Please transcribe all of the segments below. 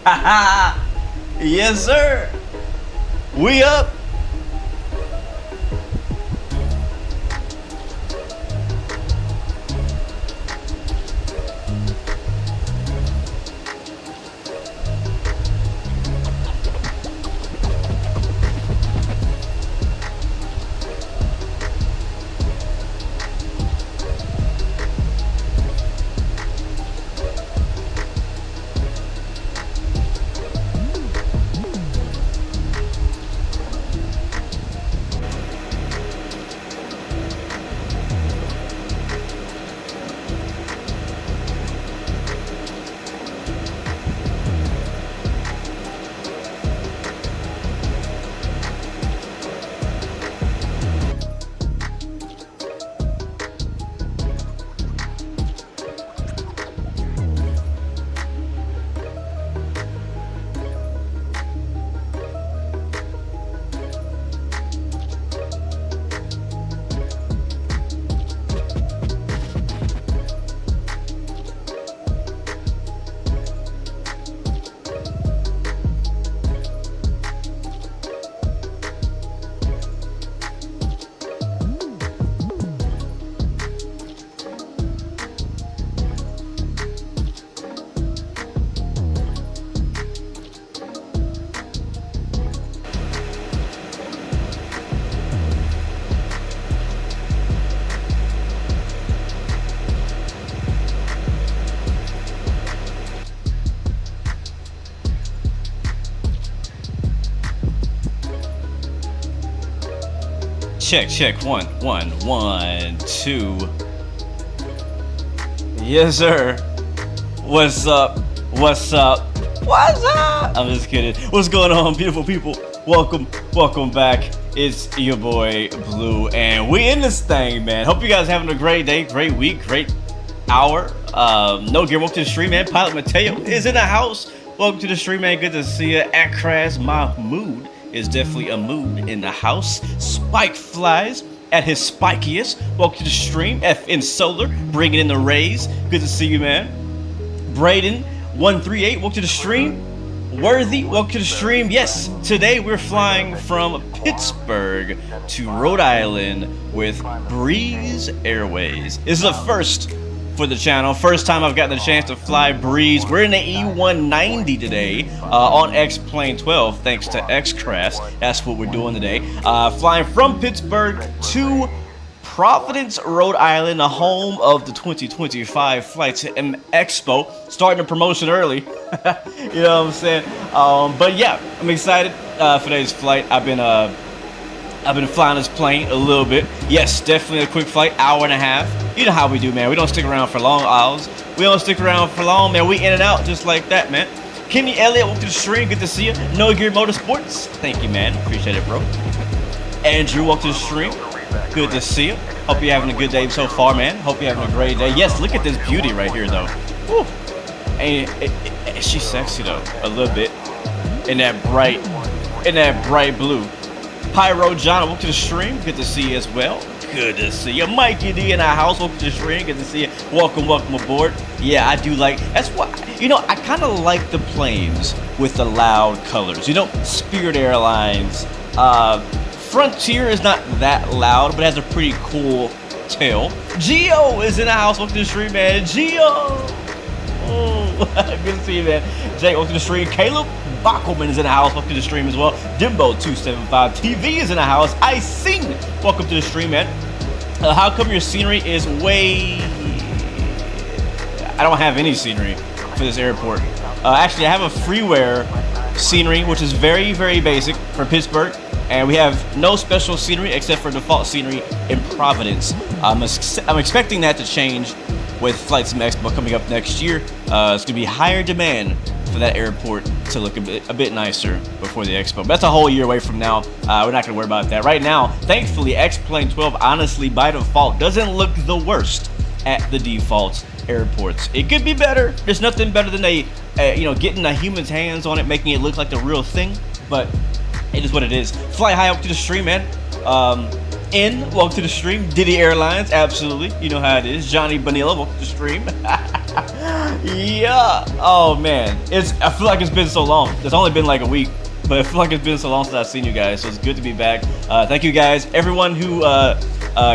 Yes, sir. We up. Check. 1, 1, 1, 2. Yes, sir. What's up? What's up? What's up? I'm just kidding. What's going on, beautiful people? Welcome back. It's your boy Blue, and we in this thing, man. Hope you guys having a great day, great week, great hour. No gear, welcome to the stream, man. Pilot Mateo is in the house. Welcome to the stream, man. Good to see you. At Crash, my mood is definitely a mood in the house. Spike flies at his spikiest. Welcome to the stream. FN Solar bringing in the rays. Good to see you, man. Braden 138, welcome to the stream. Worthy, welcome to the stream. Yes, today we're flying from Pittsburgh to Rhode Island with Breeeze Airways. This is a first for the channel. First time I've gotten the chance to fly Breeeze. We're in the E190 today on X-Plane 12, thanks to X-Craft. That's what we're doing today. Flying from Pittsburgh to Providence, Rhode Island, the home of the 2025 Flight to M Expo. Starting the promotion early. You know what I'm saying? But yeah, I'm excited for today's flight. I've been flying this plane a little bit. Yes, definitely a quick flight, hour and a half. You know how we do, man. We don't stick around for long hours. We don't stick around for long, man. We in and out just like that, man. Kenny Elliott, welcome to the stream. Good to see you. No Gear Motorsports. Thank you, man. Appreciate it, bro. Andrew, welcome to the stream. Good to see you. Hope you're having a good day so far, man. Hope you're having a great day. Yes, look at this beauty right here, though. Woo. And she's sexy, though, a little bit. In that bright blue. Pyro John, welcome to the stream. Good to see you as well. Good to see you. Mikey D in our house, welcome to the stream. Good to see you. Welcome aboard. Yeah, I do like, that's why, you know, I kind of like the planes with the loud colors. You know, Spirit Airlines, Frontier is not that loud, but it has a pretty cool tail. Geo is in the house, welcome to the stream, man. Geo! Oh, good to see you, man. Jake, welcome to the stream. Caleb Backelman is in the house, welcome to the stream as well. Dimbo275 TV is in the house. I Sing, welcome to the stream, man. How come your scenery is way... I don't have any scenery for this airport. Actually, I have a freeware scenery, which is very, very basic for Pittsburgh. And we have no special scenery except for default scenery in Providence. I'm expecting that to change with Flight Sim Expo coming up next year. It's going to be higher demand for that airport to look a bit nicer before the expo. But that's a whole year away from now. We're not going to worry about that. Right now, thankfully, X-Plane 12, honestly, by default, doesn't look the worst at the default airports. It could be better. There's nothing better than getting a human's hands on it, making it look like the real thing. But it is what it is. Fly high up to the stream, man. in. Welcome to the stream. Diddy Airlines, absolutely. You know how it is. Johnny Bonilla, welcome to the stream. Yeah. Oh man, I feel like it's been so long. It's only been like a week, but I feel like it's been so long since I've seen you guys. So it's good to be back. Thank you guys, everyone who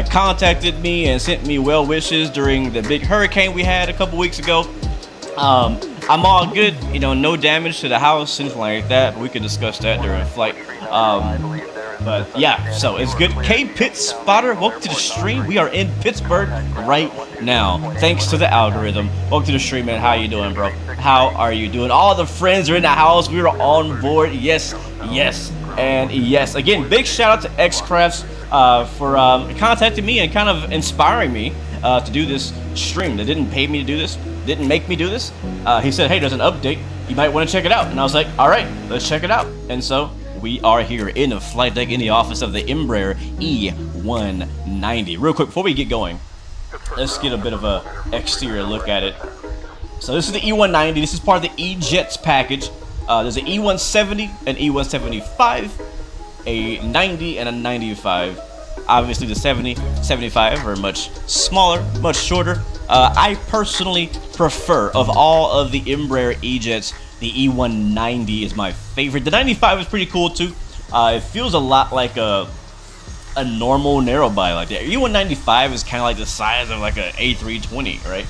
contacted me and sent me well wishes during the big hurricane we had a couple weeks ago. I'm all good, you know, no damage to the house, anything like that, but we can discuss that during flight. But yeah, so it's good. KPIT Spotter, welcome to the stream. We are in Pittsburgh right now, thanks to the algorithm. Welcome to the stream, man. How you doing, bro? How are you doing? All the friends are in the house. We are on board. Yes, yes, and yes. Again, big shout out to XCrafts for contacting me and kind of inspiring me to do this stream. They didn't pay me to do this, didn't make me do this. He said, hey, there's an update. You might want to check it out. And I was like, all right, let's check it out. And so we are here in a flight deck in the office of the Embraer E190. Real quick, before we get going, let's get a bit of a exterior look at it. So this is the E190. This is part of the E-Jets package. There's an E170, an E175, a 90, and a 95. Obviously, the 70, 75 are much smaller, much shorter. I personally prefer, of all of the Embraer E-Jets, the E190 is my favorite. The 95 is pretty cool too. It feels a lot like a normal narrow body. Like the E195 is kind of like the size of like an A320, right?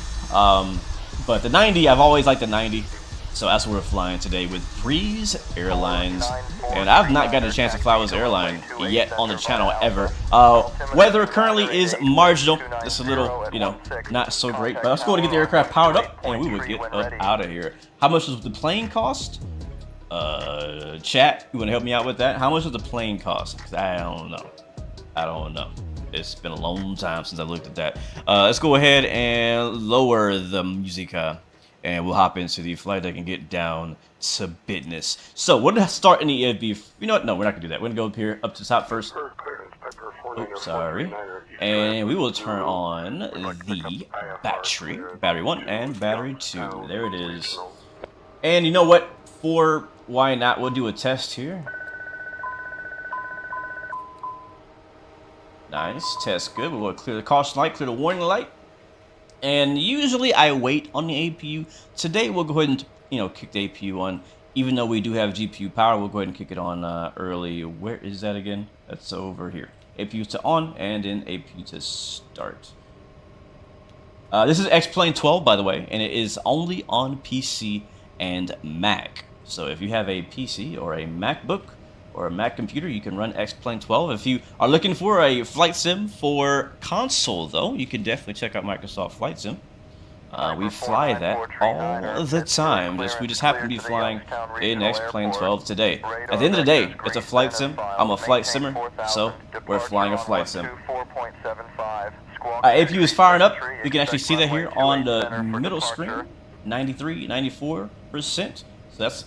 But the 90, I've always liked the 90. So that's what we're flying today with Breeeeze Airlines. And I've not gotten a chance to fly with this airline yet on the channel ever. Weather currently is marginal. It's a little, you know, not so great. But let's go to get the aircraft powered up and we will get up out of here. How much does the plane cost? Chat, you want to help me out with that? How much does the plane cost? Because I don't know. I don't know. It's been a long time since I looked at that. Let's go ahead and lower the music. And we'll hop into the flight deck and get down to business. So we're gonna start in the EFB. You know what? No, we're not gonna do that. We're gonna go up here, up to the top first. Oops, sorry. And we will turn on the battery 1 and battery 2. There it is. And you know what? For why not? We'll do a test here. Nice, test good. We'll clear the caution light, clear the warning light. And usually I wait on the APU. Today we'll go ahead and, you know, kick the APU on. Even though we do have GPU power, we'll go ahead and kick it on early. Where is that again? That's over here. APU to on and then APU to start. This is X-Plane 12, by the way, and it is only on PC and Mac. So if you have a PC or a MacBook or a Mac computer, you can run X-Plane 12. If you are looking for a flight sim for console, though, you can definitely check out Microsoft Flight Sim. We fly that all the time. We just happen to be flying in X-Plane 12 today. At the end of the day, it's a flight sim. I'm a flight simmer, so we're flying a flight sim. APU is firing up. You can actually see that here on the middle screen, 93, 94%. So that's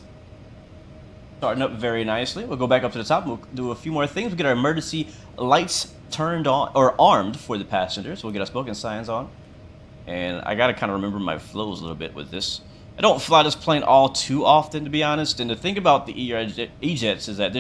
starting up very nicely. We'll go back up to the top. We'll do a few more things. We'll get our emergency lights turned on, or armed for the passengers. We'll get our smoking signs on. And I gotta kind of remember my flows a little bit with this. I don't fly this plane all too often, to be honest. And the thing about the E-Jets is that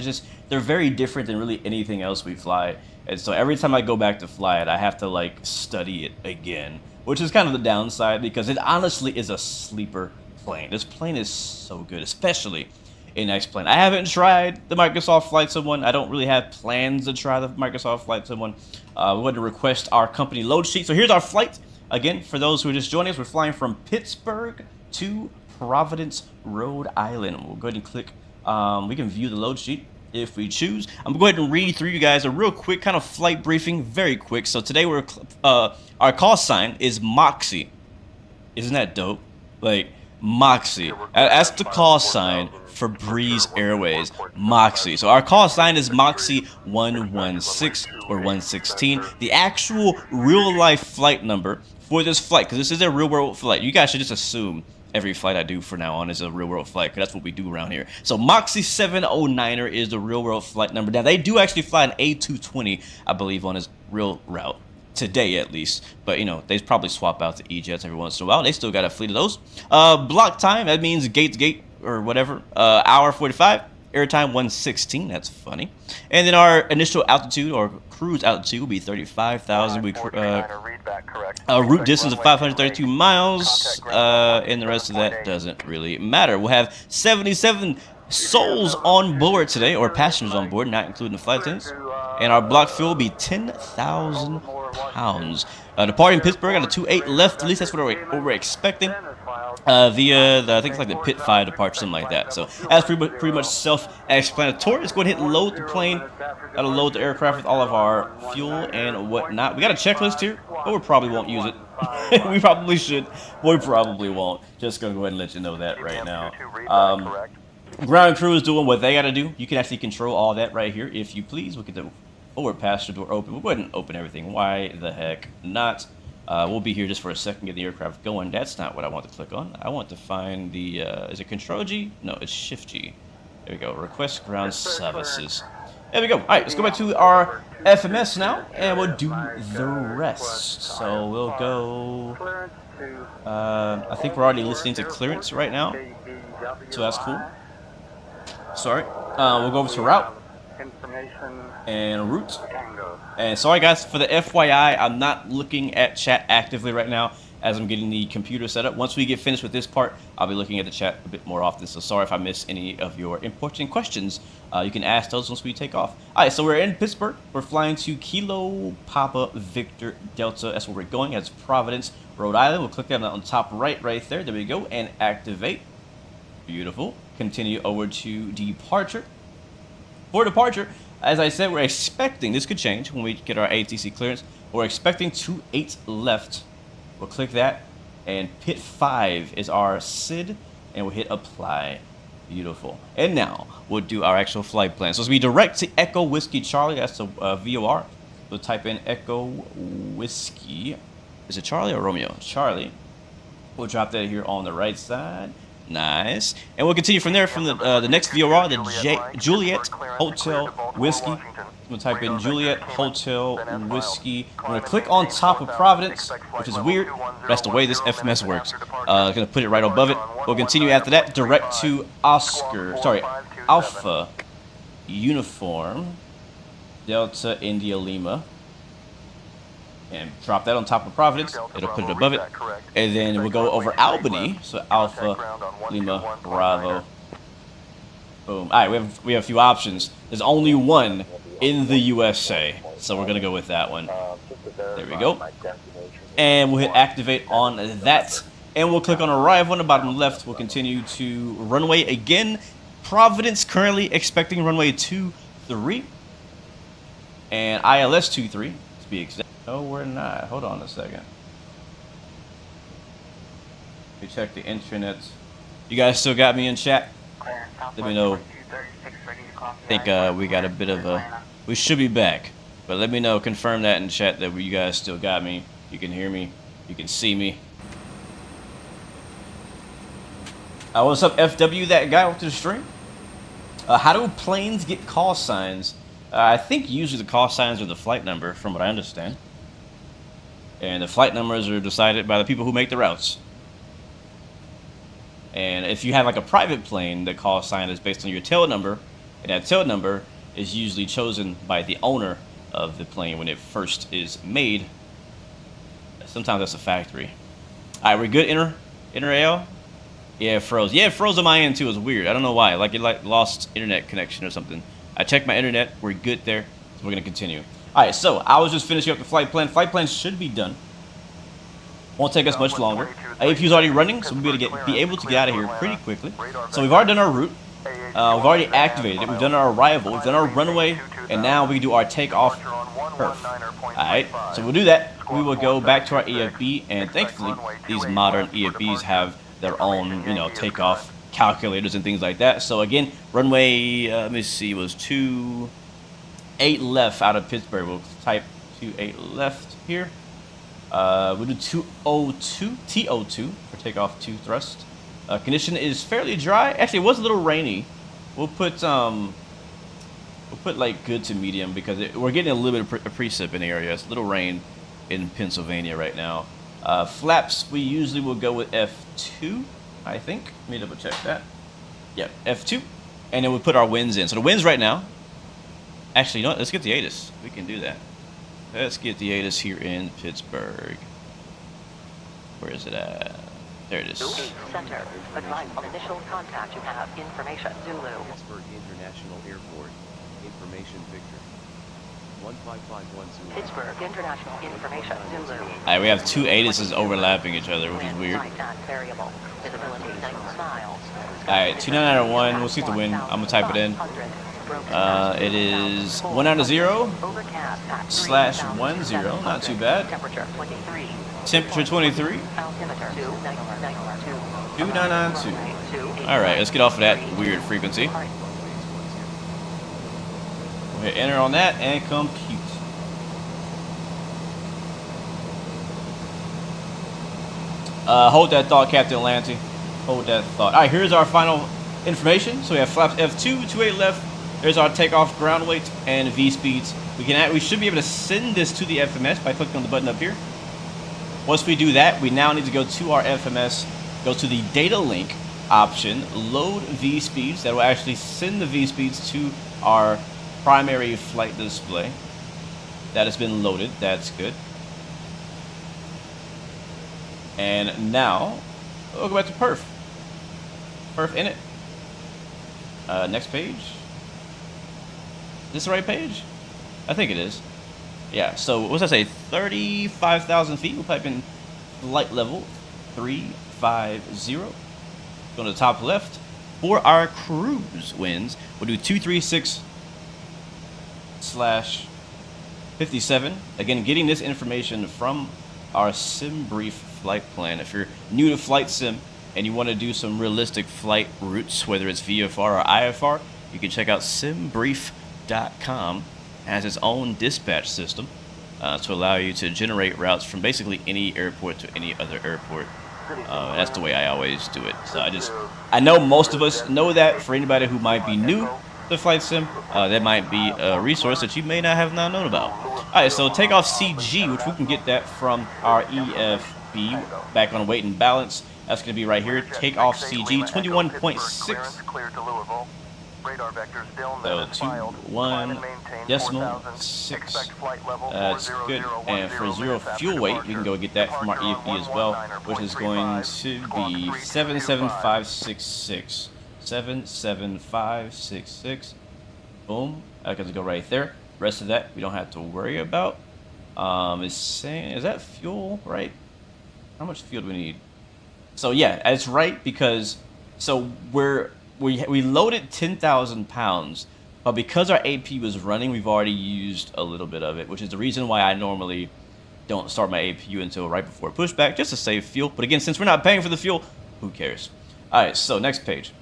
they're very different than really anything else we fly. And so every time I go back to fly it, I have to like study it again, which is kind of the downside because it honestly is a sleeper plane. This plane is so good, especially in X-Plane. I haven't tried the Microsoft Flight Sim one. I don't really have plans to try the Microsoft Flight Sim one. We want to request our company load sheet. So here's our flight. Again, for those who are just joining us, we're flying from Pittsburgh to Providence, Rhode Island. We'll go ahead and click. We can view the load sheet if we choose. I'm going to go ahead and read through you guys a real quick kind of flight briefing, very quick. So today our call sign is Moxie. Isn't that dope? Like Moxie. That's the call sign for Breeeeze Airways, Moxie. So our call sign is Moxie 116 or 116. The actual real life flight number for this flight, because this is a real world flight. You guys should just assume every flight I do from now on is a real world flight, because that's what we do around here. So Moxie 709er is the real world flight number. Now they do actually fly an A220, I believe, on his real route. Today at least, but you know, they probably swap out the E-Jets every once in a while. They still got a fleet of those. Block time, that means gate to gate or whatever, hour 45. Airtime 116. That's funny. And then our initial altitude or cruise altitude will be 35,000. We route distance of 532 miles. And the rest of that doesn't really matter. We'll have 77 souls on board today, or passengers on board, not including the flight attendants. And our block fuel will be 10,000 pounds. Departing Pittsburgh at a 2-8 left. At least that's what we're expecting. Via I think it's like the Pit 5 departure, something like that. So that's pretty much self-explanatory. Let's go ahead and load the plane. Gotta load the aircraft with all of our fuel and whatnot. We got a checklist here, but we probably won't use it. We probably should. We probably won't. Just gonna go ahead and let you know that right now. Ground crew is doing what they gotta do. You can actually control all that right here if you please. We'll get the forward passenger door open. We'll go ahead and open everything. Why the heck not? We'll be here just for a second, get the aircraft going. That's not what I want to click on. I want to find the, is it Control G? No, it's Shift G. There we go, Request Ground Services. There we go. All right, let's go back to our FMS now, and we'll do the rest. So we'll go, I think we're already listening to clearance right now, so that's cool. Sorry. We'll go over to route and route. And sorry guys for the FYI, I'm not looking at chat actively right now as I'm getting the computer set up. Once we get finished with this part, I'll be looking at the chat a bit more often. So sorry if I miss any of your important questions. You can ask those once we take off. All right, so we're in Pittsburgh. We're flying to Kilo Papa Victor Delta. That's where we're going. That's Providence, Rhode Island. We'll click that on the top right there. There we go, and activate. Beautiful. Continue over to departure. For departure, as I said, we're expecting, this could change when we get our ATC clearance, we're expecting 2-8 left. We'll click that, and Pit 5 is our SID, and we'll hit apply. Beautiful. And now, we'll do our actual flight plan. So it's going to be direct to Echo Whiskey Charlie, that's the VOR. We'll type in Echo Whiskey, is it Charlie or Romeo? Charlie. We'll drop that here on the right side. Nice. And we'll continue from there from the next VOR, the Juliet Hotel Whiskey. I'm going to type in Juliet Hotel Whiskey. I'm going to click on top of Providence, which is weird. That's the way this FMS works. I'm going to put it right above it. We'll continue after that direct to Alpha Uniform Delta India Lima. And drop that on top of Providence. It'll put it above it. And then we'll go over Albany. So Alpha, Lima, Bravo. Boom. All right, we have a few options. There's only one in the USA. So we're going to go with that one. There we go. And we'll hit activate on that. And we'll click on arrival on the bottom left. We'll continue to runway again. Providence currently expecting runway 23. And ILS 23 to be exact. No, we're not. Hold on a second. Let me check the internet. You guys still got me in chat? Let me know. I think we got a bit of a... We should be back. But let me know. Confirm that in chat that you guys still got me. You can hear me. You can see me. What's up, FW? That guy went to the stream. How do planes get call signs? I think usually the call signs are the flight number, from what I understand. And the flight numbers are decided by the people who make the routes. And if you have like a private plane, the call sign is based on your tail number. And that tail number is usually chosen by the owner of the plane when it first is made. Sometimes that's a factory. All right, we're good. Inter AL? Yeah, it froze. Yeah, it froze on my end too. It was weird. I don't know why. Like it lost internet connection or something. I checked my internet. We're good there. So we're going to continue. All right, so I was just finishing up the flight plan. Flight plan should be done. Won't take us much longer. APU is already running, so we'll be able to get out of here pretty quickly. So we've already done our route. We've already activated it. We've done our arrival. We've done our runway. And now we can do our takeoff perf. All right, so we'll do that. We will go back to our EFB. And thankfully, these modern EFBs have their own, takeoff calculators and things like that. So again, runway, let me see, was 28 left out of Pittsburgh. We'll type 28 left here. We'll do 202, T02 for takeoff 2 thrust. Condition is fairly dry. Actually, it was a little rainy. We'll put like good to medium because we're getting a little bit of precip in the area. It's a little rain in Pennsylvania right now. Flaps, we usually will go with F2, I think. Let me double check that. Yep, F2. and then we put our winds in. So the winds right now, actually, you know what? Let's get the ATIS. We can do that. Let's get the ATIS here in Pittsburgh. Where is it at? There it is. Center. Advise on initial contact you have information. Zulu. Pittsburgh International Airport. Information Victor. 15510. Pittsburgh International Information. Zulu. Alright, we have two ATISes overlapping each other, which is weird. Variable. Visibility 9 miles. Alright, 29901. We'll see the wind. I'm gonna type it in. It is 190/10. Not too bad. Temperature 23. Temperature 23. Altimeter 2992. 2992. Alright, let's get off of that weird frequency. We'll hit enter on that and compute. Hold that thought, Captain Lanty. Hold that thought. Alright, here's our final information. So we have flaps F2, 28 left. There's our takeoff ground weight and V speeds. We should be able to send this to the FMS by clicking on the button up here. Once we do that, we now need to go to our FMS, go to the data link option, load V speeds. That will actually send the V speeds to our primary flight display. That has been loaded. That's good. And now we'll go back to perf. Perf in it. Next page. Is this the right page? I think it is. Yeah, so what's that say? 35,000 feet. We'll type in flight level 350. Go to the top left. For our cruise winds, we'll do 236/57. Again, getting this information from our sim brief flight plan. If you're new to flight sim and you want to do some realistic flight routes, whether it's VFR or IFR, you can check out simbrief.com. Has its own dispatch system to allow you to generate routes from basically any airport to any other airport. That's the way I always do it. So I know most of us know that. For anybody who might be new to flight sim, that might be a resource that you may not have known about. Alright, so takeoff CG, which we can get that from our EFB, back on weight and balance. That's going to be right here. Takeoff CG 21.6. Radar vector still So 21.6. That's good. And for zero fuel weight, we can go get that from our EFB as well, which is going to be 77566. 77566. Boom. That can go right there. Rest of that we don't have to worry about. Is saying, is that fuel right? How much fuel do we need? So yeah, it's right because we loaded 10,000 pounds, but because our AP was running, we've already used a little bit of it, which is the reason why I normally don't start my APU until right before pushback, just to save fuel. But again, since we're not paying for the fuel, who cares? All right, so next page.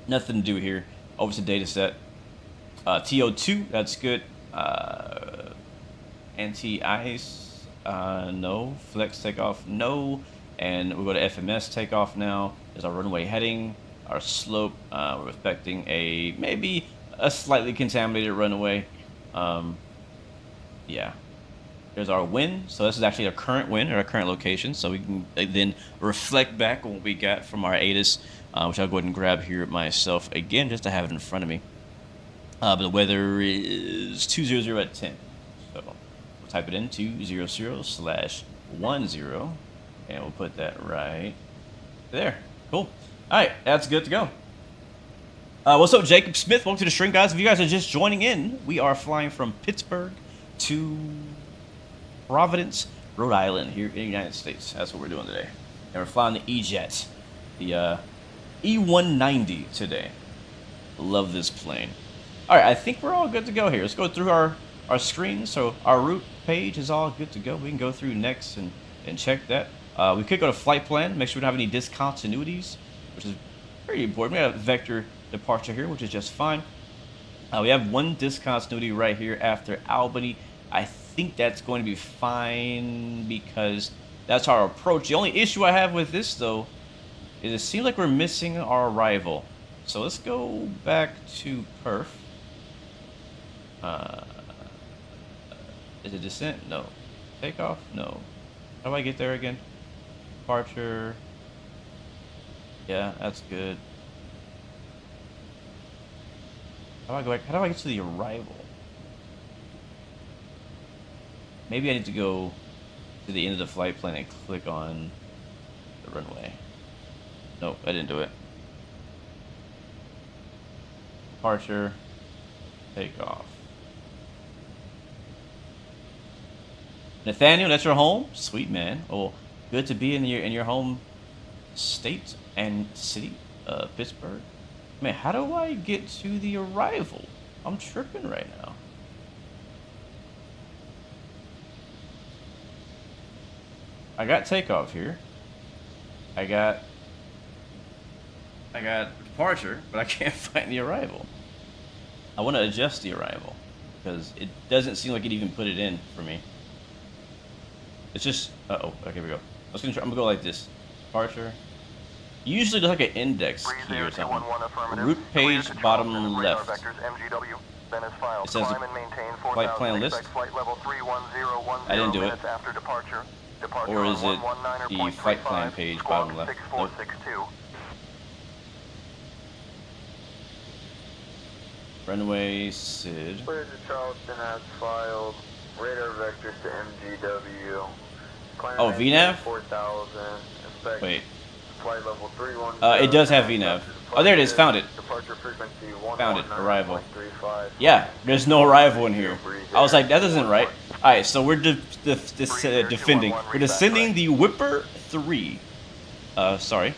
Nothing to do here. Over to data set. TO2, that's good. Anti-ice, no. Flex takeoff, no. And we go to FMS takeoff now. There's our runway heading. Our slope, we're expecting maybe a slightly contaminated runway. Yeah. There's our wind. So this is actually our current wind or our current location. So we can then reflect back on what we got from our ATIS, which I'll go ahead and grab here myself again just to have it in front of me. But the weather is 200 at 10. So we'll type it in 200/10, and we'll put that right there. Cool. All right, that's good to go. What's up, Jacob Smith? Welcome to the stream, guys. If you guys are just joining in, we are flying from Pittsburgh to Providence, Rhode Island, here in the United States. That's what we're doing today. And we're flying the E-Jet, the E190 today. Love this plane. All right, I think we're all good to go here. Let's go through our screen. So our route page is all good to go. We can go through next and check that. We could go to flight plan, make sure we don't have any discontinuities, which is pretty important. We have vector departure here, which is just fine. We have one discontinuity right here after Albany. I think that's going to be fine because that's our approach. The only issue I have with this, though, is it seems like we're missing our arrival. So let's go back to perf. Is it descent? No. Takeoff? No. How do I get there again? Departure. Yeah, that's good. How do I go back? How do I get to the arrival? Maybe I need to go to the end of the flight plan and click on the runway. Nope, I didn't do it. Departure, takeoff. Nathaniel, that's your home? Sweet, man. Oh, good to be in your home state and city, Pittsburgh. Man, how do I get to the arrival? I'm tripping right now. I got takeoff here. I got departure, but I can't find the arrival. I want to adjust the arrival because it doesn't seem like it even put it in for me. It's just okay, here we go. I'm gonna go like this. Departure. Usually there's like an index key or something. Route page bottom left. It says flight plan list. I didn't do it. Or is it the flight plan page bottom left? Nope. Runway SID. Clear to Charleston as filed. Radar vectors to MGW. Oh, VNAV? 4000. Inspect Wait. Flight level 310. It does have VNAV. Oh, there it is. Found it. Departure frequency Found it. Arrival. 119.35. Yeah, there's no arrival in here. I was like, that isn't right. Alright, so we're defending. We're descending the Whipper 3. Sorry.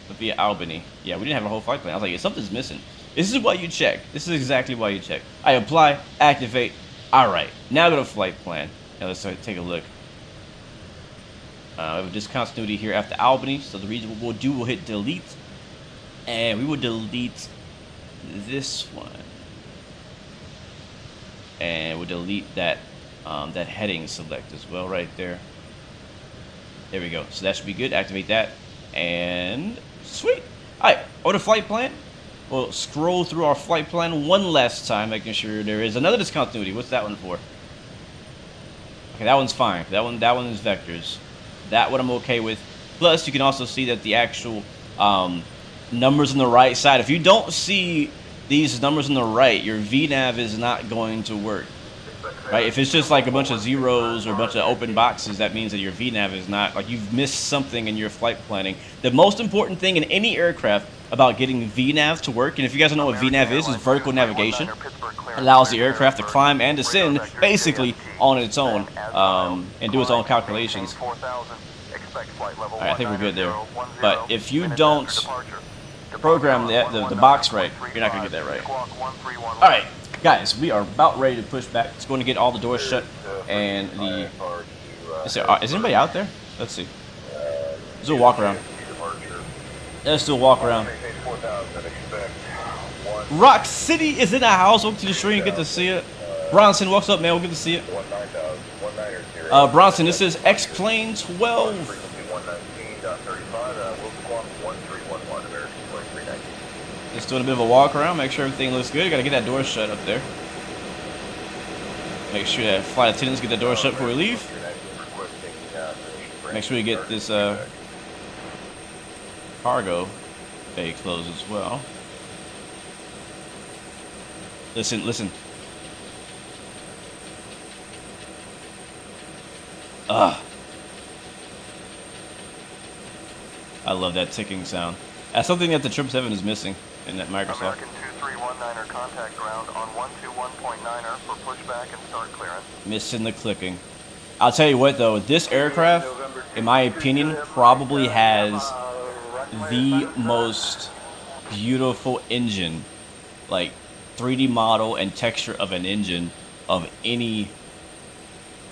Via Albany. Yeah, we didn't have a whole flight plan. I was like, something's missing. This is why you check. This is exactly why you check. I apply, activate. Alright, now go to flight plan. Now let's take a look. We have a discontinuity here after Albany. So the reason we'll do, we'll hit delete. And we will delete this one. And we'll delete that that heading select as well right there. There we go. So that should be good. Activate that. And sweet. Alright, on the flight plan. We'll scroll through our flight plan one last time, making sure there is another discontinuity. What's that one for? Okay, that one's fine. That one is vectors. That one I'm okay with. Plus, you can also see that the actual numbers on the right side. If you don't see these numbers on the right, your VNAV is not going to work. Right? If it's just like a bunch of zeros or a bunch of open boxes, that means that your VNAV is not, like you've missed something in your flight planning. The most important thing in any aircraft about getting VNAV to work, and if you guys don't know what VNAV is vertical navigation. Allows the aircraft to climb and descend basically on its own and do its own calculations. Alright, I think we're good there. But if you don't program the box right, you're not going to get that right. Alright, guys, we are about ready to push back. It's going to get all the doors shut and the... Is anybody out there? Let's see. Let's do a walk around. Let's do a walk around. Rock City is in the house. Welcome to the stream. Good to see it. Bronson, what's up, man? Good to see it. Bronson, this is X-Plane 12. Just doing a bit of a walk around. Make sure everything looks good. Got to get that door shut up there. Make sure that flight attendants get the door shut before we leave. Make sure we get this cargo bay closed as well. Listen. I love that ticking sound. That's something that the 777 is missing in that Microsoft. American 2319er contact ground on 121.9er for pushback and start clearance. Missing the clicking. I'll tell you what though, this aircraft, in my opinion, probably has the most beautiful engine, like 3D model and texture of an engine of any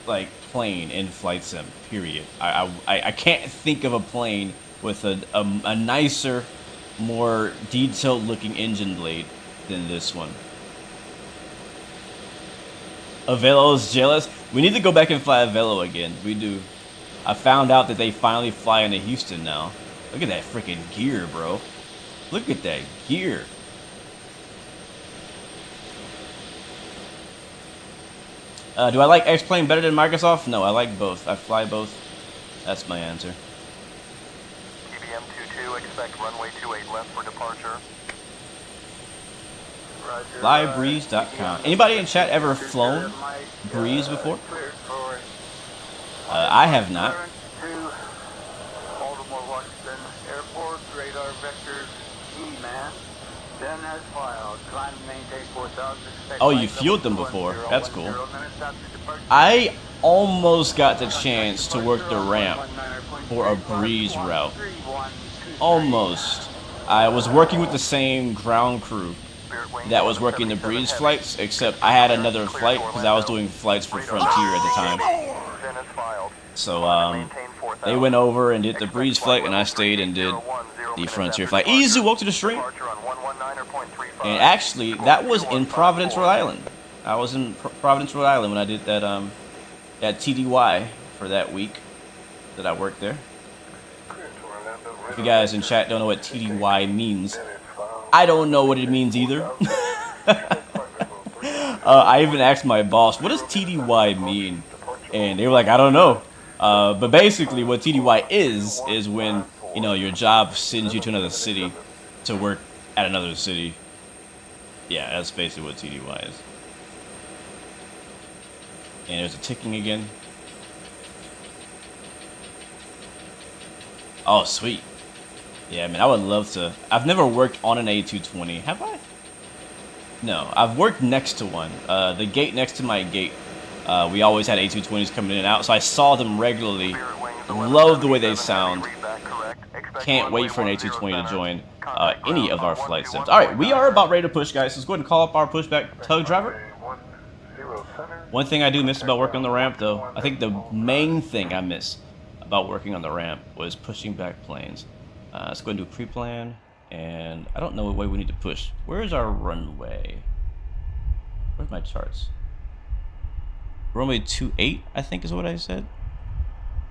like plane in flight sim, period. I can't think of a plane with a nicer, more detailed looking engine blade than this one. Avelo's jealous. We need to go back and fly Avelo again. We do. I found out that they finally fly into Houston now. Look at that freaking gear, bro. Look at that gear. Do I like X-Plane better than Microsoft? No, I like both. I fly both. That's my answer. TBM 22, expect runway 28 left for departure. Flybreeze.com. Anybody in chat ever flown Breeze before? I have not. Baltimore, Washington Airport, radar vectors, E-man. 10 as filed. Climb and maintain 4,000. Oh, you fueled them before. That's cool. I almost got the chance to work the ramp for a Breeze route. Almost. I was working with the same ground crew that was working the Breeze flights, except I had another flight because I was doing flights for Frontier at the time. So they went over and did the Breeze flight, and I stayed and did the Frontier flight. Easy, welcome to the stream. And actually, that was in Providence, Rhode Island. I was in Providence, Rhode Island when I did that that TDY for that week that I worked there. If you guys in chat don't know what TDY means, I don't know what it means either. I even asked my boss, what does TDY mean? And they were like, I don't know. But basically what TDY is when, you know, your job sends you to another city to work at another city. Yeah, that's basically what TDY is. And there's a ticking again. Oh, sweet. Yeah, man, I would love to. I've never worked on an A220. Have I? No, I've worked next to one. The gate next to my gate. We always had A220s coming in and out, so I saw them regularly. Love the way they sound. Can't wait for an A220 to join any of our flight sims. All right, we are about ready to push, guys. Let's go ahead and call up our pushback tug driver. One thing I do miss about working on the ramp, though, I think the main thing I miss about working on the ramp was pushing back planes. Let's go ahead and do pre-plan, and I don't know what way we need to push. Where's our runway? Where's my charts? Runway 28, I think is what I said.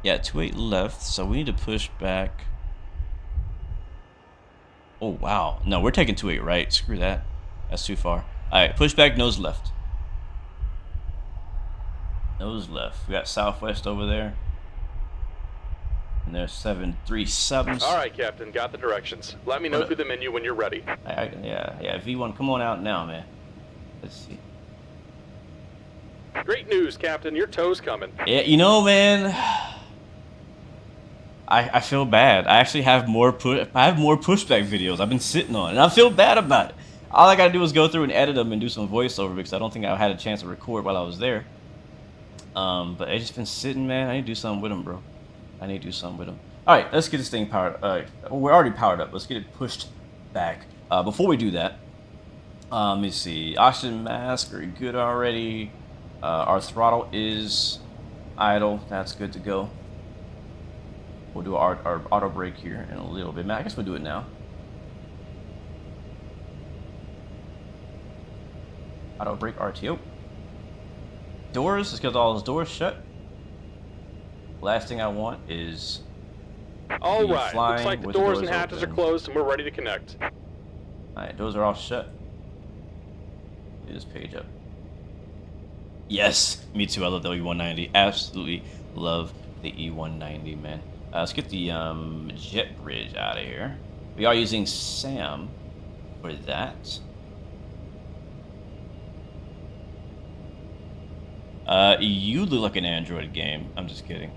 Yeah, 28 left, so we need to push back. Oh, wow. No, we're taking 28 right. Screw that. That's too far. All right, push back, nose left. Nose left. We got Southwest over there. And there's 737s. All right, Captain. Got the directions. Let me know through the menu when you're ready. Yeah. V1, come on out now, man. Let's see. Great news, Captain. Your tow's coming. Yeah, you know, man. I feel bad. I actually have more pushback videos I've been sitting on, and I feel bad about it. All I gotta do is go through and edit them and do some voiceover because I don't think I had a chance to record while I was there. But I just been sitting, man. I need to do something with them, bro. I need to do something with them. All right, let's get this thing powered. Well, we're already powered up. Let's get it pushed back. Before we do that, let me see. Oxygen mask are good already. Our throttle is idle. That's good to go. We'll do our auto brake here in a little bit. Man, I guess we'll do it now. Auto brake RTO. Doors, let's get all those doors shut. Last thing I want is all right. Looks like the doors and hatches are closed and we're ready to connect. Alright, doors are all shut. Get this page up. Yes, me too. I love the E190. Absolutely love the E190, man. Let's get the jet bridge out of here. We are using SAM for that. You look like an Android game. I'm just kidding.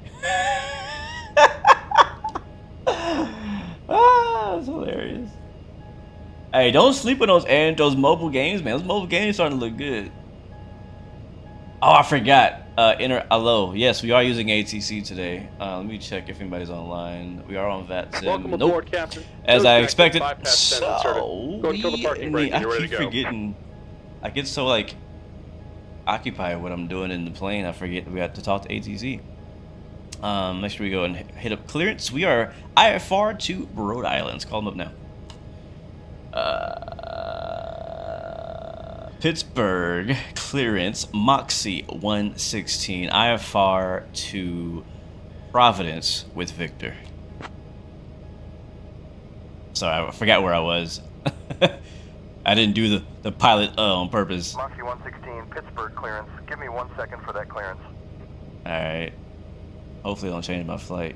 That's hilarious. Hey, don't sleep on those mobile games, man. Those mobile games starting to look good. Oh, I forgot. Hello. Yes, we are using ATC today. Let me check if anybody's online. We are on VATSIM. Welcome aboard, Captain. As I expected. So, go and kill the parking brake and you're ready to go. Forgetting. I get so like occupied with what I'm doing in the plane. I forget we have to talk to ATC. Make sure we go and hit up clearance. We are IFR to Rhode Island. Let's call them up now. Pittsburgh clearance Moxie 116 IFR to Providence with Victor. Sorry, I forgot where I was. I didn't do the pilot on purpose. Moxie 116 Pittsburgh clearance. Give me 1 second for that clearance. All right. Hopefully, I don't change my flight.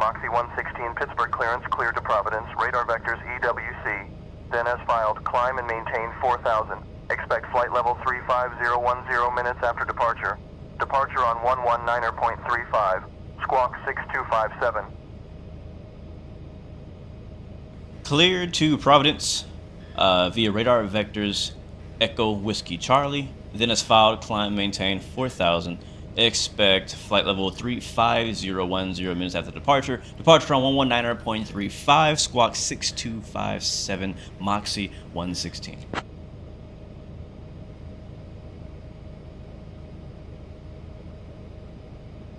Moxie 116 Pittsburgh clearance cleared to Providence. Radar vectors EWC. Then as filed, climb and maintain 4,000. Expect flight level 35010 minutes after departure. Departure on 119.35. Squawk 6257. Cleared to Providence via radar vectors Echo Whiskey Charlie. Then as filed, climb, maintain 4,000. Expect flight level 35010 minutes after departure. Departure on 119.35. Squawk 6257. Moxie 116.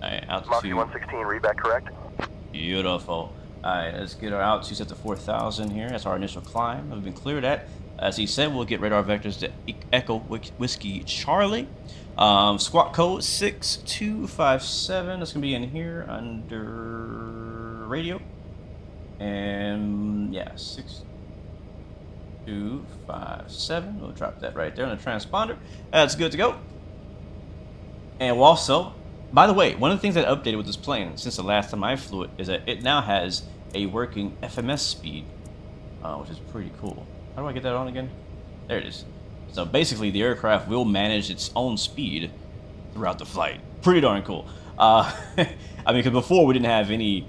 Alright, altitude. Moxie 116, read back correct? Beautiful. Alright, let's get our altitude set to 4,000 here. That's our initial climb. We've been cleared at. As he said, we'll get radar vectors to Echo Whiskey Charlie. Squawk code 6257. That's going to be in here under radio. And yeah, 6257. We'll drop that right there on the transponder. That's good to go. And we'll also, by the way, one of the things that updated with this plane since the last time I flew it is that it now has a working FMS speed, which is pretty cool. How do I get that on again? There it is. So basically, the aircraft will manage its own speed throughout the flight. Pretty darn cool. I mean, because before we didn't have any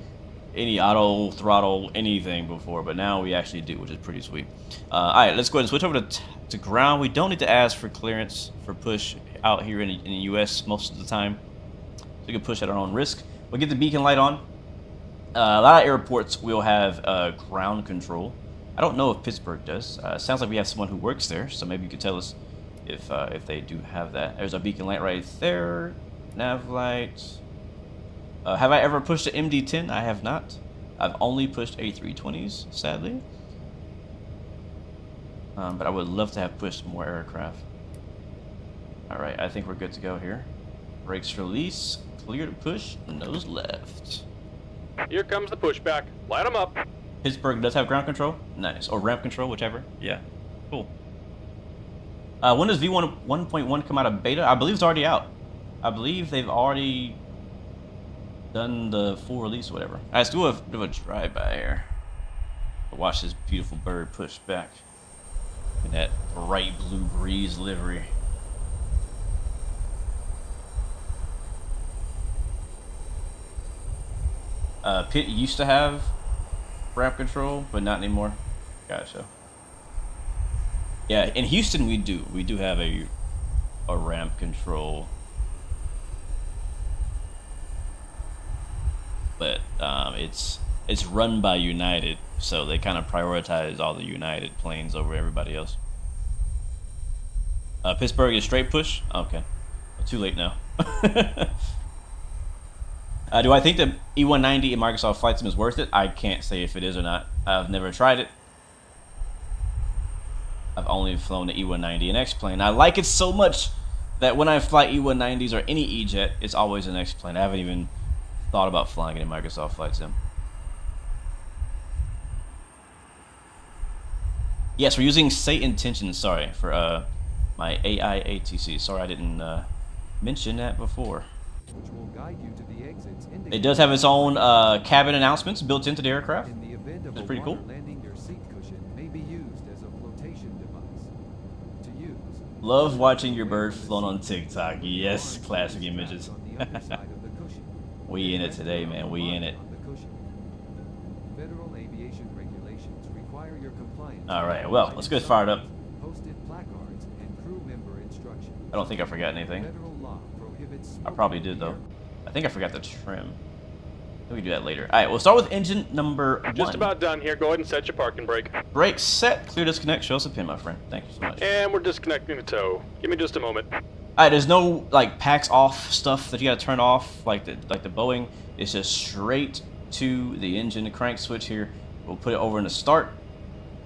auto throttle anything before, but now we actually do, which is pretty sweet. All right, let's go ahead and switch over to ground. We don't need to ask for clearance for push out here in the U.S. most of the time. We can push at our own risk. We'll get the beacon light on. A lot of airports will have ground control. I don't know if Pittsburgh does. It sounds like we have someone who works there, so maybe you could tell us if they do have that. There's a beacon light right there. Nav light. Have I ever pushed an MD-10? I have not. I've only pushed A320s, sadly. But I would love to have pushed more aircraft. All right, I think we're good to go here. Brakes release. Clear to push. Nose left. Here comes the pushback. Light them up. Pittsburgh does have ground control. Nice. Or ramp control, whichever. Yeah. Cool. When does v1.1 come out of beta? I believe it's already out. I believe they've already done the full release or whatever. Let's do a bit of a drive-by here. Watch this beautiful bird push back in that bright blue Breeeze livery. Pitt used to have ramp control, but not anymore. Gotcha. Yeah, in Houston we do have a ramp control, but it's run by United, so they kind of prioritize all the United planes over everybody else. Pittsburgh is straight push. Okay, too late now. Do I think the E190 in Microsoft Flight Sim is worth it? I can't say if it is or not. I've never tried it. I've only flown the E190 in X-Plane. I like it so much that when I fly E190s or any E-Jet, it's always an X-Plane. I haven't even thought about flying it in Microsoft Flight Sim. Yes, we're using Say Intention, sorry, for my AI-ATC. Sorry I didn't mention that before. Which will guide you to the exits. It does have its own cabin announcements built into the aircraft. In the event of It's pretty cool. landing, your seat cushion may be used as a flotation device. To use. Love watching your bird flown on TikTok. Yes, classic images. On the other side of the cushion. We in it today, man. We in it. On the cushion. Federal aviation regulations require your compliance. All right, well, let's get fired up. Posted placards and crew member instructions. I don't think I forgot anything. Federal law prohibits I probably did, though. I think I forgot the trim. We can do that later. All right, we'll start with engine number 1. Just about done here. Go ahead and set your parking brake. Brake set. Clear disconnect. Show us a pin, my friend. Thank you so much. And we're disconnecting the tow. Give me just a moment. All right, there's no like packs off stuff that you gotta turn off like the Boeing. It's just straight to the engine, the crank switch here. We'll put it over in the start.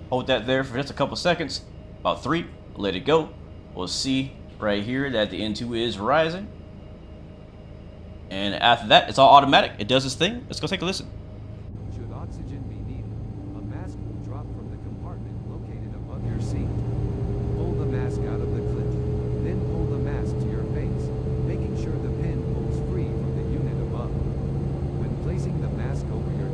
Hold that there for just a couple seconds, about 3. Let it go. We'll see right here that the N2 is rising. And after that, it's all automatic. It does its thing. Let's go take a listen. Should oxygen be needed, a mask will drop from the compartment located above your seat. Pull the mask out of the clip, then pull the mask to your face, making sure the pin pulls free from the unit above. When placing the mask over your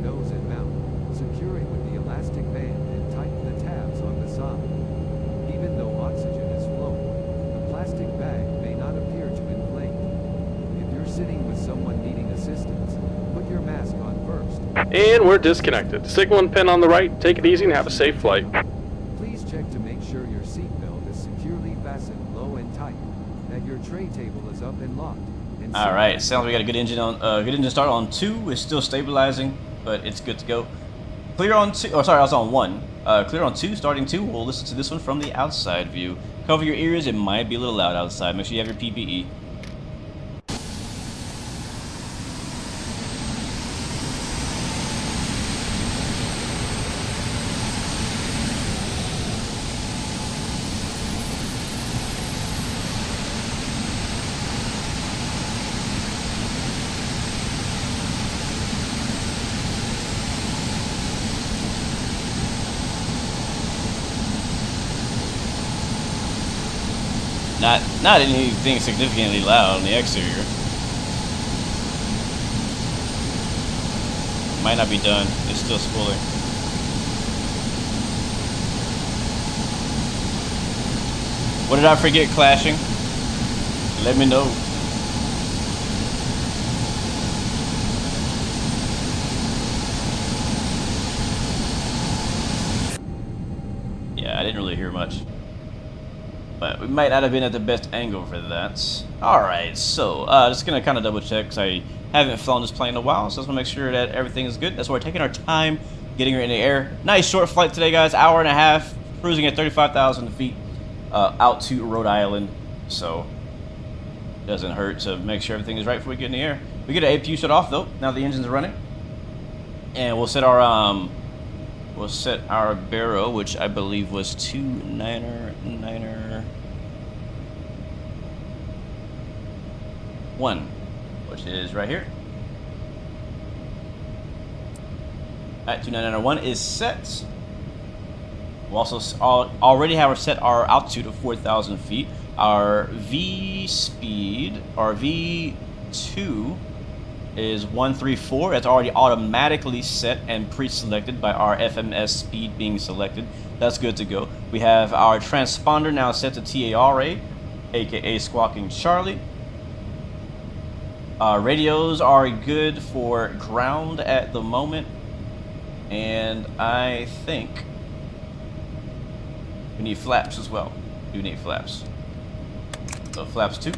someone needing assistance, put your mask on first. And we're disconnected. Signal and pin on the right. Take it easy and have a safe flight. Please check to make sure your seatbelt is securely fastened low and tight, that your tray table is up and locked. All right, sounds like we got a good engine on, good engine start on 2. It's still stabilizing, but it's good to go. Clear on 2. Oh, sorry, I was on 1. Clear on 2. Starting 2. We'll listen to this one from the outside view. Cover your ears. It might be a little loud outside. Make sure you have your PPE. Not anything significantly loud on the exterior. Might not be done. It's still spooling. What did I forget clashing? Let me know. Yeah, I didn't really hear much. But we might not have been at the best angle for that. Alright, so just gonna kind of double check because I haven't flown this plane in a while, so I just wanna make sure that everything is good. That's why we're taking our time getting her in the air. Nice short flight today, guys. Hour and a half, cruising at 35,000 feet out to Rhode Island. So it doesn't hurt to make sure everything is right before we get in the air. We get an APU shut off though. Now the engines are running, and we'll set our barrel, which I believe was 2991, which is right here. Alright, 2991 is set. We'll also already have set our altitude of 4,000 feet. Our V speed, our V2 is 134. That's already automatically set and pre-selected by our FMS speed being selected. That's good to go. We have our transponder now set to TARA, aka Squawking Charlie. Radios are good for ground at the moment, and I think we need flaps as well. We need flaps. So flaps 2.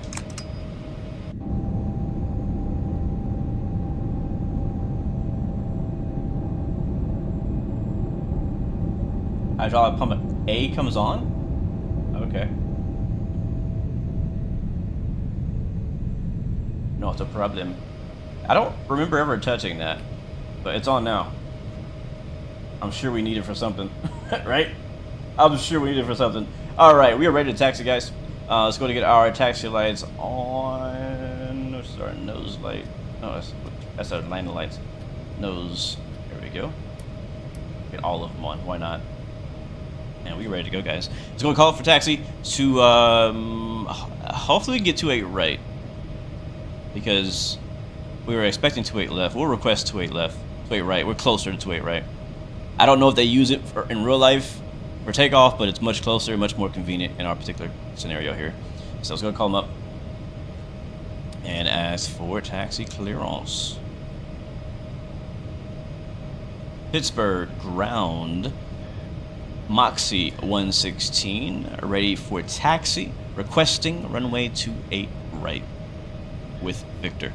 Hydraulic pump A comes on? Okay. No, it's a problem. I don't remember ever touching that, but it's on now. I'm sure we need it for something, right? I'm sure we need it for something. Alright, we are ready to taxi, guys. Let's go to get our taxi lights on. Which is our nose light. No, that's our landing lights. Nose. There we go. Get all of them on. Why not? And we're ready to go, guys. Let's go call it for taxi to, hopefully we can get 28 right. Because we were expecting 28 left. We'll request 28 left. 28 right. We're closer to 28 right. I don't know if they use it in real life for takeoff, but it's much closer, much more convenient in our particular scenario here. So let's go call them up and ask for taxi clearance. Pittsburgh ground. Moxie 116, ready for taxi, requesting runway 28 right with Victor.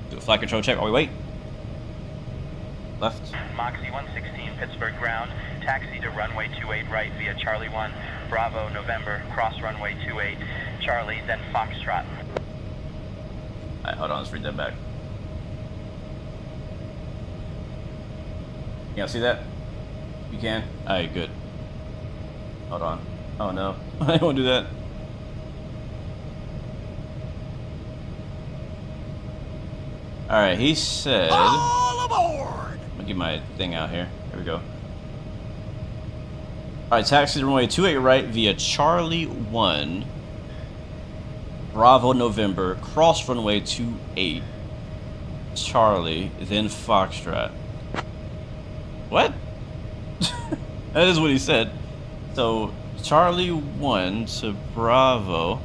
Do a flight control check while we wait. Left. Moxie 116, Pittsburgh ground, taxi to runway 28 right via Charlie 1, Bravo, November, cross runway 28, Charlie, then Foxtrot. Alright, hold on, let's read that back. Y'all see that? You can? Alright, good. Hold on. Oh no, I don't want to do that. Alright, he said... All aboard! I'm gonna get my thing out here. Here we go. Alright, taxi to runway 28 right via Charlie 1. Bravo, November, cross runway 28, Charlie, then Foxtrot. What? That is what he said. So Charlie 1 to Bravo.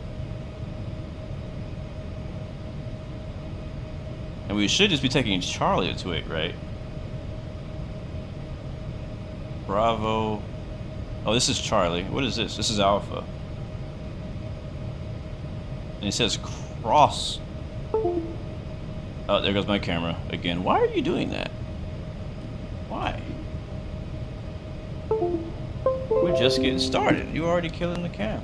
And we should just be taking Charlie to 28, right? Bravo. Oh, this is Charlie. What is this? This is Alpha. And it says cross. Oh, there goes my camera again. Why are you doing that? Why? We're just getting started. You're already killing the cam.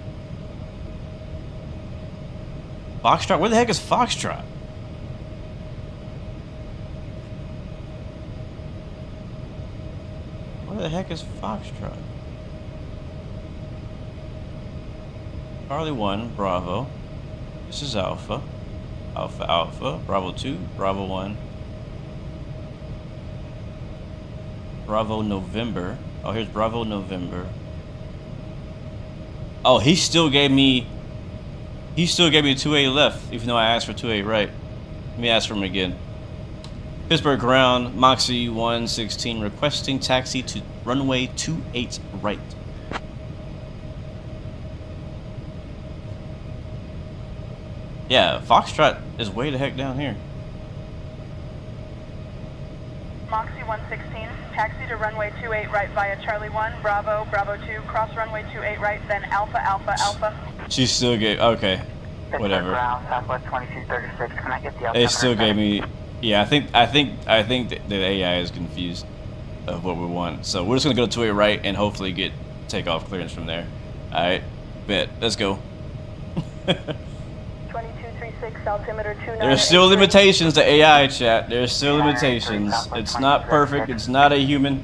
Foxtrot? Where the heck is Foxtrot? Where the heck is Foxtrot? Charlie 1, Bravo. This is Alpha. Alpha, Alpha. Bravo 2, Bravo 1. Bravo, November. Oh, here's Bravo, November. Oh, he still gave me 2A left, even though I asked for 2A right. Let me ask for him again. Pittsburgh ground, Moxie 116 requesting taxi to runway 28 right. Yeah, Foxtrot is way the heck down here. Moxie 116, taxi to runway 28 right via Charlie 1, Bravo, Bravo 2, cross runway 28 right, then Alpha, Alpha, Alpha. She still gave, okay, whatever. Ground, Southwest 2236. Can I get the They still gave me, yeah, I think the AI is confused of what we want. So we're just gonna go to 28 right and hopefully get takeoff clearance from there. All right, bet. Let's go. 2236, altimeter 29. There's still limitations to AI, chat. There's still limitations. It's not perfect. It's not a human.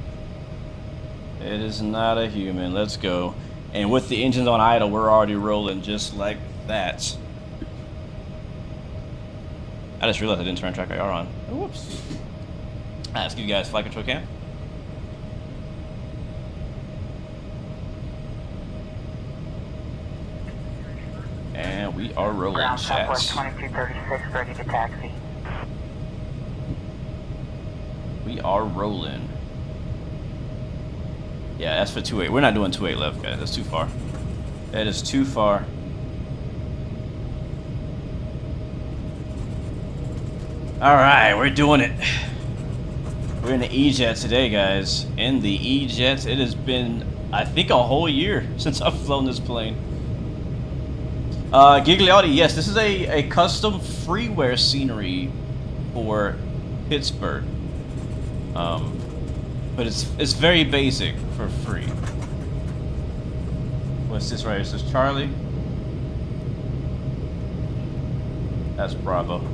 It is not a human. Let's go. And with the engines on idle, we're already rolling just like that. I just realized I didn't turn track IR on. Whoops. Alright, let's give you guys flight control cam. And we are rolling, Ground, chats. Southwest 2236, ready to taxi. We are rolling. Yeah, that's for 28. We're not doing 28 left, guys. That's too far. That is too far. Alright, we're doing it. We're in the E-Jet today, guys. In the E-Jet, it has been, I think, a whole year since I've flown this plane. Gigliotti, yes, this is a custom freeware scenery for Pittsburgh. But it's very basic for free. What's this right here? This is Charlie. That's Bravo.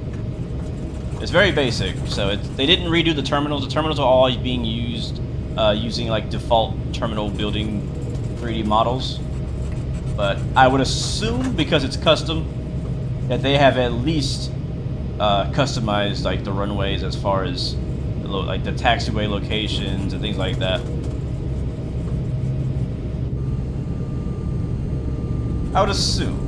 It's very basic, so they didn't redo the terminals. The terminals are all being used using like default terminal building 3D models. But I would assume, because it's custom, that they have at least customized like the runways as far as like the taxiway locations and things like that. I would assume.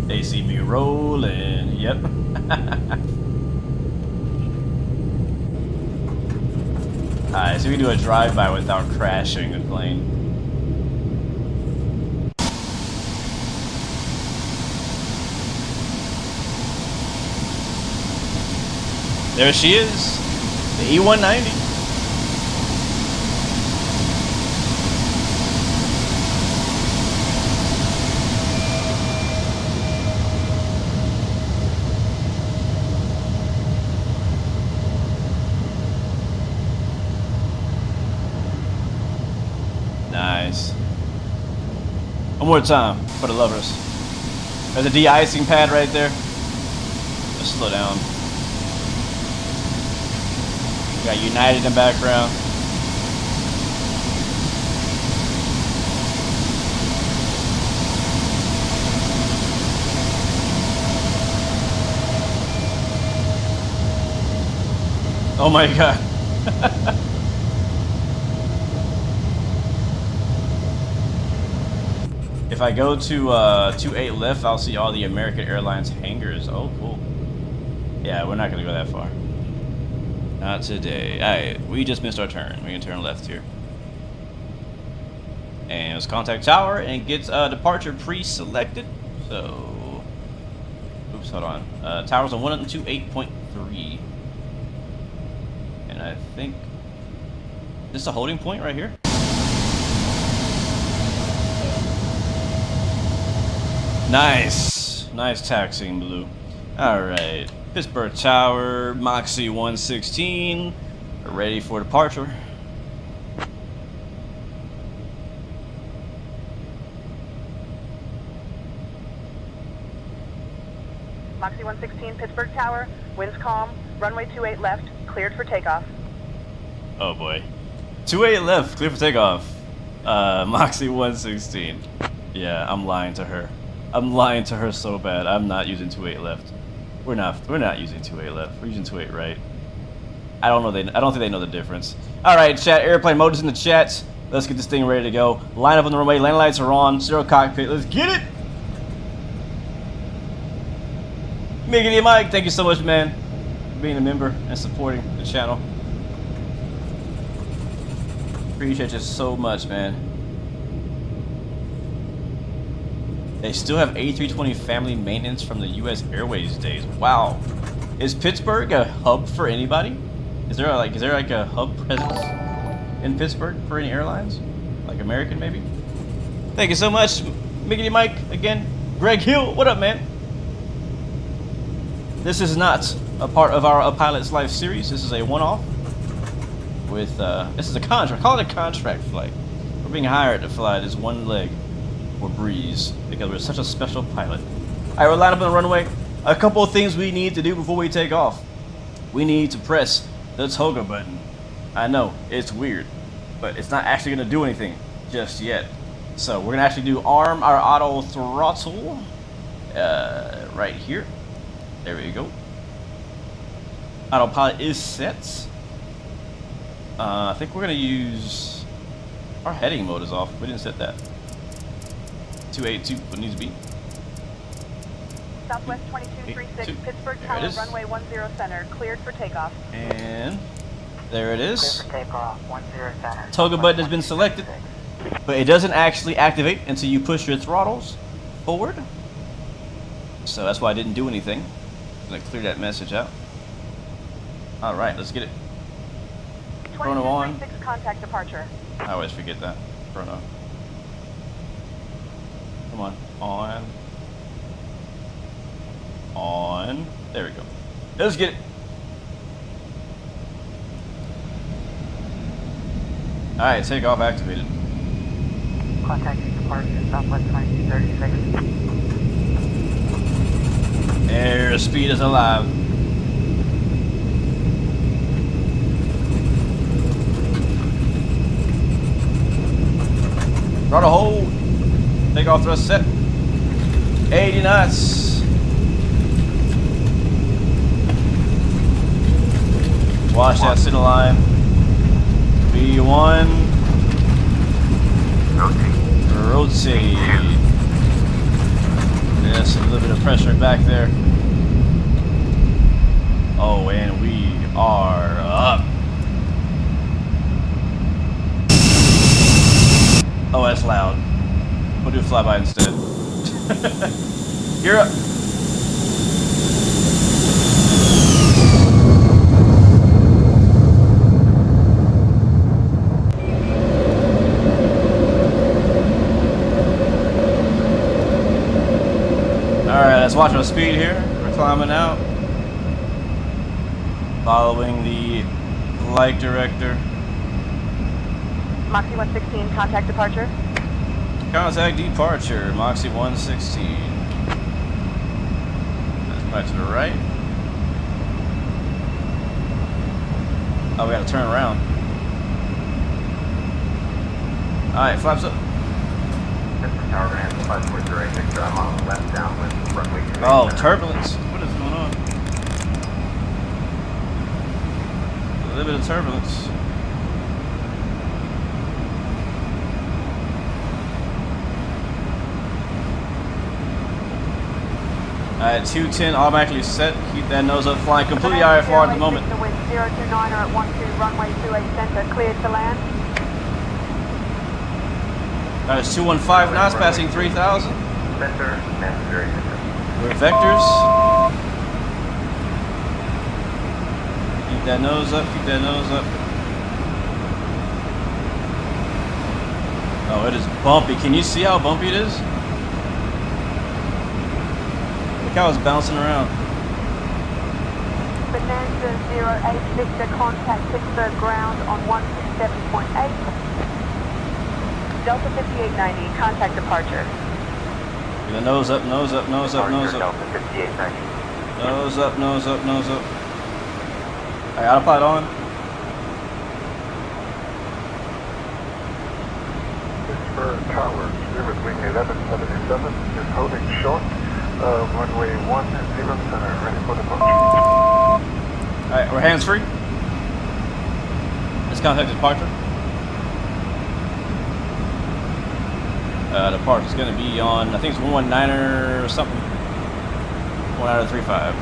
They see me rolling. Yep. Alright, so we can do a drive-by without crashing the plane. There she is, the E190. Nice. One more time for the lovers. There's a de-icing pad right there. Let's slow down. We got United in the background. Oh my god. If I go to 28 left, I'll see all the American Airlines hangars. Oh, cool. Yeah, we're not gonna go that far. Not today. Alright, we just missed our turn. We can turn left here. And let's contact tower and get departure pre-selected. So, oops, hold on. Tower's on 128.3. And I think this is a holding point right here. Nice. Nice taxiing, Blue. Alright. Pittsburgh Tower, Moxie 116. Ready for departure. Moxie 116, Pittsburgh Tower, winds calm, runway 28 left, cleared for takeoff. Oh boy. 28 left, clear for takeoff. Moxie 116. Yeah, I'm lying to her. I'm lying to her so bad. I'm not using 28 left. We're not using 28 left. We're using 28 right. I don't think they know the difference. Alright, chat, airplane mode is in the chat. Let's get this thing ready to go. Line up on the runway, landing lights are on, zero cockpit. Let's get it! Miggity Mike, thank you so much, man, for being a member and supporting the channel. Appreciate you so much, man. They still have A320 family maintenance from the U.S. Airways days. Wow. Is Pittsburgh a hub for anybody? Is there like a hub presence in Pittsburgh for any airlines? Like American, maybe? Thank you so much, Miggity Mike, again. Greg Hill, what up, man? This is not a part of our A Pilot's Life series. This is a one-off with, this is a contract. Call it a contract flight. We're being hired to fly this one leg for Breeeeze because we're such a special pilot. All right, we're lined up on the runway. A couple of things we need to do before we take off. We need to press the toga button. I know, it's weird, but it's not actually gonna do anything just yet. So we're gonna actually do arm our auto throttle right here. There we go. Autopilot is set. I think we're gonna use our heading mode is off. We didn't set that. 282, what needs to be? Southwest 2236, Pittsburgh Tower, runway 10 center, cleared for takeoff. And there it is. Clear for takeoff, 10 center. Toga button has been selected, but it doesn't actually activate until you push your throttles forward. So that's why I didn't do anything. I'm gonna clear that message out. All right, let's get it. Chrono on. Contact departure. I always forget that. Chrono. Come on. On. On. There we go. Let's get it. Alright, takeoff activated. Contacting departure, Southwest 2236. Airspeed is alive. Throttle hold. Takeoff thrust set. 80 knots. Watch that center line. V1. Rotate. Yes, a little bit of pressure back there. Oh, and we are up. Oh, that's loud. We'll do a flyby instead. You're up. Alright, let's watch our speed here. We're climbing out. Following the flight director. Moxie 116, contact departure. Contact departure, Moxie 116. That's back to the right. Oh, we gotta turn around. Alright, flaps up. Oh, turbulence. What is going on? A little bit of turbulence. Alright, 210 automatically set. Keep that nose up, flying completely IFR at the moment. The wind 029 at 12 runway 28 center, cleared to land. Alright, it's 215 knots, passing 3,000. Center, necessary center. We're vectors. Keep that nose up, keep that nose up. Oh, it is bumpy. Can you see how bumpy it is? Look how it's bouncing around. Bonanza 08 Victor, contact Pittsburgh ground on 167.8. Delta 5890, contact departure. Keep the nose up, nose up, nose up, nose up. Delta 5890. Nose up, nose up, nose up. Alright, autopilot on. Pittsburgh Tower, service wing 1177 is holding short. Runway 10 center, ready for departure. Alright, we're hands free. Let's contact departure. Departure is going to be on, I think it's 119er or something. 11935.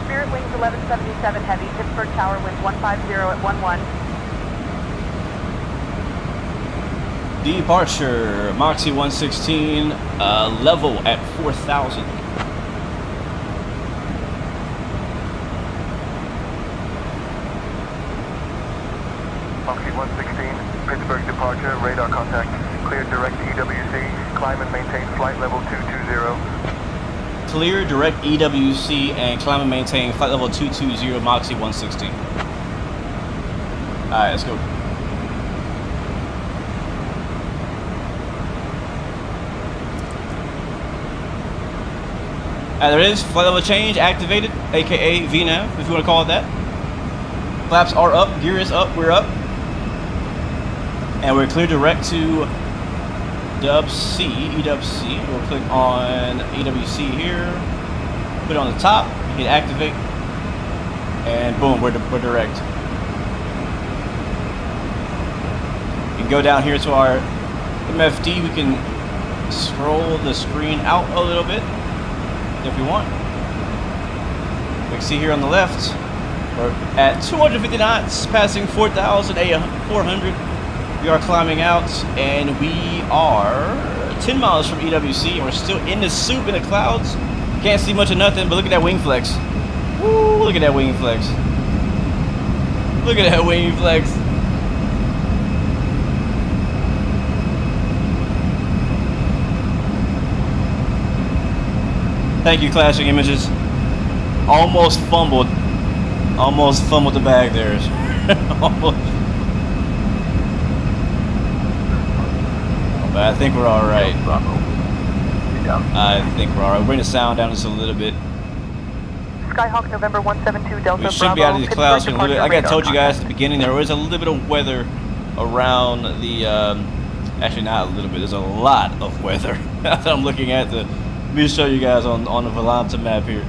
Spirit wings 1177 heavy, Pittsburgh Tower winds 150 at 11. Departure, Moxie 116, level at 4,000. Moxie 116, Pittsburgh departure, radar contact, clear direct EWC, climb and maintain flight level 220. Clear direct EWC and climb and maintain flight level 220, Moxie 116. Alright, let's go. There it is, flight level change activated, aka VNAV, if you want to call it that. Flaps are up, gear is up, we're up. And we're clear direct to EWC. We'll click on EWC here, put it on the top, hit activate, and boom, we're direct. You can go down here to our MFD, we can scroll the screen out a little bit if we want. We can see here on the left, we're at 250 knots, passing 4,400. We are climbing out, and we are 10 miles from EWC, and we're still in the soup in the clouds. Can't see much of nothing, but look at that wing flex. Woo, look at that wing flex. Look at that wing flex. Thank you, Clashing Images. Almost fumbled the bag there. Almost. But I think we're all right. I think we're all right. We're going to sound down just a little bit. Skyhawk November 172 Delta We should be out of these clouds in a little bit. Like I told you guys at the beginning, there was a little bit of weather around the. Actually, not a little bit. There's a lot of weather that I'm looking at. Let me show you guys on the Volanta map here.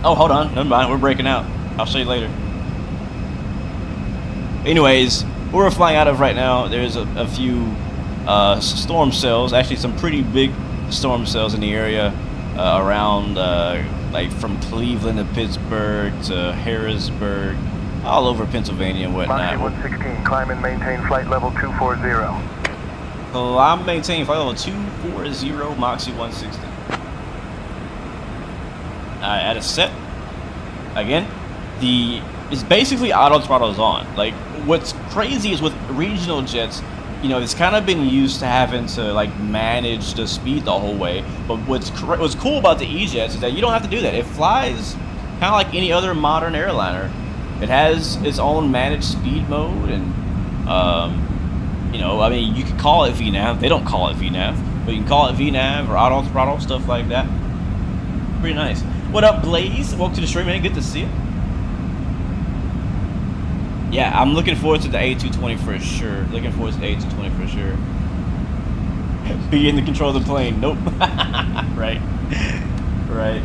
Oh, hold on. Never mind. We're breaking out. I'll show you later. Anyways, where we're flying out of right now, there's a few storm cells. Actually, some pretty big storm cells in the area around, like from Cleveland to Pittsburgh to Harrisburg, all over Pennsylvania and whatnot. Moxie 116, climb and maintain flight level 240. So I'm maintaining flight level 240, Moxie 160. At a set. Again, it's basically auto throttles on. Like, what's crazy is with regional jets, you know, it's kind of been used to having to like manage the speed the whole way. But what's cool about the E-jets is that you don't have to do that. It flies kind of like any other modern airliner. It has its own managed speed mode, and you know, I mean, you could call it VNAV. They don't call it VNAV, but you can call it VNAV or auto throttle, stuff like that. Pretty nice. What up, Blaze? Welcome to the stream, man. Good to see you. Yeah, I'm looking forward to the A220 for sure. Looking forward to the A220 for sure. Be in the control of the plane. Nope. Right. Right.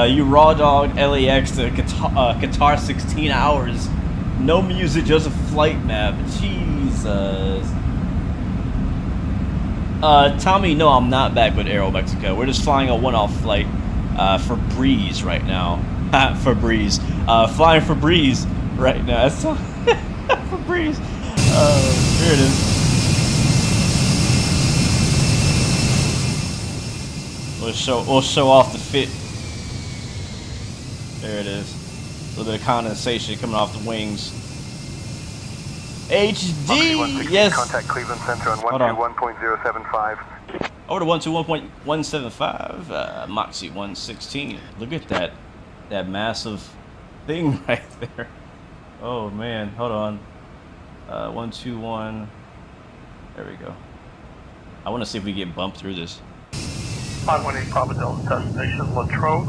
You raw dogged LAX to Qatar 16 hours. No music, just a flight map. Jesus. Tommy, no, I'm not back with Aero Mexico. We're just flying a one-off flight for Breeeze right now. For Breeeze. Flying for Breeeze right now. That's so for Breeeze. Here it is. We'll show off the fit. There it is. A little bit of condensation coming off the wings. HD, yes. Contact Cleveland Center on 121.075. Over to 121.175. Moxie 116. Look at that massive thing right there. Oh man, hold on. 121. There we go. I want to see if we get bumped through this. 518 Providence, destination Latrobe.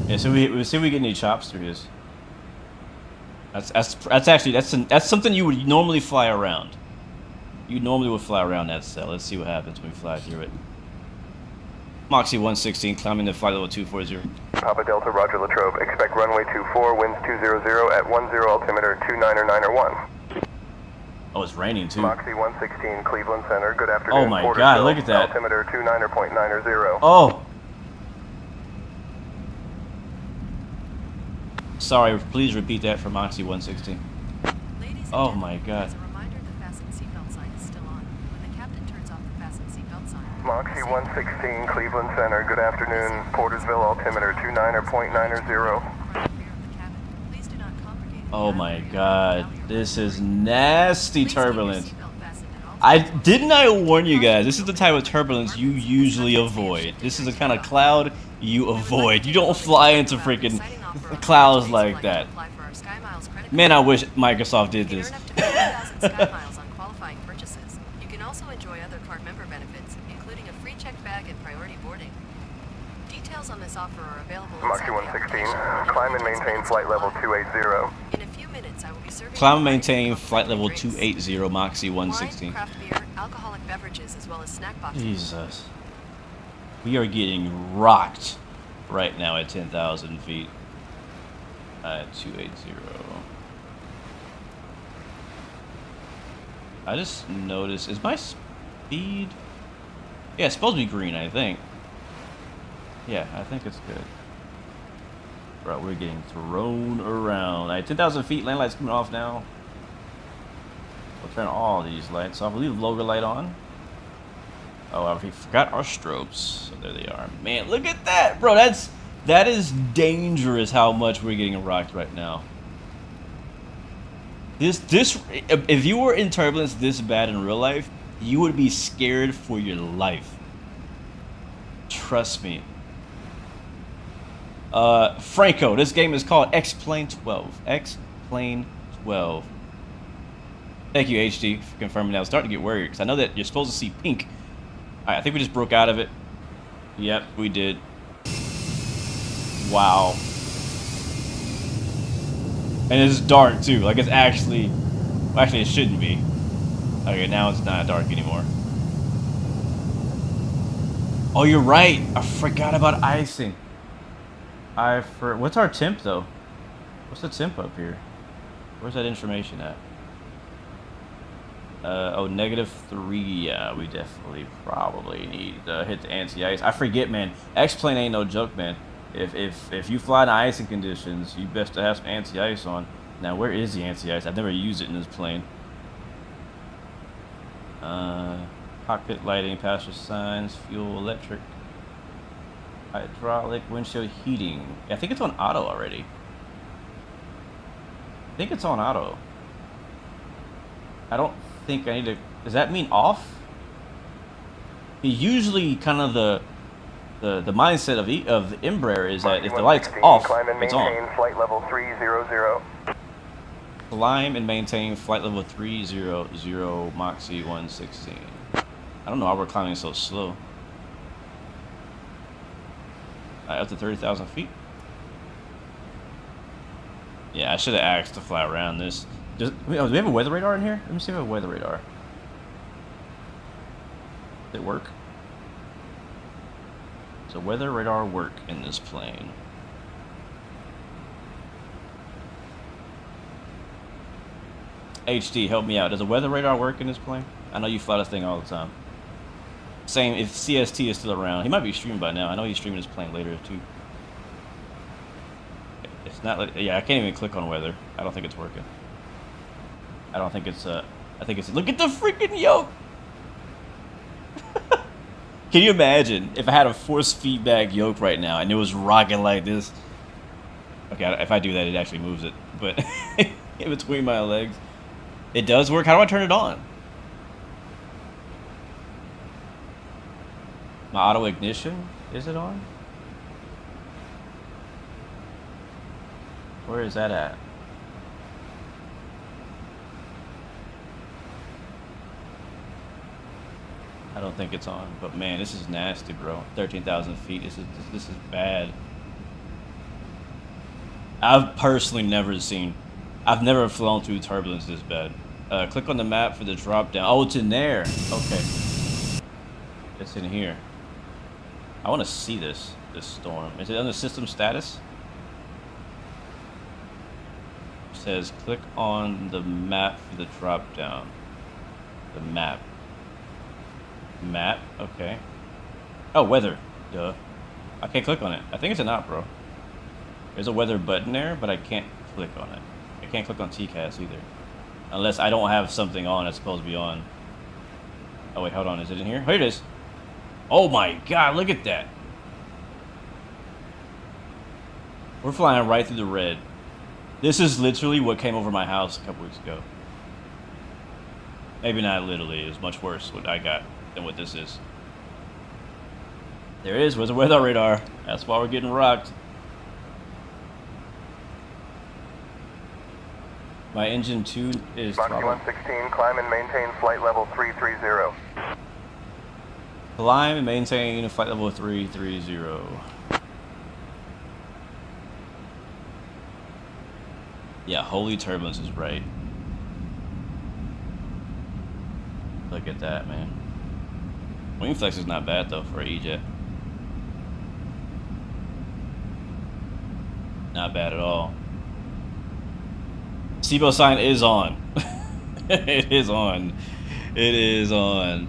Yeah, so we see if we get any chops through this. That's something you would normally fly around. You normally would fly around that cell. Let's see what happens when we fly through it. Moxie 116 climbing to flight level 240. Papa Delta, Roger Latrobe. Expect runway 24, winds 200 at 10 altimeter 29901. Oh, it's raining too. Moxie 116 Cleveland Center. Good afternoon. Oh my God! Look at that. Altimeter 29.90. Oh. Sorry, please repeat that for Moxie 116. Oh my God. As a reminder, the fasten seatbelt sign is still on. When the captain turns off the fasten seatbelt sign. Moxie 116 Cleveland Center. Good afternoon. Portersville altimeter 29.90. Oh my God. This is nasty turbulence. Didn't I warn you guys? This is the type of turbulence you usually avoid. This is the kind of cloud you avoid. You don't fly into freaking clouds like that. Man, I wish Microsoft did this. You can also enjoy other card member benefits, including a free checked bag and priority boarding. Details on this offer are available. Moxie 116, climb and maintain flight level 280. In a few minutes, I will be serving. Climb and maintain flight level 280, Moxie 116. Craft beer, alcoholic beverages, as well as snack boxes. Jesus. We are getting rocked right now at 10,000 feet. 280. I just noticed, is my speed? Yeah, it's supposed to be green, I think. Yeah, I think it's good. Right, we're getting thrown around. Alright, 10,000 feet, land light's coming off now. We'll turn all these lights off. We'll leave the logo light on. Oh, we forgot our strobes. So there they are. Man, look at that, bro. That is dangerous how much we're getting rocked right now. If you were in turbulence this bad in real life, you would be scared for your life. Trust me. Franco, this game is called X-Plane 12. X-Plane 12. Thank you, HD, for confirming that. I was starting to get worried because I know that you're supposed to see pink. Alright, I think we just broke out of it. Yep, we did. Wow. And it's dark too. Like it's actually it shouldn't be. Okay, now it's not dark anymore. Oh, you're right. I forgot about icing. What's our temp though? What's the temp up here? Where's that information at? Oh, -3. Yeah, we definitely probably need to hit the anti-ice. I forget, man. X-Plane ain't no joke, man. If you fly in icing conditions, you best to have some anti-ice on. Now, where is the anti-ice? I've never used it in this plane. Cockpit lighting, passenger signs, fuel, electric, hydraulic, windshield heating. I think it's on auto already. I think it's on auto. I don't think I need to. Does that mean off? Usually, kind of the mindset of the Embraer is that if the light's off, it's on. Flight level 300. Climb and maintain flight level 300, Moxie 116. I don't know why we're climbing so slow. Up to 30,000 feet. Yeah, I should have asked to fly around this. Do we have a weather radar in here? Let me see if we have a weather radar. Did it work? Does a weather radar work in this plane? HD, help me out. Does a weather radar work in this plane? I know you fly this thing all the time. Same if CST is still around. He might be streaming by now. I know he's streaming his plane later too. It's not like, yeah, I can't even click on weather. I don't think it's working. I don't think it's I think it's, look at the freaking yoke. Can you imagine if I had a force feedback yoke right now and it was rocking like this? Okay, if I do that, it actually moves it. But in between my legs, it does work. How do I turn it on? My auto ignition, is it on? Where is that at? I don't think it's on, but man, this is nasty, bro. 13,000 feet. This is bad. I've personally never seen. I've never flown through turbulence this bad. Click on the map for the drop down. Oh, it's in there. Okay, it's in here. I want to see this storm. Is it under system status? It says click on the map for the drop down. The map. Map, okay. Oh, weather. Duh. I can't click on it. I think it's an out, bro. There's a weather button there, but I can't click on it. I can't click on TCAS either. Unless I don't have something on that's supposed to be on. Oh wait, hold on. Is it in here? Here it is. Oh my god, look at that. We're flying right through the red. This is literally what came over my house a couple weeks ago. Maybe not literally. It was much worse what I got than what this is. There it is. Where's the weather radar? That's why we're getting rocked. My engine 2 is Moxie 116, climb and maintain flight level 330. Climb and maintain flight level 330. Yeah, holy turbulence is right. Look at that, man. Wing flex is not bad though for an E-Jet. Not bad at all. Seatbelt sign is on. It is on. It is on.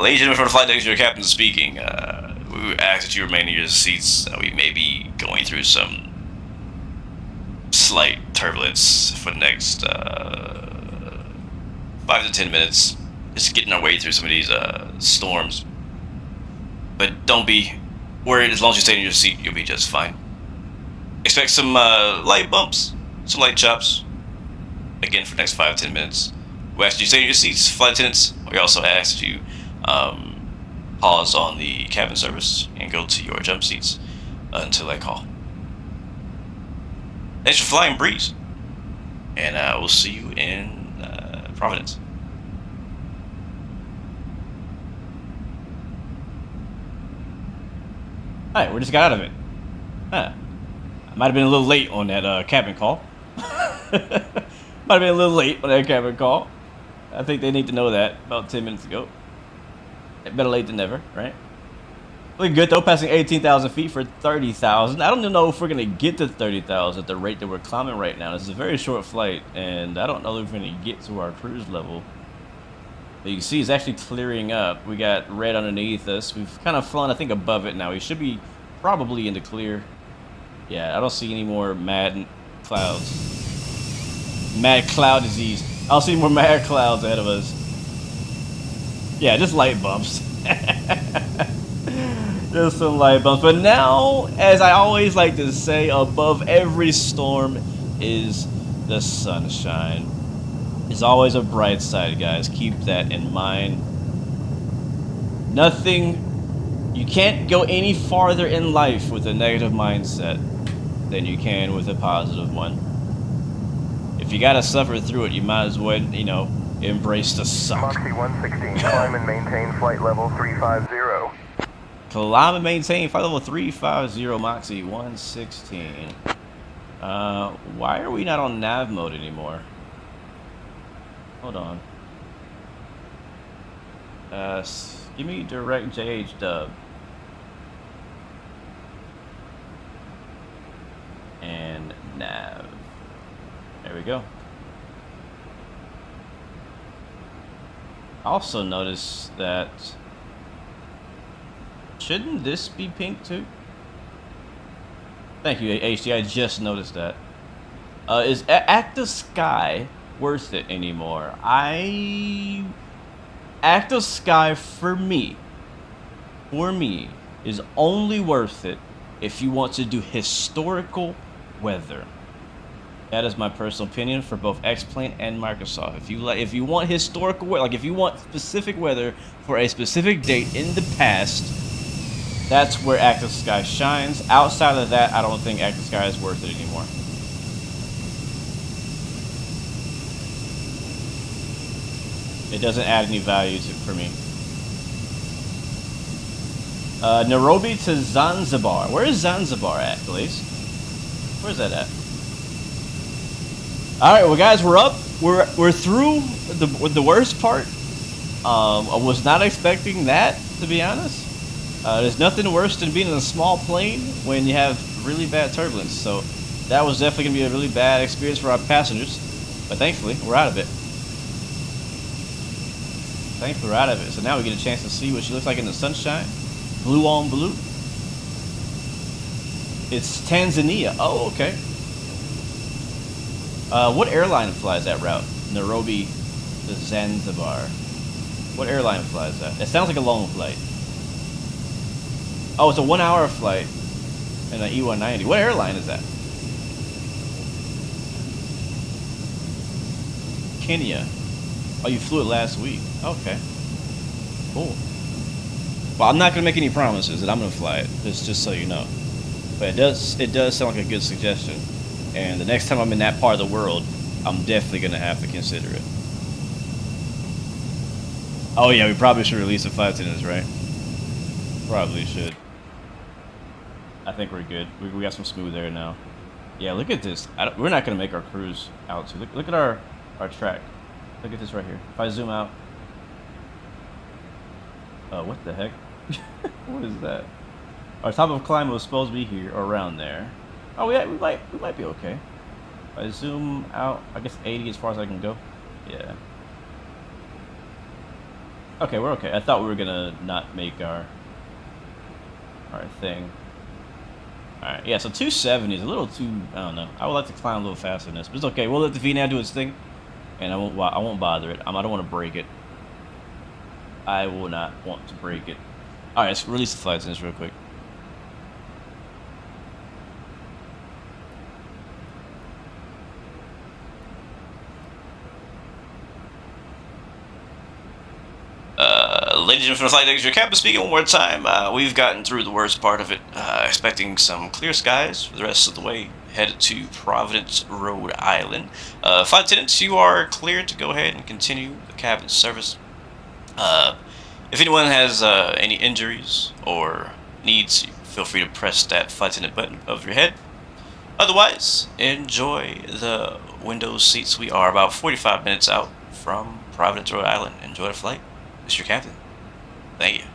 Ladies and gentlemen from the flight deck, your captain speaking. We ask that you remain in your seats. We may be going through some slight turbulence for the next 5 to 10 minutes. Just getting our way through some of these storms. But don't be worried. As long as you stay in your seat, you'll be just fine. Expect some light bumps, some light chops. Again, for the next 5 to 10 minutes. We ask that you stay in your seats, flight attendants. We also ask that you pause on the cabin service and go to your jump seats until I call. Thanks for flying, Breeeze. And we'll see you in Providence. Alright, we just got out of it. Huh. I might have been a little late on that cabin call. Might have been a little late on that cabin call. I think they need to know that about 10 minutes ago. Better late than never, right? Looking good though, passing 18,000 feet for 30,000. I don't even know if we're gonna get to 30,000 at the rate that we're climbing right now. This is a very short flight, and I don't know if we're gonna get to our cruise level. But you can see it's actually clearing up. We got red underneath us. We've kind of flown, I think, above it now. We should be probably in the clear. Yeah, I don't see any more mad clouds. Mad cloud disease. I don't see more mad clouds ahead of us. Yeah, just light bumps. Just some light bumps. But now, as I always like to say, above every storm is the sunshine. There's always a bright side, guys. Keep that in mind. Nothing, you can't go any farther in life with a negative mindset than you can with a positive one. If you gotta suffer through it, you might as well, you know, embrace the suck. Moxie 116, climb and maintain flight level 350. Climb and maintain flight level 350, Moxie 116. Why are we not on nav mode anymore? Hold on. Give me direct JH dub. And nav. There we go. I also noticed that, shouldn't this be pink too? Thank you, HD. I just noticed that. Is Active Sky worth it anymore? Active Sky for me, is only worth it if you want to do historical weather. That is my personal opinion for both X-Plane and Microsoft. If you want historical weather, like if you want specific weather for a specific date in the past, that's where Active Sky shines. Outside of that, I don't think Active Sky is worth it anymore. It doesn't add any value for me. Nairobi to Zanzibar. Where is Zanzibar at, please? Where's that at? All right, well, guys, we're up. We're through the worst part. I was not expecting that, to be honest. There's nothing worse than being in a small plane when you have really bad turbulence. So that was definitely gonna be a really bad experience for our passengers. But thankfully, we're out of it. Thankfully, we're out of it. So now we get a chance to see what she looks like in the sunshine. Blue on blue. It's Tanzania. Oh, okay. What airline flies that route? Nairobi to Zanzibar. What airline flies that? It sounds like a long flight. Oh, it's a 1 hour flight in an E190. What airline is that? Kenya. Oh, you flew it last week. Okay. Cool. Well, I'm not gonna make any promises that I'm gonna fly it. Just so you know. But it does sound like a good suggestion. And the next time I'm in that part of the world, I'm definitely gonna have to consider it. Oh yeah, we probably should release the flight attendants, right? Probably should. I think we're good. We got some smooth air now. Yeah, look at this. We're not gonna make our cruise out too. Look at our track. Look at this right here. If I zoom out. What the heck? What is that? Our top of climb was supposed to be here or around there. Oh, we might be okay. If I zoom out, I guess 80 as far as I can go. Yeah. Okay, we're okay. I thought we were gonna not make our thing. Alright, yeah, so 270 is a little too, I don't know. I would like to climb a little faster than this, but it's okay. We'll let the VNAV do its thing, and I won't bother it. I don't want to break it. I will not want to break it. Alright, let's release the flight attendants real quick. Ladies and gentlemen, flight decks, your captain speaking one more time. We've gotten through the worst part of it. Expecting some clear skies for the rest of the way. Headed to Providence, Rhode Island. Flight attendants, you are cleared to go ahead and continue the cabin service. If anyone has any injuries or needs, feel free to press that flight attendant button above your head. Otherwise, enjoy the window seats. We are about 45 minutes out from Providence, Rhode Island. Enjoy the flight. This is your captain. Thank you.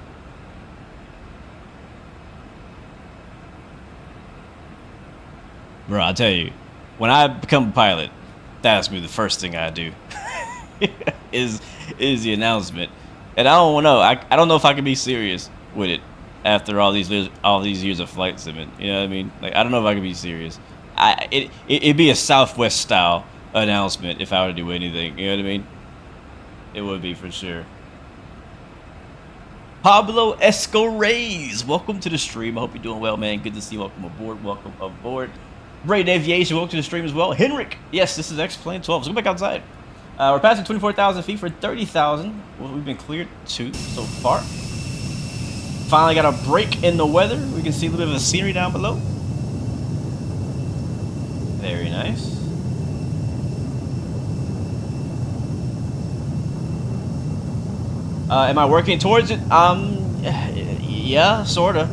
Bro, I'll tell you, when I become a pilot, that's me the first thing I do is the announcement. And I don't know. I don't know if I can be serious with it after all these years of flight simming. You know what I mean? Like, I don't know if I can be serious. It'd be a Southwest style announcement if I were to do anything. You know what I mean? It would be for sure. Pablo Escorays, welcome to the stream. I hope you're doing well, man. Good to see you. Welcome aboard. Welcome aboard. Braden Aviation, welcome to the stream as well. Henrik, yes, this is X-Plane 12. So go back outside. We're passing 24,000 feet for 30,000. Well, we've been cleared 2 so far. Finally got a break in the weather. We can see a little bit of the scenery down below. Very nice. Am I working towards it? Yeah, sorta.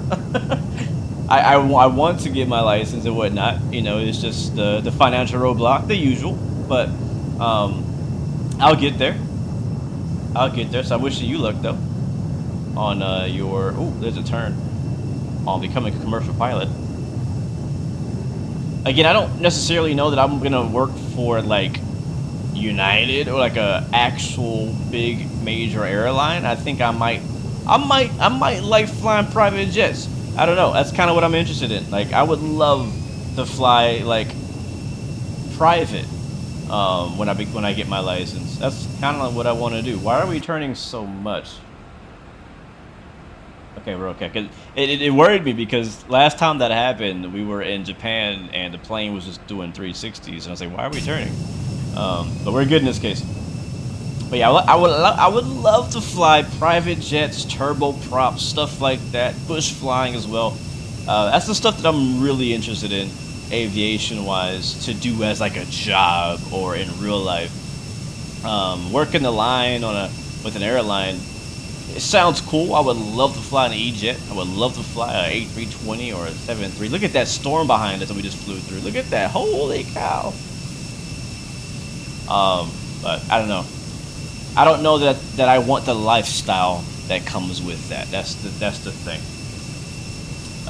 I want to get my license and whatnot. You know, it's just the financial roadblock, the usual. But I'll get there. I'll get there. So I'm wishing you luck though on your. Oh, there's a turn on becoming a commercial pilot. Again, I don't necessarily know that I'm gonna work for like United or like a actual big major airline, I think I might like flying private jets. I don't know. That's kind of what I'm interested in. Like, I would love to fly like private when I get my license. That's kind of what I want to do. Why are we turning so much? Okay, we're okay. 'Cause it worried me because last time that happened, we were in Japan and the plane was just doing 360s, and I was like, why are we turning? But we're good in this case. But yeah, I would love to fly private jets, turboprop, stuff like that, bush flying as well. That's the stuff that I'm really interested in, aviation-wise, to do as like a job or in real life. Working the line with an airline, it sounds cool. I would love to fly an E-jet. I would love to fly an A320 or a 73. Look at that storm behind us that we just flew through. Look at that! Holy cow! But I don't know. I don't know that I want the lifestyle that comes with that. That's the thing.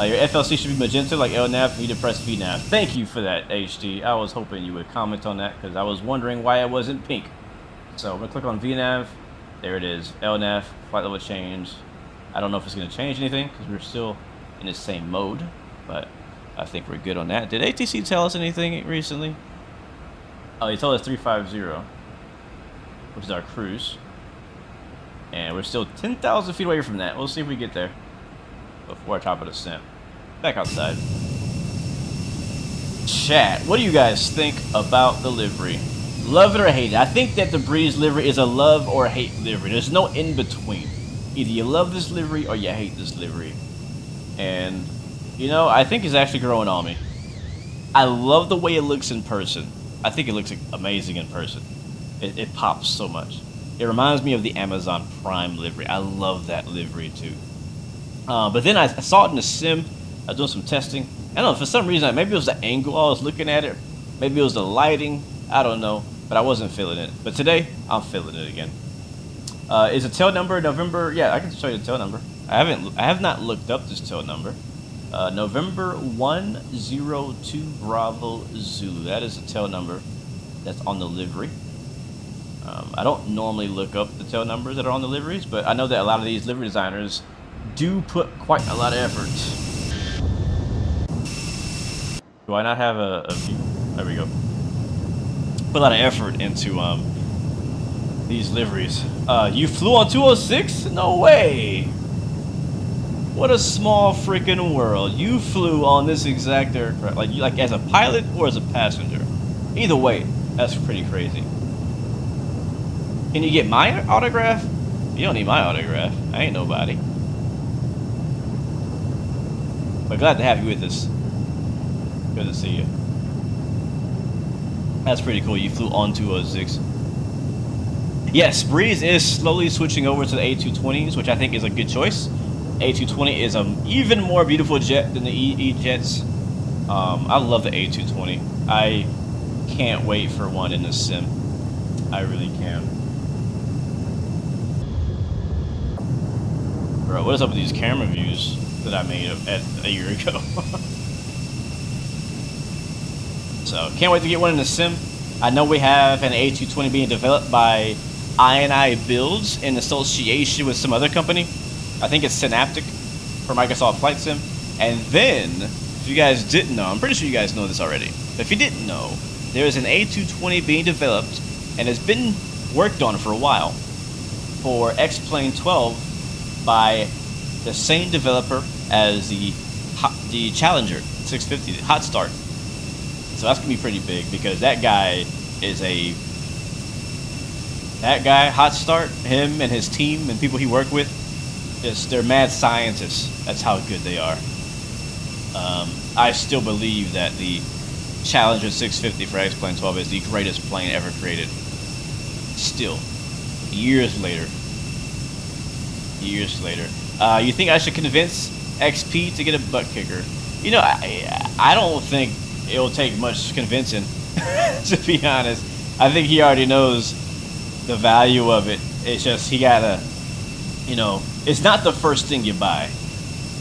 Your FLC should be magenta like LNAV. You need to press VNAV. Thank you for that, HD. I was hoping you would comment on that because I was wondering why it wasn't pink. So I'm gonna click on VNAV. There it is. LNAV, flight level change. I don't know if it's gonna change anything because we're still in the same mode, but I think we're good on that. Did ATC tell us anything recently? Oh, he told us 350, which is our cruise. And we're still 10,000 feet away from that. We'll see if we get there before I top of the descent. Back outside. Chat, what do you guys think about the livery? Love it or hate it? I think that the Breeeeze livery is a love or hate livery. There's no in between. Either you love this livery or you hate this livery. And, you know, I think it's actually growing on me. I love the way it looks in person. I think it looks amazing in person. It pops so much. It reminds me of the Amazon Prime livery. I love that livery too. But then I saw it in the sim. I was doing some testing. I don't know, for some reason, maybe it was the angle I was looking at it. Maybe it was the lighting. I don't know. But I wasn't feeling it. But today, I'm feeling it again. Is the tail number November? Yeah, I can show you the tail number. I have not looked up this tail number. November 102 Bravo Zulu. That is the tail number that's on the livery. I don't normally look up the tail numbers that are on the liveries, but I know that a lot of these livery designers do put quite a lot of effort. Do I not have a view? There we go. Put a lot of effort into these liveries. You flew on 206? No way! What a small freaking world. You flew on this exact aircraft, like as a pilot or as a passenger. Either way, that's pretty crazy. Can you get my autograph? You don't need my autograph. I ain't nobody. But glad to have you with us. Good to see you. That's pretty cool. You flew on 206. Yes, Breeeeze is slowly switching over to the A220s, which I think is a good choice. A220 is an even more beautiful jet than the E-Jets. I love the A220. I can't wait for one in the sim. I really can. Bro, what is up with these camera views that I made a year ago? So, can't wait to get one in the sim. I know we have an A220 being developed by I&I Builds in association with some other company. I think it's Synaptic for Microsoft Flight Sim. And then, if you guys didn't know, I'm pretty sure you guys know this already. But if you didn't know, there is an A220 being developed and has been worked on for a while for X-Plane 12 by the same developer as the Challenger 650, the Hot Start. So that's gonna be pretty big because that guy is Hot Start, him and his team and people he worked with, they're mad scientists. That's how good they are. I still believe that the Challenger 650 for X-Plane 12 is the greatest plane ever created. Still, years later. You think I should convince XP to get a butt kicker? You know, I don't think it'll take much convincing, to be honest. I think he already knows the value of it. It's just he gotta, you know, it's not the first thing you buy,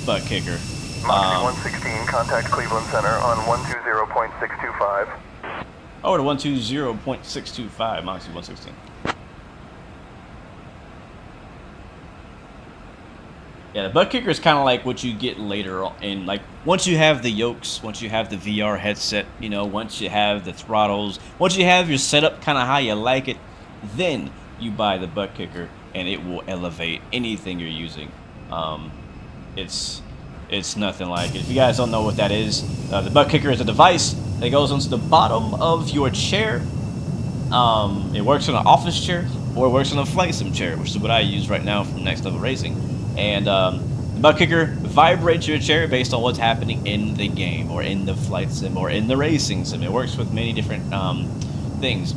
butt kicker. Moxie 116, contact Cleveland Center on 120.625. Over to 120.625, Moxie 116. Yeah, the butt kicker is kind of like what you get later on in, like, once you have the yokes, once you have the VR headset, you know, once you have the throttles, once you have your setup kind of how you like it, then you buy the butt kicker and it will elevate anything you're using. It's nothing like it. If you guys don't know what that is, the butt kicker is a device that goes onto the bottom of your chair. It works on an office chair or it works on a flight sim chair, which is what I use right now from Next Level Racing. And the butt kicker vibrates your chair based on what's happening in the game or in the flight sim or in the racing sim. It works with many different things.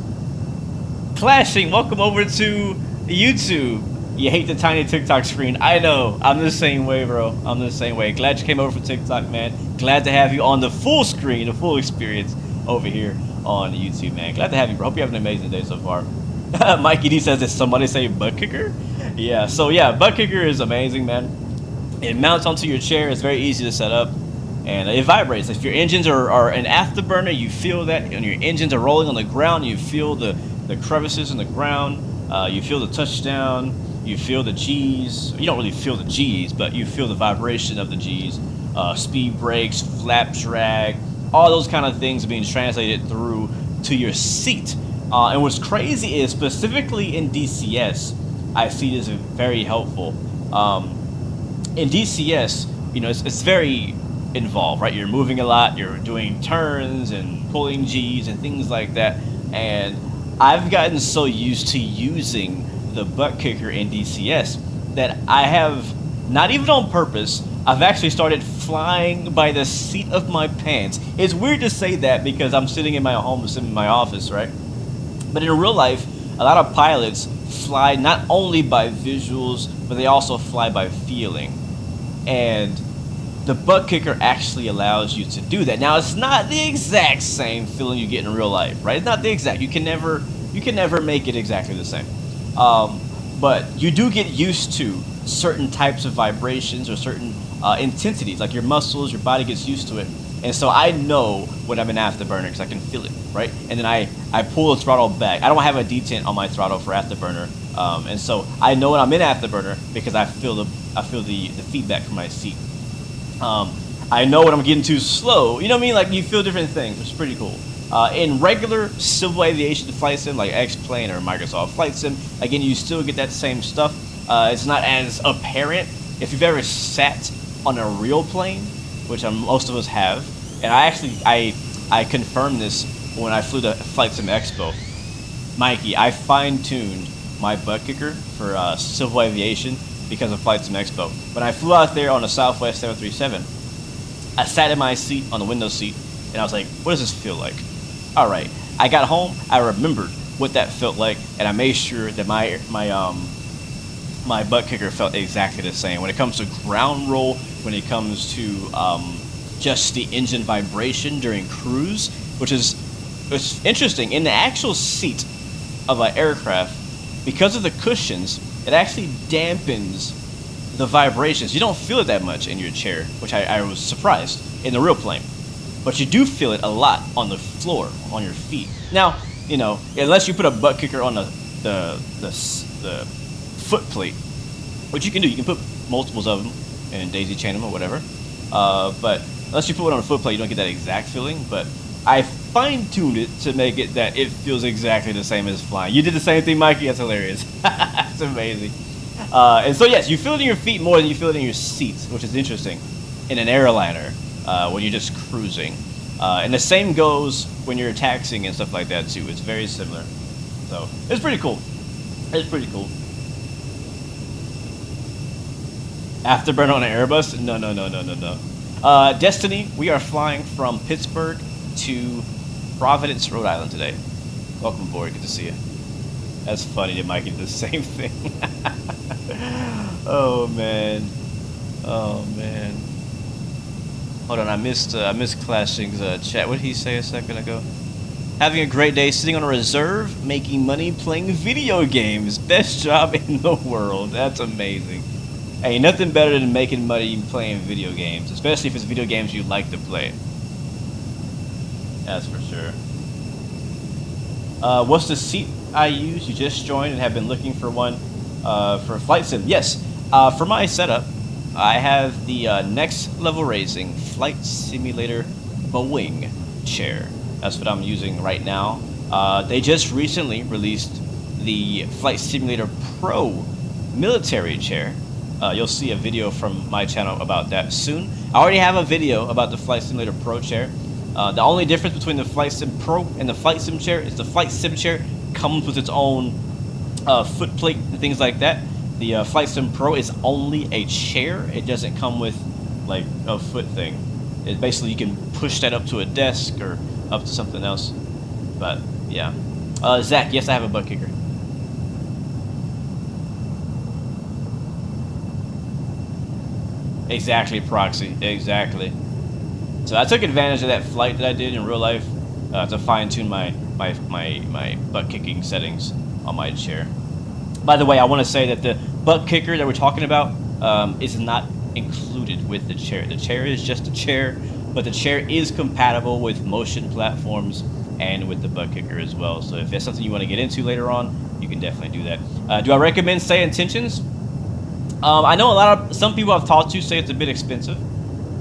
Clashing, welcome over to YouTube. You hate the tiny TikTok screen. I know. I'm the same way, bro. I'm the same way. Glad you came over for TikTok, man. Glad to have you on the full screen, the full experience over here on YouTube, man. Glad to have you, bro. Hope you have an amazing day so far. Mikey D says, did somebody say butt kicker? Yeah, so yeah, butt kicker is amazing, man. It mounts onto your chair. It's very easy to set up. And it vibrates. If your engines are an afterburner, you feel that. And your engines are rolling on the ground, you feel the crevices in the ground. You feel the touchdown. You feel the G's. You don't really feel the G's, but you feel the vibration of the G's. Speed brakes, flap drag, all those kind of things are being translated through to your seat. And what's crazy is specifically in DCS, I see this as very helpful. In DCS, you know, it's very involved, right? You're moving a lot, you're doing turns and pulling G's and things like that. And I've gotten so used to using the butt kicker in DCS that I have, not even on purpose, I've actually started flying by the seat of my pants. It's weird to say that because I'm sitting in my home, sitting in my office, right? But in real life, a lot of pilots fly not only by visuals, but they also fly by feeling. And the butt kicker actually allows you to do that. Now, it's not the exact same feeling you get in real life, right? It's not the exact. You can never make it exactly the same. But you do get used to certain types of vibrations or certain intensities, like your muscles, your body gets used to it. And so I know when I'm in afterburner because I can feel it, right? And then I pull the throttle back. I don't have a detent on my throttle for afterburner, and so I know when I'm in afterburner because I feel the feedback from my seat. I know when I'm getting too slow. You know what I mean? Like you feel different things, which is pretty cool. In regular civil aviation flight sim like X-Plane or Microsoft Flight Sim, again, you still get that same stuff. It's not as apparent. If you've ever sat on a real plane, which most of us have, and I confirmed this when I flew to Flight Sim Expo. Mikey, I fine-tuned my butt kicker for civil aviation because of Flight Sim Expo. When I flew out there on a Southwest 737, I sat in my seat on the window seat, and I was like, what does this feel like? All right, I got home, I remembered what that felt like, and I made sure that my butt kicker felt exactly the same. When it comes to ground roll, when it comes to just the engine vibration during cruise, which is it's interesting. In the actual seat of an aircraft, because of the cushions, it actually dampens the vibrations. You don't feel it that much in your chair, which I was surprised in the real plane. But you do feel it a lot on the floor, on your feet. Now, you know, unless you put a butt kicker on the foot plate, which you can do. You can put multiples of them and daisy chain them or whatever. But unless you put it on a foot plate, you don't get that exact feeling. But I fine-tuned it to make it that it feels exactly the same as flying. You did the same thing, Mikey? That's hilarious. That's amazing. And so, yes, you feel it in your feet more than you feel it in your seats, which is interesting in an airliner when you're just cruising. And the same goes when you're taxiing and stuff like that, too. It's very similar. So, it's pretty cool. It's pretty cool. Afterburner on an Airbus? No. Destiny, we are flying from Pittsburgh to Providence, Rhode Island today. Welcome aboard. Good to see you. That's funny that Mikey did the same thing. Oh, man. Oh, man. Hold on, I missed Clashing's chat. What did he say a second ago? Having a great day sitting on a reserve, making money playing video games. Best job in the world. That's amazing. Hey, nothing better than making money playing video games, especially if it's video games you like to play. That's for sure. What's the seat I use? You just joined and have been looking for one for flight sim. Yes, for my setup, I have the Next Level Racing Flight Simulator Boeing chair. That's what I'm using right now. They just recently released the Flight Simulator Pro military chair. You'll see a video from my channel about that soon. I already have a video about the Flight Simulator Pro chair. The only difference between the Flight Sim Pro and the Flight Sim chair is the Flight Sim chair comes with its own foot plate and things like that. The Flight Sim Pro is only a chair. It doesn't come with like a foot thing. It basically you can push that up to a desk or up to something else. But yeah, Zach, yes, I have a butt kicker. Exactly, Proxy. Exactly. So I took advantage of that flight that I did in real life to fine-tune my butt kicking settings on my chair. By the way, I want to say that the butt kicker that we're talking about is not included with the chair. The chair is just a chair, but the chair is compatible with motion platforms and with the butt kicker as well. So if that's something you want to get into later on, you can definitely do that. Do I recommend Say Intentions? I know some people I've talked to say it's a bit expensive,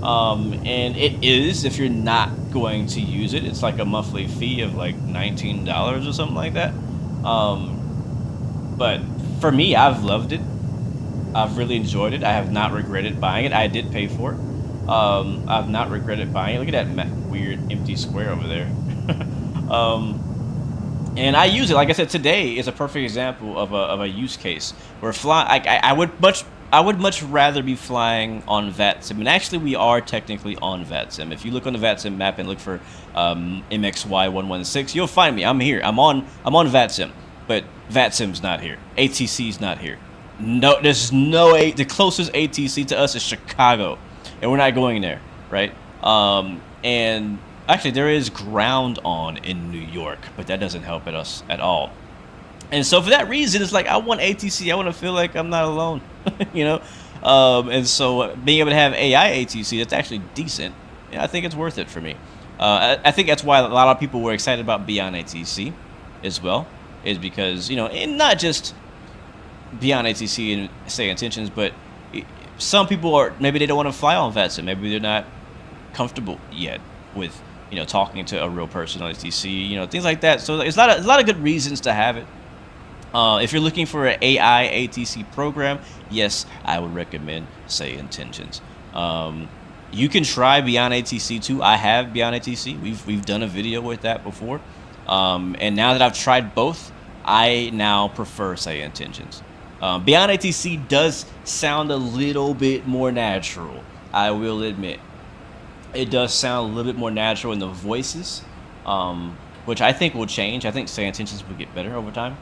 and it is if you're not going to use it. It's like a monthly fee of like $19 or something like that. But for me, I've loved it. I've really enjoyed it. I have not regretted buying it. I did pay for it. I've not regretted buying it. Look at that weird empty square over there. And I use it. Like I said, today is a perfect example of a use case where I would much rather be flying on VATSIM. And actually, we are technically on VATSIM. If you look on the VATSIM map and look for MXY116, you'll find me. I'm here. I'm on VATSIM, but VATSIM's not here. ATC's not here. No, there's no the closest ATC to us is Chicago, and we're not going there, right? And actually, there is ground on in New York, but that doesn't help us at all. And so for that reason, it's like I want ATC. I want to feel like I'm not alone, you know. And so being able to have AI ATC, that's actually decent. Yeah, I think it's worth it for me. I think that's why a lot of people were excited about Beyond ATC as well, is because, you know, and not just Beyond ATC and Say Intentions, but some people are, maybe they don't want to fly on VATSIM. Maybe they're not comfortable yet with, you know, talking to a real person on ATC, you know, things like that. So there's a lot of good reasons to have it. If you're looking for an AI ATC program, yes, I would recommend Say Intentions. You can try Beyond ATC too. I have Beyond ATC. We've done a video with that before. And now that I've tried both, I now prefer Say Intentions. Beyond ATC does sound a little bit more natural, I will admit. It does sound a little bit more natural in the voices, which I think will change. I think Say Intentions will get better over time.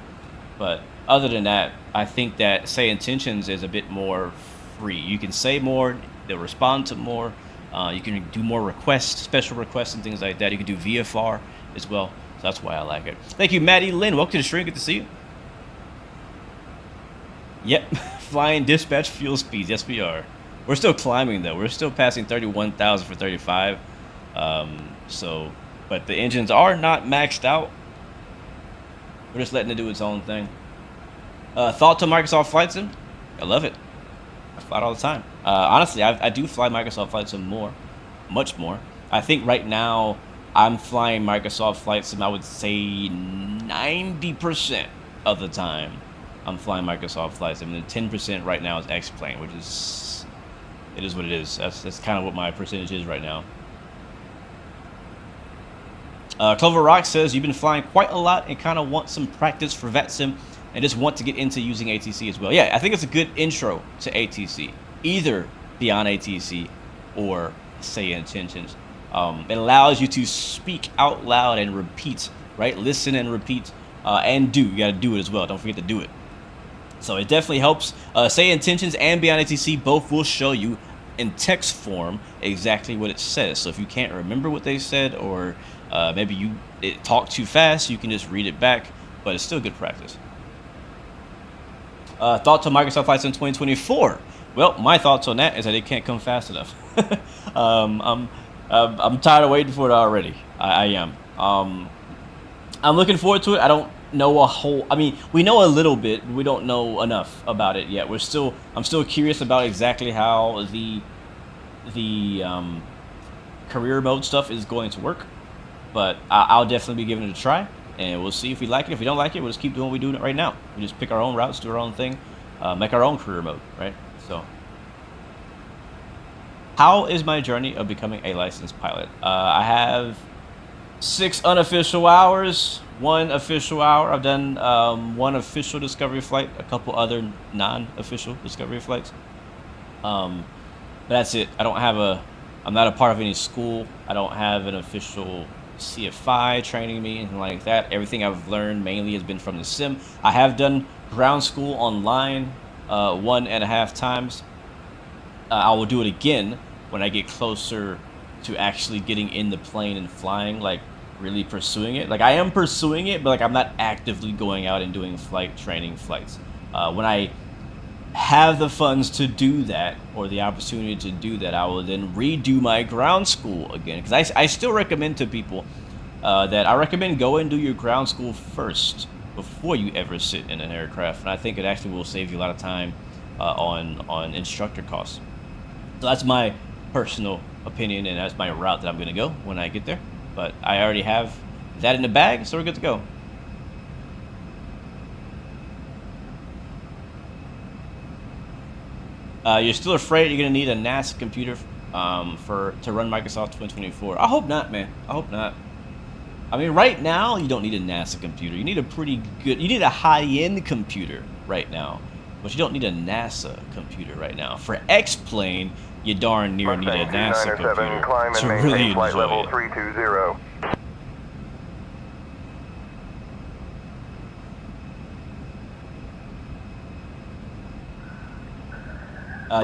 But other than that, I think that Say Intentions is a bit more free. You can say more, they'll respond to more. You can do more requests, special requests and things like that. You can do VFR as well. So that's why I like it. Thank you, Maddie Lynn. Welcome to the stream. Good to see you. Yep, flying dispatch fuel speeds. Yes, we are. We're still climbing, though. We're still passing 31,000 for 35. But the engines are not maxed out. We're just letting it do its own thing. Thought to Microsoft Flight Sim? I love it. I fly it all the time. Honestly, I do fly Microsoft Flight Sim more. Much more. I think right now I'm flying Microsoft Flight Sim, I would say 90% of the time I'm flying Microsoft Flight Sim. And 10% right now is X-Plane, which is... It is what it is. That's kind of what my percentage is right now. Clover Rock says, you've been flying quite a lot and kind of want some practice for VATSIM and just want to get into using ATC as well. Yeah, I think it's a good intro to ATC. Either Beyond ATC or Say Intentions. It allows you to speak out loud and repeat, right? Listen and repeat and do. You got to do it as well. Don't forget to do it. So it definitely helps. Say Intentions and Beyond ATC both will show you in text form exactly what it says. So if you can't remember what they said, or maybe it talked too fast, you can just read it back, but it's still good practice. Thoughts on Microsoft Flight Sim 2024? Well, my thoughts on that is that it can't come fast enough. I'm tired of waiting for it already. I am. I'm looking forward to it. I don't know a whole. I mean, we know a little bit, but we don't know enough about it yet. I'm still curious about exactly how the career mode stuff is going to work. But I'll definitely be giving it a try, and we'll see if we like it. If we don't like it, we'll just keep doing what we're doing right now. We just pick our own routes, do our own thing, make our own career mode, right? So, how is my journey of becoming a licensed pilot? I have 6 unofficial hours, 1 official hour. I've done 1 official discovery flight, a couple other non-official discovery flights. But that's it. I'm not a part of any school. I don't have an official CFI training me, anything like that. Everything I've learned mainly has been from the sim. I have done ground school online 1.5 times. I will do it again when I get closer to actually getting in the plane and flying, like really pursuing it. Like I am pursuing it, but like I'm not actively going out and doing flight training flights. When I have the funds to do that, or the opportunity to do that, I will then redo my ground school again, because I still recommend to people that I recommend go and do your ground school first before you ever sit in an aircraft, and I think it actually will save you a lot of time on instructor costs. So that's my personal opinion, and that's my route that I'm going to go when I get there. But I already have that in the bag, so we're good to go. You're still afraid you're gonna need a NASA computer to run Microsoft 2024? I hope not, man. I hope not. I mean, right now you don't need a NASA computer. You need a high-end computer right now, but you don't need a NASA computer right now. For X-Plane, you darn near need a NASA computer to really enjoy level it. 320.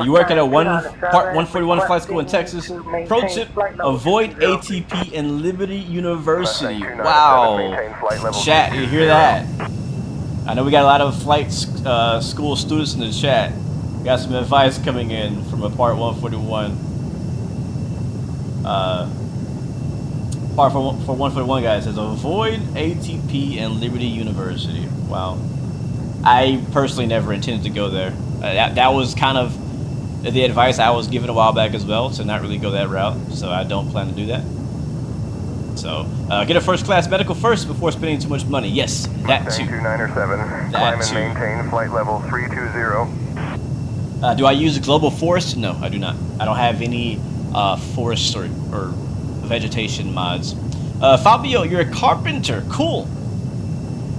You work at a Part 141 flight school in Texas. Pro tip, avoid ATP and Liberty University. Wow. Chat, you hear that? I know we got a lot of flight school students in the chat. We got some advice coming in from a Part 141. Part for 141 guys says, avoid ATP and Liberty University. Wow. I personally never intended to go there. That was kind of the advice I was given a while back as well, to not really go that route, so I don't plan to do that. So, get a first class medical first before spending too much money. Yes, that too. 2907, climb and maintain flight level 320. Do I use global forest? No, I do not. I don't have any forest or vegetation mods. Fabio, you're a carpenter. Cool.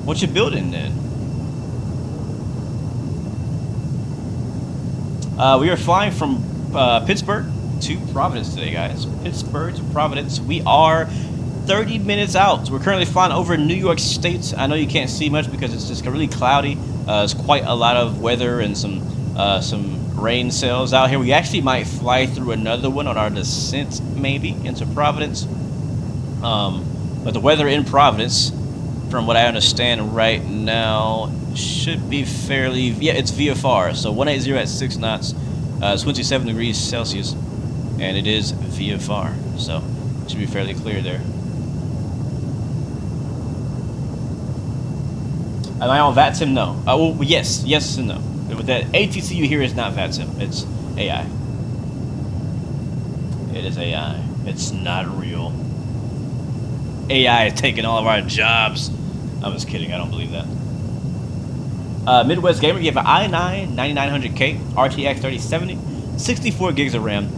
What you building then? We are flying from Pittsburgh to Providence today, guys. Pittsburgh to Providence. We are 30 minutes out. So we're currently flying over New York State. I know you can't see much because it's just really cloudy. There's quite a lot of weather and some rain cells out here. We actually might fly through another one on our descent, maybe, into Providence. But the weather in Providence, from what I understand right now, should be fairly, yeah, it's VFR, so 180 at 6 knots, 27 degrees Celsius, and it is VFR, so it should be fairly clear there. Am I on VATSIM? No. Well, yes and no. With that ATC you hear is not VATSIM, it's AI. It is AI. It's not real. AI is taking all of our jobs. I'm just kidding, I don't believe that. Midwest Gamer, you have an i9 9900K RTX 3070, 64 gigs of RAM,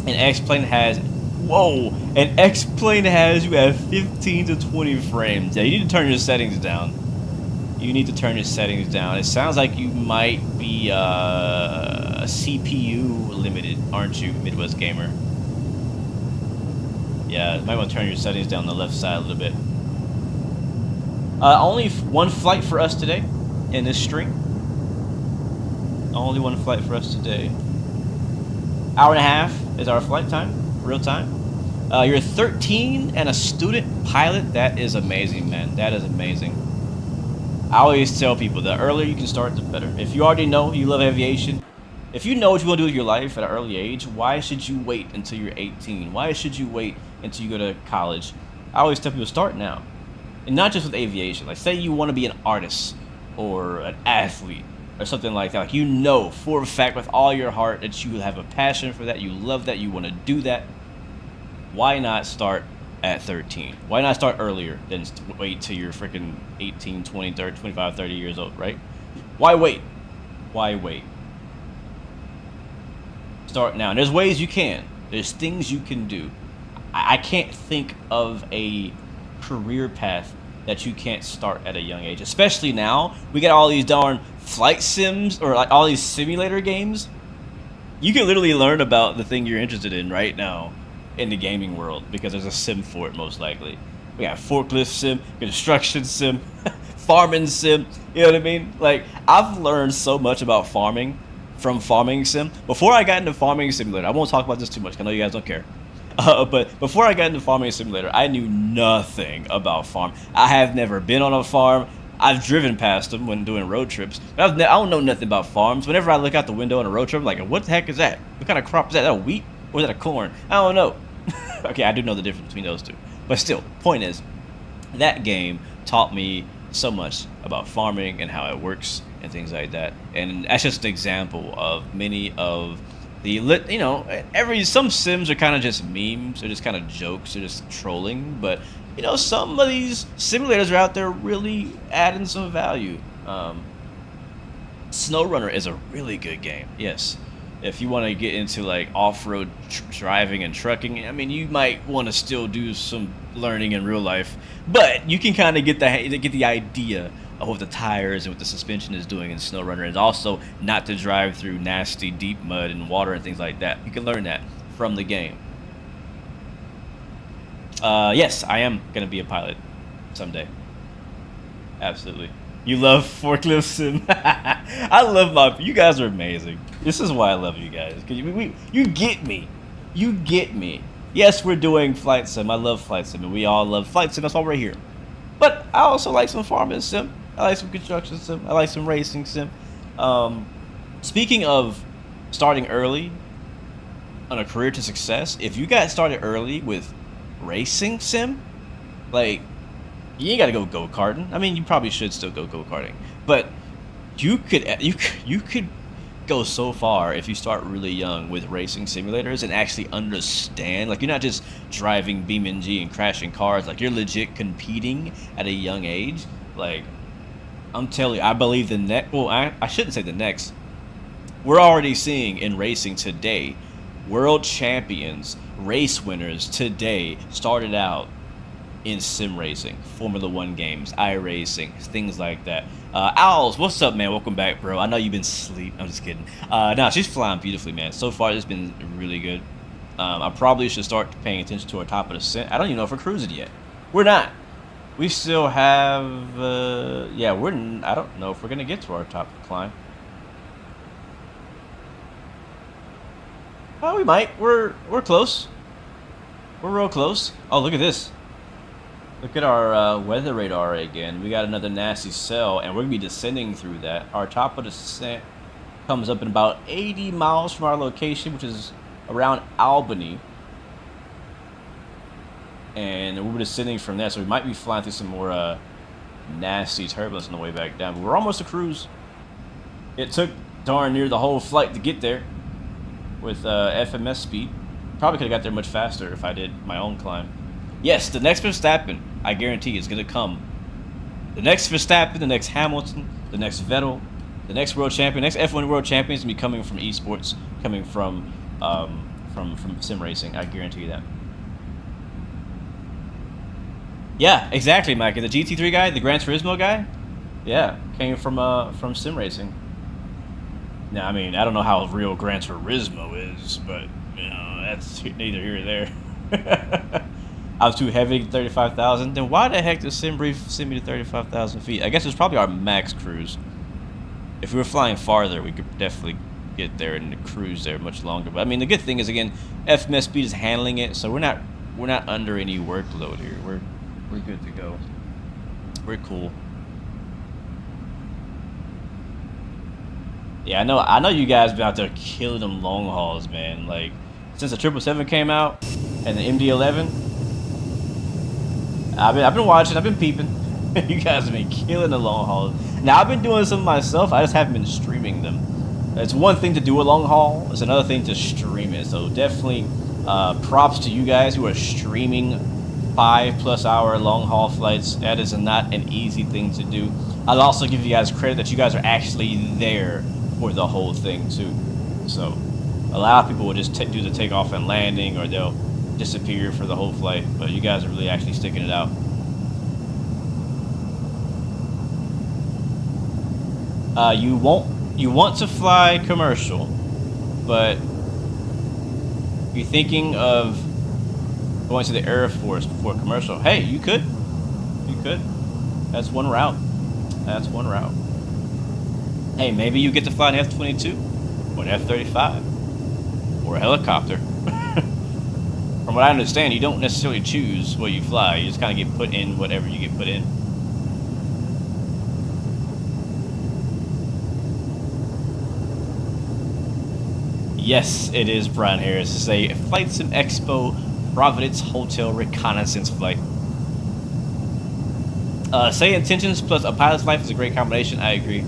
and X-Plane has, whoa, and X-Plane has you at 15 to 20 frames. Yeah, you need to turn your settings down. You need to turn your settings down. It sounds like you might be CPU limited, aren't you, Midwest Gamer? Yeah, you might want to turn your settings down on the left side a little bit. Only one flight for us today in this stream. Only one flight for us today. Hour and a half is our flight time, real time. You're 13 and a student pilot. That is amazing, man. That is amazing. I always tell people the earlier you can start, the better. If you already know you love aviation, if you know what you want to do with your life at an early age, why should you wait until you're 18? Why should you wait until you go to college? I always tell people start now. and not just with aviation. Like, say you want to be an artist or an athlete or something like that. Like, you know for a fact with all your heart that you have a passion for that, you love that, you want to do that. Why not start at 13? Why not start earlier than wait till you're freaking 18, 20, 30, 25, 30 years old, right? Why wait? Why wait? Start now. And there's ways you can. There's things you can do. I can't think of a career path that you can't start at a young age. Especially now, we got all these darn flight sims or like all these simulator games. You can literally learn about the thing you're interested in right now in the gaming world because there's a sim for it most likely. We got forklift sim, construction sim, farming sim. You know what I mean? Like, I've learned so much about farming from farming sim. Before I got into farming simulator, I won't talk about this too much. I know you guys don't care. But before I got into farming simulator, I knew nothing about farm. I have never been on a farm. I've driven past them when doing road trips. I don't know nothing about farms. Whenever I look out the window on a road trip, I'm like, what the heck is that? What kind of crop is that? Is that a wheat or is that a corn? I don't know. Okay, I do know the difference between those two. But still, point is, that game taught me so much about farming and how it works and things like that. And that's just an example of many of the, you know, some sims are kind of just memes, they're just kind of jokes, they're just trolling, but you know, some of these simulators are out there really adding some value. SnowRunner is a really good game, yes. If you want to get into like off-road driving and trucking, I mean, you might want to still do some learning in real life, but you can kind of get the idea of what the tires and what the suspension is doing in SnowRunner, and also not to drive through nasty deep mud and water and things like that. You can learn that from the game. Yes, I am gonna be a pilot someday. Absolutely. You love forklift sim? I love you guys are amazing. This is why I love you guys, because you get me. You get me. Yes, we're doing flight sim. I love flight sim, and we all love flight sim. That's why we're here. But I also like some farming sim. I like some construction sim. I like some racing sim. Speaking of starting early on a career to success, if you got started early with racing sim, like, you ain't gotta go go-karting. I mean, you probably should still go go-karting, but you could go so far if you start really young with racing simulators and actually understand. Like, you're not just driving BeamNG and crashing cars. Like, you're legit competing at a young age. Like, I'm telling you, I believe the next. Well, I shouldn't say the next. We're already seeing in racing today, world champions, race winners today started out in sim racing, Formula 1 games, iRacing, things like that. Owls, what's up, man? Welcome back, bro. I know you've been asleep. I'm just kidding. No, she's flying beautifully, man. So far, it's been really good. I probably should start paying attention to our top of the descent. I don't even know if we're cruising yet. We're not. We still have, yeah, I don't know if we're going to get to our top of the climb. Oh, we might. We're close. We're real close. Oh, look at this. Look at our weather radar again. We got another nasty cell, and we're going to be descending through that. Our top of the descent comes up in about 80 miles from our location, which is around Albany. And we'll be descending from there, so we might be flying through some more nasty turbulence on the way back down. But we're almost to cruise. It took darn near the whole flight to get there with FMS speed. Probably could have got there much faster if I did my own climb. Yes, the next Verstappen, I guarantee, is going to come. The next Verstappen, the next Hamilton, the next Vettel, the next world champion, next F1 world champion is going to be coming from esports, coming from sim racing. I guarantee you that. Yeah, exactly, Mike. The GT3 guy, the Gran Turismo guy, yeah, came from sim racing. Now, I mean, I don't know how real Gran Turismo is, but you know, that's neither here nor there. I was too heavy, 35,000. Then why the heck does SimBrief send me to 35,000 feet? I guess it's probably our max cruise. If we were flying farther, we could definitely get there and cruise there much longer. But I mean, the good thing is, again, FMS speed is handling it, so we're not under any workload here. We're good to go. We're cool. Yeah, I know you guys been out there killing them long hauls, man. Like, since the 777 came out and the MD-11, I've been watching. I've been peeping. You guys have been killing the long haul. Now I've been doing some myself. I just haven't been streaming them. It's one thing to do a long haul. It's another thing to stream it. So definitely props to you guys who are streaming 5+ hour long haul flights. That is not an easy thing to do. I'll also give you guys credit that you guys are actually there for the whole thing too. So a lot of people will just do the takeoff and landing, or they'll disappear for the whole flight. But you guys are really actually sticking it out. You want to fly commercial, but you're thinking of going to the Air Force before commercial. Hey, you could. That's one route. Hey, maybe you get to fly an F-22 or an F-35 or a helicopter. From what I understand, you don't necessarily choose what you fly. You just kind of get put in whatever you get put in. Yes, it is Brian Harris. This is a Flight Sim Expo Providence Hotel reconnaissance flight. Say intentions plus a pilot's life is a great combination. I agree.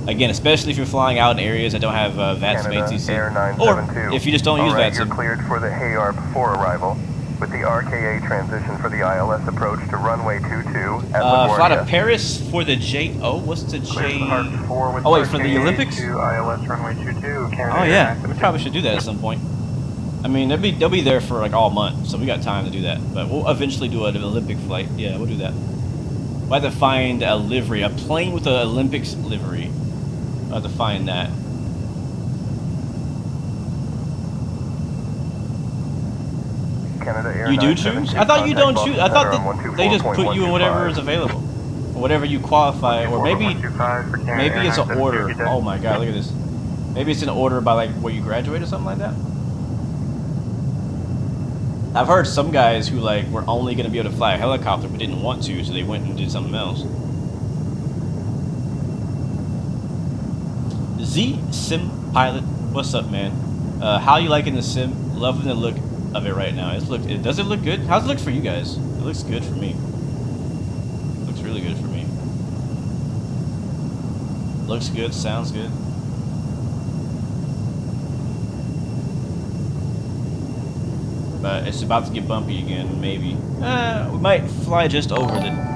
Again, especially if you're flying out in areas that don't have VATSIM ATC. Or if you just don't use VATSIM. You're cleared for the HAR before arrival, with the RKA transition for the ILS approach to runway 22 at LaGuardia. Fly to Paris for the JO. What's the J? Oh wait, for the Olympics? ILS runway 22, Canada. Oh yeah, we probably should do that at some point. I mean, they'll be there for like all month, so we got time to do that. But we'll eventually do an Olympic flight. Yeah, we'll do that. We'll have to find a livery, a plane with an Olympics livery. We'll have to find that. Canada You do choose? I thought you don't choose. I thought that they just put you in whatever is available, or whatever you qualify, or maybe it's an order. Oh my God, look at this. Maybe it's an order by like where you graduate or something like that. I've heard some guys who like were only going to be able to fly a helicopter but didn't want to, so they went and did something else. Z Sim Pilot, what's up, man? How you liking the sim? Loving the look of it right now. Does it look good? How's it look for you guys? It looks good for me. It looks really good for me. Looks good, sounds good. But it's about to get bumpy again, maybe. We might fly just over the...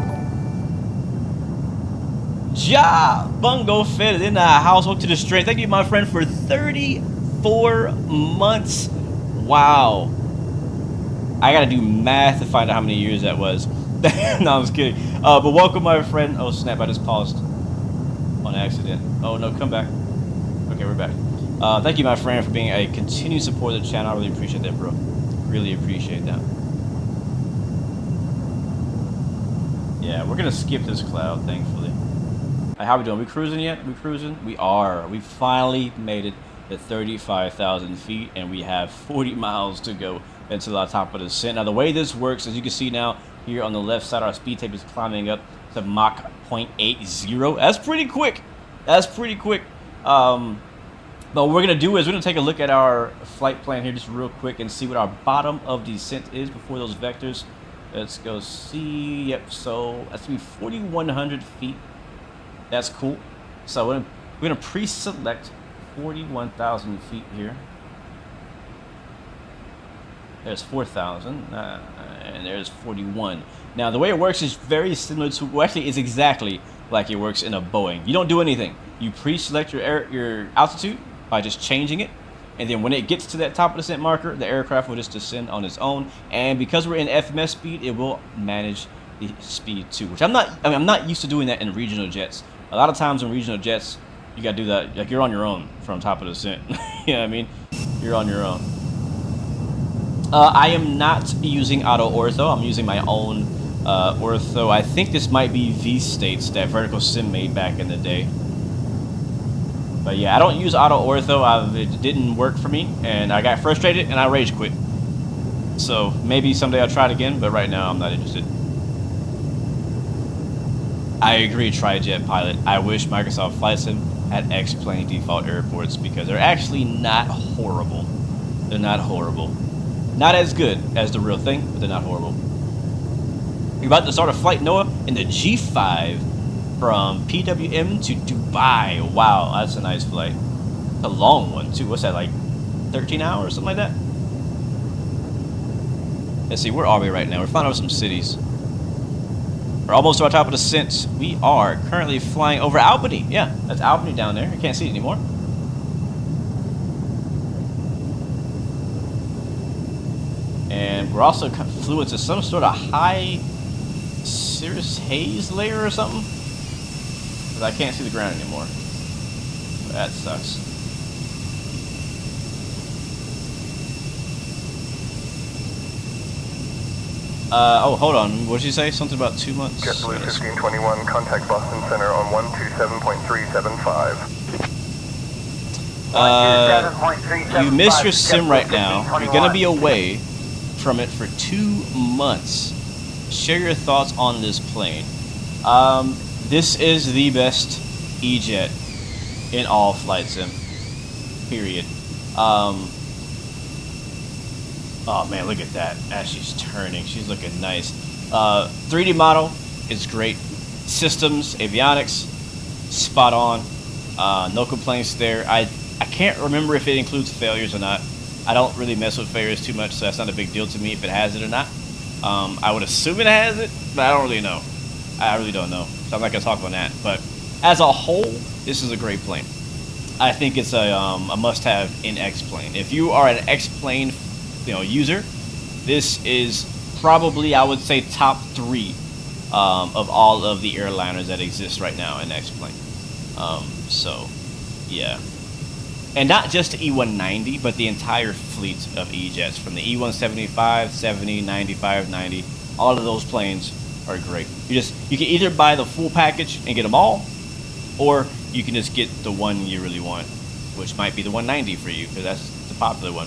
Ja! Bungo Fed in the house. Welcome to the stream. Thank you, my friend, for 34 months. Wow. I gotta do math to find out how many years that was. No, I'm just kidding. But welcome, my friend. Oh, snap. I just paused on accident. Oh, no. Come back. Okay, we're back. Thank you, my friend, for being a continued supporter of the channel. I really appreciate that, bro. Really appreciate that. Yeah, we're gonna skip this cloud, thankfully. How we doing? We cruising yet? We cruising? We are. We finally made it to 35,000 feet, and we have 40 miles to go until our top of the descent. Now, the way this works, as you can see now, here on the left side, our speed tape is climbing up to Mach 0.80. That's pretty quick. That's pretty quick. But what we're going to do is we're going to take a look at our flight plan here just real quick and see what our bottom of descent is before those vectors. Let's go see. Yep, so that's going to be 4,100 feet. That's cool. So we're going to pre-select 41,000 feet here. There's 4,000, and there's 41. Now, the way it works is very similar to, well, actually, it's exactly like it works in a Boeing. You don't do anything. You pre-select your altitude by just changing it, and then when it gets to that top of descent marker, the aircraft will just descend on its own. And because we're in FMS speed, it will manage the speed too, which I'm not used to doing that in regional jets. A lot of times in regional jets, you gotta do that, like you're on your own from top of descent. You know what I mean? You're on your own. I am not using auto ortho. I'm using my own ortho. I think this might be V-States that Vertical Sim made back in the day. But yeah, I don't use auto ortho. It didn't work for me, and I got frustrated and I rage quit. So maybe someday I'll try it again, but right now I'm not interested. I agree, Trijet Pilot. I wish Microsoft Flight Sim had X-plane default airports because they're actually not horrible. They're not horrible. Not as good as the real thing, but they're not horrible. You're about to start a flight, Noah, in the G5 from PWM to Dubai. Wow, that's a nice flight. It's a long one, too. What's that, like 13 hours, something like that? Let's see, where are we right now? We're flying over some cities. We're almost to our top of the descent. We are currently flying over Albany. Yeah, that's Albany down there. I can't see it anymore. And we're also flew into some sort of high cirrus haze layer or something. Because I can't see the ground anymore. That sucks. Oh, hold on. What did you say? Something about 2 months? JetBlue 1521, contact Boston Center on 127.375. You missed your sim right now. You're going to be away from it for 2 months. Share your thoughts on this plane. This is the best E-Jet in all flight sim. Period. Oh man, look at that. As she's turning, she's looking nice. 3D model is great. Systems, avionics, spot on. No complaints there. I can't remember if it includes failures or not. I don't really mess with failures too much, so that's not a big deal to me if it has it or not. I would assume it has it, but I don't really know. I really don't know, so I'm not gonna talk on that. But as a whole, this is a great plane. I think it's a must-have in X-plane. If you are an X-plane user, this is probably, I would say, top 3 of all of the airliners that exist right now in X-plane. So yeah, and not just the E190, but the entire fleet of E-Jets, from the E175, 70, 95, 90. All of those planes are great. You can either buy the full package and get them all, or you can just get the one you really want, which might be the 190 for you, because that's the popular one.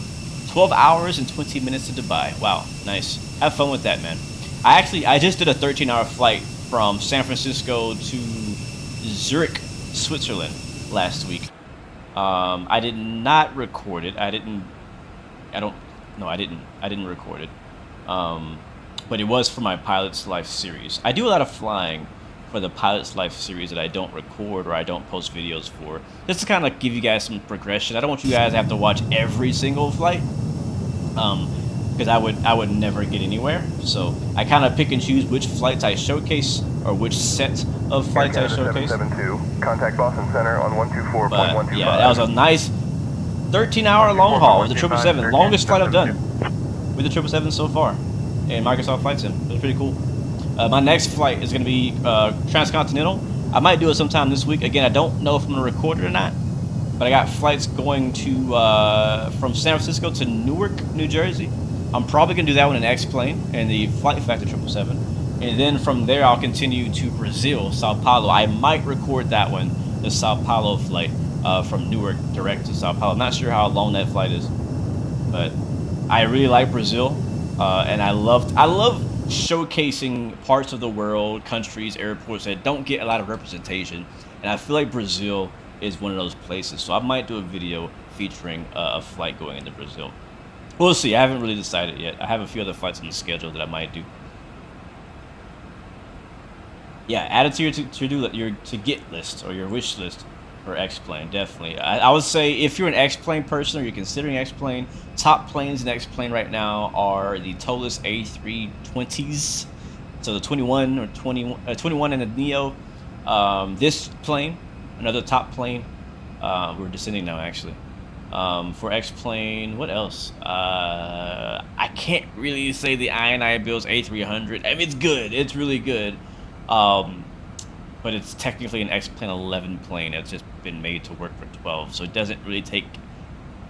12 hours and 20 minutes to Dubai. Wow, nice. Have fun with that, man. I just did a 13-hour flight from San Francisco to Zurich, Switzerland last week. I did not record it. I didn't record it. But it was for my Pilot's Life series. I do a lot of flying for the Pilot's Life series that I don't record or I don't post videos for. Just to kind of give you guys some progression. I don't want you guys to have to watch every single flight, because I would never get anywhere. So I kind of pick and choose which flights I showcase, or which set of flights I showcase. 772, contact Boston Center on 124.125. But yeah, that was a nice 13-hour long haul with the 777. Longest flight I've done with the 777 so far in Microsoft Flight Sim. It was pretty cool. My next flight is going to be transcontinental. I might do it sometime this week. Again, I don't know if I'm going to record it or not, but I got flights going to from San Francisco to Newark, New Jersey. I'm probably going to do that one in X-plane and the Flight Factor 777. And then from there, I'll continue to Brazil, Sao Paulo. I might record that one, the Sao Paulo flight from Newark direct to Sao Paulo. I'm not sure how long that flight is, but I really like Brazil, and I love showcasing parts of the world, countries, airports that don't get a lot of representation, and I feel like Brazil is one of those places. So I might do a video featuring a flight going into Brazil. We'll see. I haven't really decided yet. I have a few other flights on the schedule that I might do. Yeah, add it to your to-get list or your wish list for X-plane. Definitely. I would say if you're an X-plane person or you're considering X-plane, top planes in X-plane right now are the TOLUS A320s. So the 21 or 21 and the Neo. This plane, another top plane. We're descending now, actually. For X-plane, what else? I can't really say the INI Bill's A300. I mean, it's good. It's really good. But it's technically an X-plane 11 plane. It's just been made to work for 12, so it doesn't really take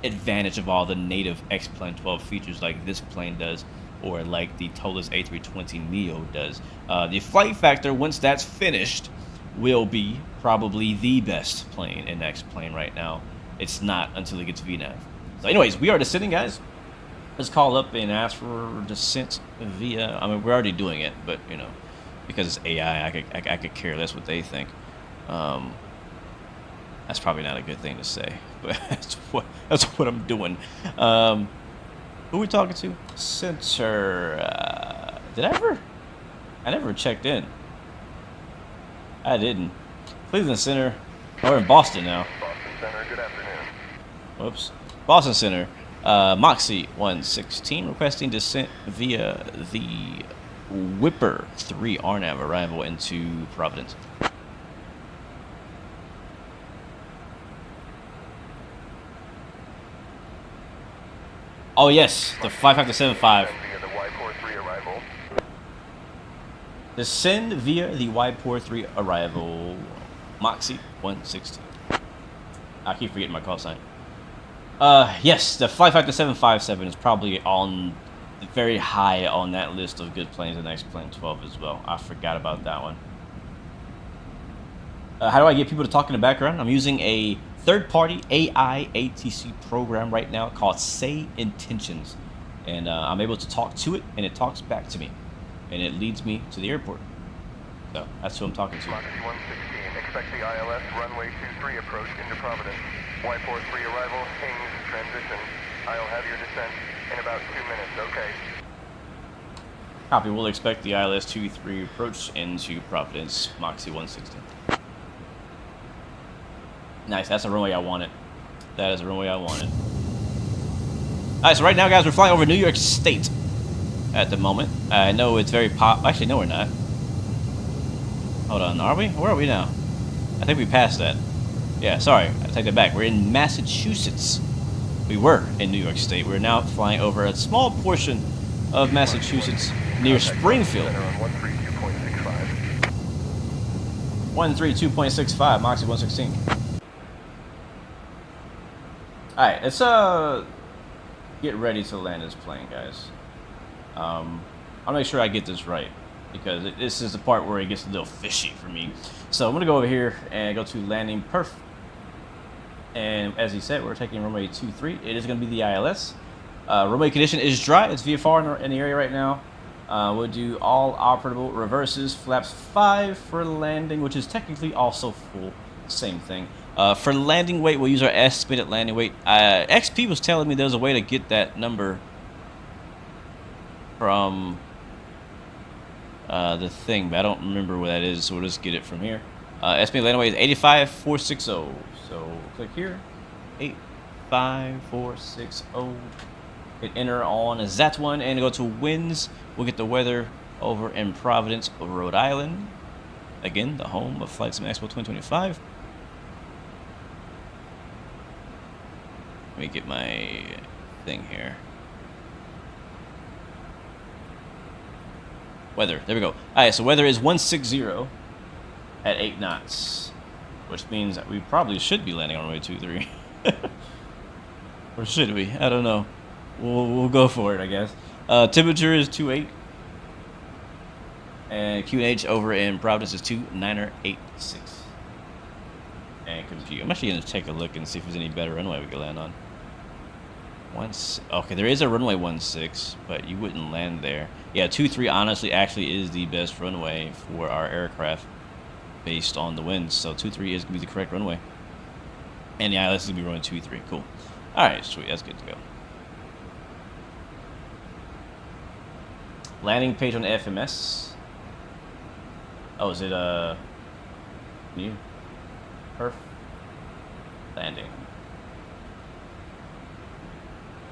advantage of all the native X-plane 12 features like this plane does, or like the TOLUS A320 Neo does. The flight factor, once that's finished, will be probably the best plane in X-plane right now. It's not until it gets VNAV. So anyways, we are descending, guys. Let's call up and ask for descent via, I mean, we're already doing it, but you know, because it's AI, I could care less what they think. That's probably not a good thing to say, but that's what I'm doing. Who are we talking to? Center. Did I I never checked in. I didn't. Cleveland Center. Oh, we're in Boston now. Boston Center, good afternoon. Whoops. Boston Center. Moxie 116 requesting descent via the Whipper 3 RNAV arrival into Providence. Oh yes, the 5575. Via the Y43 arrival. Descend via the Y43 arrival. Moxie 116. I keep forgetting my call sign. Yes, the 555757 is probably on very high on that list of good planes in X-Plane 12 as well. I forgot about that one. How do I get people to talk in the background? I'm using a third-party AI ATC program right now called Say Intentions. And I'm able to talk to it, and it talks back to me. And it leads me to the airport. So, that's who I'm talking to. Moxie 116, expect the ILS runway 23 approach into Providence. Y43 arrival, Kings, transition. I'll have your descent in about 2 minutes, okay? Copy, we'll expect the ILS 23 approach into Providence, Moxie 116. Nice, that's the runway I wanted. That is the runway I wanted. Alright, so right now, guys, we're flying over New York State at the moment. I know it's very actually, no, we're not. Hold on, are we? Where are we now? I think we passed that. Yeah, sorry, I take that back. We're in Massachusetts. We were in New York State. We're now flying over a small portion of Massachusetts near Springfield. 132.65, Moxie 116. Alright, let's get ready to land this plane, guys. I'll make sure I get this right, because this is the part where it gets a little fishy for me. So I'm gonna go over here and go to landing perf. And as he said, we're taking runway 23. It is gonna be the ILS. Runway condition is dry. It's VFR in the area right now. We'll do all operable reverses, flaps 5 for landing, which is technically also full. Same thing. For landing weight, we'll use our estimated landing weight. XP was telling me there's a way to get that number from the thing, but I don't remember what that is, so we'll just get it from here. Estimated landing weight is 85460. So click here, 85460. Hit enter on that one and go to winds. We'll get the weather over in Providence, Rhode Island. Again, the home of Flight Sim Expo 2025. Let me get my thing here. Weather, there we go. Alright, so weather is 160 at 8 knots. Which means that we probably should be landing on runway 23. Or should we? I don't know. We'll go for it, I guess. Temperature is 28. And QNH over in Providence is 2986. And compute. I'm actually going to take a look and see if there's any better runway we can land on. Okay, there is a runway 16, but you wouldn't land there. Yeah, 23 honestly actually is the best runway for our aircraft based on the winds. So 23 is going to be the correct runway. And the ILS is going to be running 23. Cool. Alright, sweet. That's good to go. Landing page on the FMS. Oh, is it new? Perf. Landing.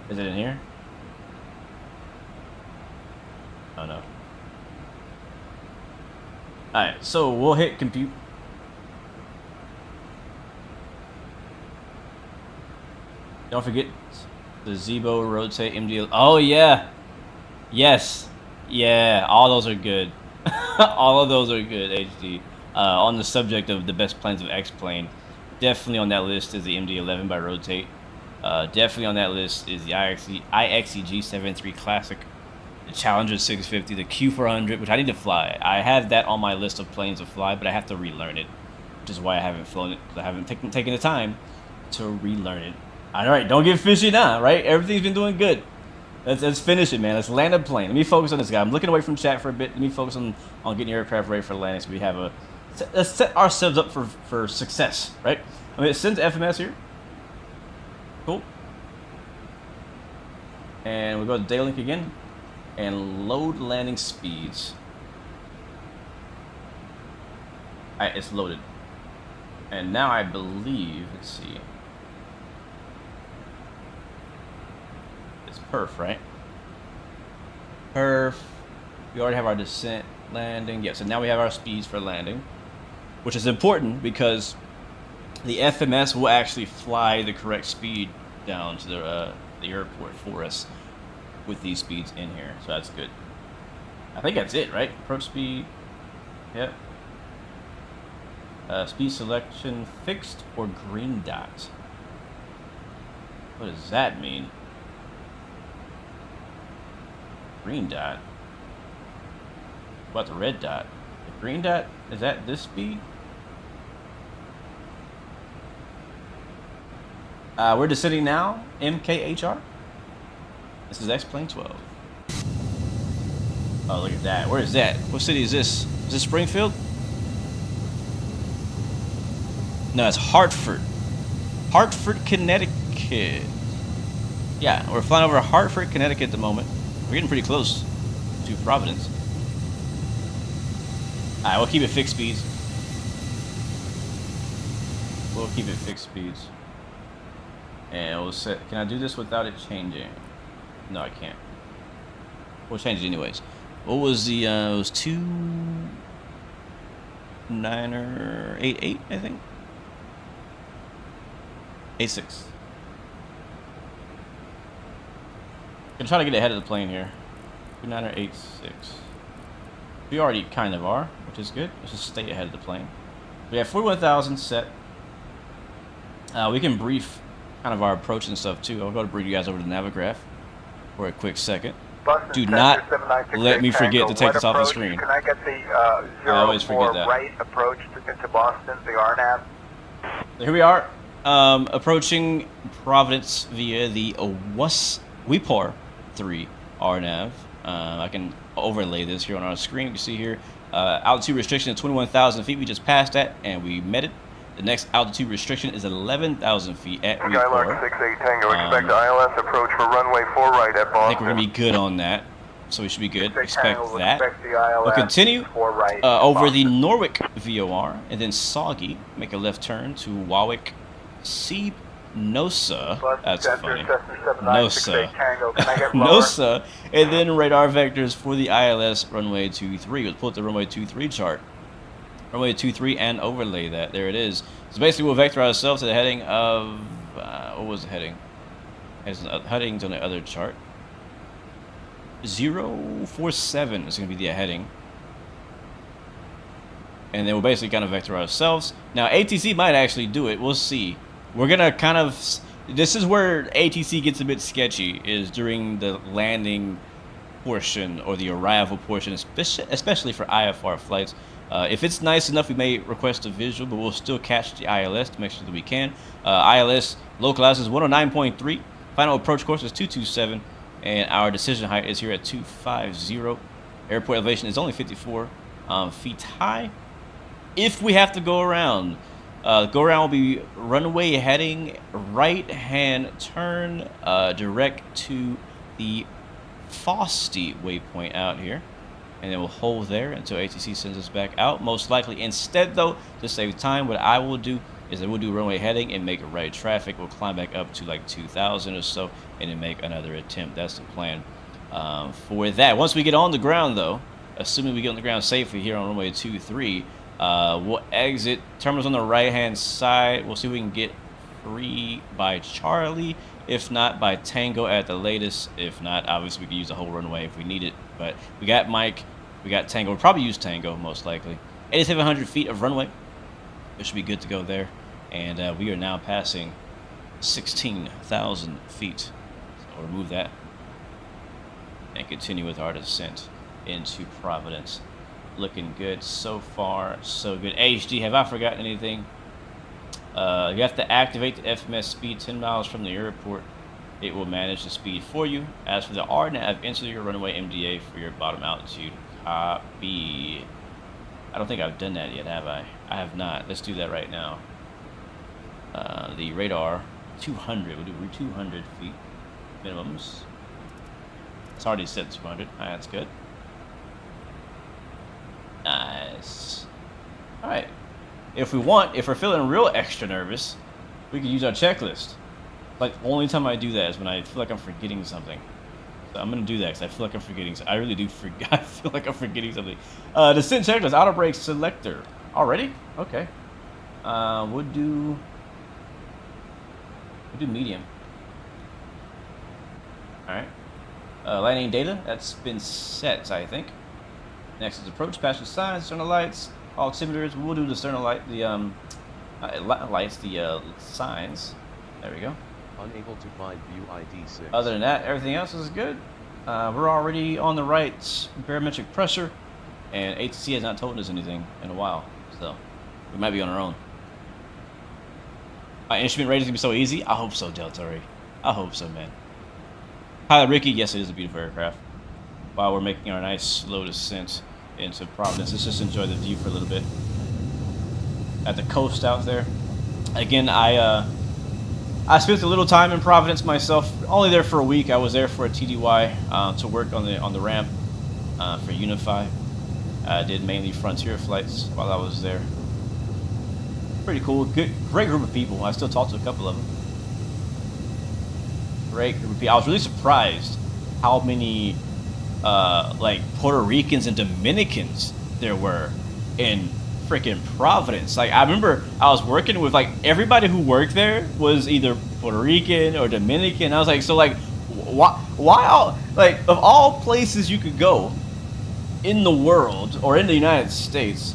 Is it in here? Oh no. Alright, so we'll hit compute. Don't forget the Zebo, rotate, MDL. Oh yeah. Yes. Yeah, all those are good. All of those are good, HD. On the subject of the best planes of X-Plane, definitely on that list is the MD-11 by Rotate. Definitely on that list is the IXEG-73 Classic, the Challenger 650, the Q400, which I need to fly. I have that on my list of planes to fly, but I have to relearn it, which is why I haven't flown it, because I haven't taken the time to relearn it. Alright, don't get fishy now, right? Everything's been doing good. Let's finish it, man. Let's land a plane. Let me focus on this guy. I'm looking away from chat for a bit. Let me focus on getting the aircraft ready for landing, so we have a... Let's set ourselves up for success, right? I mean, it sends FMS here. Cool. And we go to Daylink again. And load landing speeds. Alright, it's loaded. And now I believe, let's see. It's perf, right? Perf. We already have our descent, landing. Yeah, so now we have our speeds for landing, which is important because the FMS will actually fly the correct speed down to the airport for us with these speeds in here. So that's good. I think that's it, right? Approach speed. Yep. Speed selection fixed or green dot. What does that mean? Green dot. What about the red dot? The green dot, is that this speed? We're descending now. MKHR. This is X-Plane 12. Oh, look at that. Where is that? What city is this? Is this Springfield? No, it's Hartford. Hartford, Connecticut. Yeah, we're flying over Hartford, Connecticut at the moment. We're getting pretty close to Providence. Alright, we'll keep it fixed speeds. We'll keep it fixed speeds. And we'll set. Can I do this without it changing? No, I can't. We'll change it anyways. What was the, it was 2.988, I think? 8.6. Gonna try to get ahead of the plane here. 2.986. We already kind of are, which is good. Let's just stay ahead of the plane. We have 41,000 set. We can brief kind of our approach and stuff too. I'll go to bring you guys over to Navigraph for a quick second. Do not let me forget to take this off the screen. Can I get the I always forget that. right approach into Boston, the RNAV? Here we are, approaching Providence via the WIPAR 3 RNAV. I can overlay this here on our screen. You can see here, altitude restriction of 21,000 feet. We just passed that and we met it. The next altitude restriction is 11,000 feet at Skylark 68 Tango, expect ILS approach for runway 4 right at Boston. I think we're going to be good on that, so we should be good. Expect that. We'll continue over the Norwich VOR, and then Soggy, make a left turn to Warwick Sea Nosa. That's funny. Nosa. Nosa, and then radar vectors for the ILS runway 23. Let's pull up the runway 23 chart. Runway 23 and overlay that. There it is. So basically, we'll vector ourselves to the heading of what was the heading? Headings on the other chart. 047 is going to be the heading, and then we'll basically kind of vector ourselves. Now, ATC might actually do it. We'll see. We're gonna kind of. This is where ATC gets a bit sketchy. Is during the landing portion or the arrival portion, especially for IFR flights. If it's nice enough, we may request a visual, but we'll still catch the ILS to make sure that we can. ILS localized is 109.3. Final approach course is 227, and our decision height is here at 250. Airport elevation is only 54 feet high. If we have to go around will be runway heading right-hand turn direct to the Fosty waypoint out here. And then we'll hold there until ATC sends us back out. Most likely, instead though, to save time, what I will do is I will do runway heading and make a right traffic. We'll climb back up to like 2,000 or so, and then make another attempt. That's the plan for that. Once we get on the ground though, assuming we get on the ground safely here on runway 23, we'll exit terminals on the right hand side. We'll see if we can get free by Charlie. If not, by Tango at the latest. If not, obviously we can use the whole runway if we need it. But we got Mike, we got Tango. We'll probably use Tango most likely. 8,700 feet of runway. It should be good to go there. And we are now passing 16,000 feet. So we'll remove that and continue with our descent into Providence. Looking good so far, so good. HD, have I forgotten anything? You have to activate the FMS speed 10 miles from the airport. It will manage the speed for you. As for the RNAV, enter your runway MDA for your bottom altitude. Copy. I don't think I've done that yet, have I? I have not. Let's do that right now. The radar, 200. We'll do 200 feet minimums. It's already set 200. All right, that's good. Nice. All right. if we're feeling real extra nervous, we can use our checklist. Like, only time I do that is when I feel like I'm forgetting something. So I'm gonna do that because I feel like I'm forgetting. I really do forget. I feel like I'm forgetting something. Descent checklist, auto brake selector. Already? Okay. We'll do medium. All right. Landing data, that's been set, I think. Next is approach, passenger signs, external lights, altimeters. We'll do the external light, the lights, the signs. There we go. Unable to find view ID 6. Other than that, everything else is good. We're already on the right barometric pressure, and ATC has not told us anything in a while, so we might be on our own. My instrument rating is gonna be so easy. I hope so, Delta Ray. I hope so, man. Hi, Ricky. Yes, it is a beautiful aircraft. While we're making our nice slow descent into Providence, let's just enjoy the view for a little bit. At the coast out there. Again, I spent a little time in Providence myself. Only there for a week. I was there for a TDY to work on the ramp for Unify. I did mainly Frontier flights while I was there. Pretty cool. Great group of people. I still talk to a couple of them. Great group of people. I was really surprised how many like Puerto Ricans and Dominicans there were in freaking Providence. Like, I remember I was working with, like, everybody who worked there was either Puerto Rican or Dominican. I was like, so, like, why all, like, of all places you could go in the world or in the United States,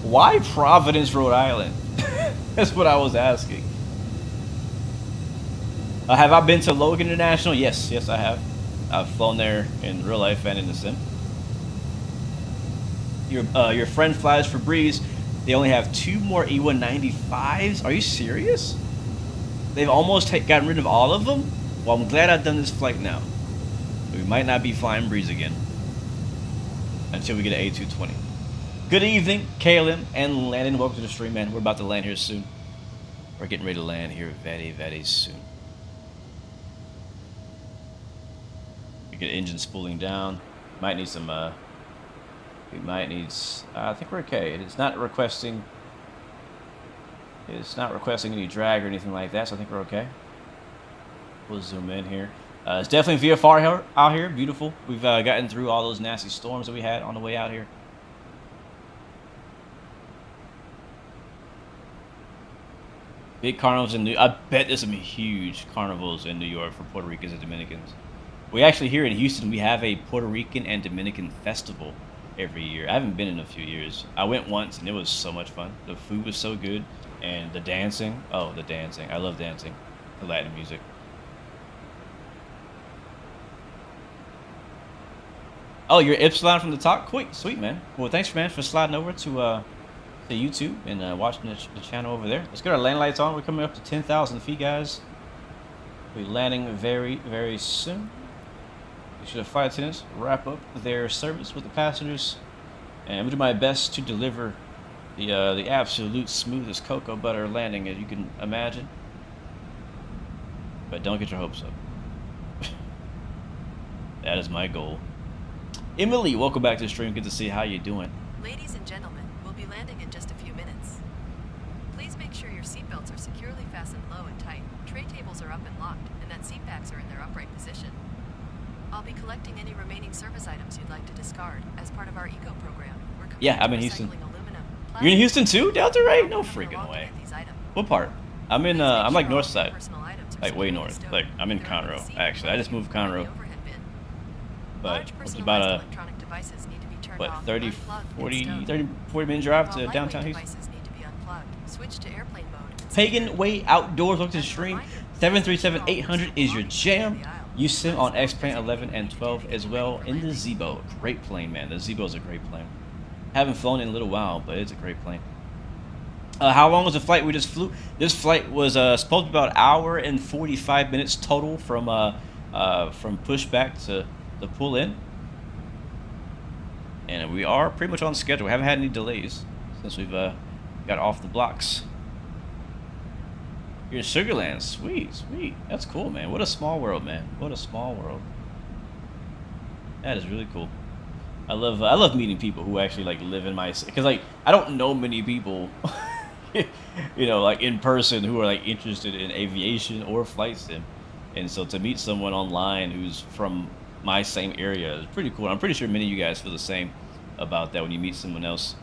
why Providence, Rhode Island? That's what I was asking. Have I been to Logan International? Yes, I have. I've flown there in real life and in the sim. Your friend flies for Breeeze. They only have 2 more E195s. Are you serious? They've almost gotten rid of all of them? Well, I'm glad I've done this flight now. We might not be flying Breeeze again until we get an A220. Good evening, KLM and Landon. Welcome to the stream, man. We're about to land here soon. We're getting ready to land here very soon. We get engine spooling down. Might need some, we might need, I think we're okay. It's not requesting any drag or anything like that, so I think we're okay. We'll zoom in here. It's definitely VFR out here. Beautiful. We've gotten through all those nasty storms that we had on the way out here. Big carnivals in I bet there's some huge carnivals in New York for Puerto Ricans and Dominicans. We actually, here in Houston, we have a Puerto Rican and Dominican festival every year. I haven't been in a few years. I went once and it was so much fun. The food was so good, and the dancing. Oh, the dancing. I love dancing. The Latin music. Oh, you're Epsilon from the top? Quick, sweet, man. Well, thanks, man, for sliding over to YouTube and watching the channel over there. Let's get our land lights on. We're coming up to 10,000 feet, guys. We'll be landing very soon. We should have flight attendants wrap up their service with the passengers, and I'm gonna do my best to deliver the absolute smoothest cocoa butter landing as you can imagine. But don't get your hopes up. That is my goal. Emily, welcome back to the stream. Good to see how you're doing. Ladies and gentlemen, we'll be landing in just a few minutes. Please make sure your seatbelts are securely fastened low and tight, tray tables are up and locked, and that seat backs are in their upright position. I'll be collecting any remaining service items you'd like to discard as part of our eco program. Yeah, I'm in Houston. You're in Houston too, Delta Ray? No freaking way. What part? I'm in I'm like north side, like way north. Like I'm in Conroe. Actually, I just moved Conroe. But it's about a 30 minute drive to downtown Houston. Pagan Way Outdoors, look to the stream. 737-800 is your jam. You sim on X-Plane 11 and 12 as well in the Zebo. Great plane, man. The Zebo is a great plane. Haven't flown in a little while, but it's a great plane. How long was the flight we just flew? This flight was supposed to be about an hour and 45 minutes total from pushback to the pull in. And we are pretty much on schedule. We haven't had any delays since we've got off the blocks. You're in Sugarland. Sweet. That's cool, man. What a small world, man. What a small world. That is really cool. I love meeting people who actually like live in my, because like I don't know many people, you know, like in person who are like interested in aviation or flight sim, and so to meet someone online who's from my same area is pretty cool. I'm pretty sure many of you guys feel the same about that when you meet someone else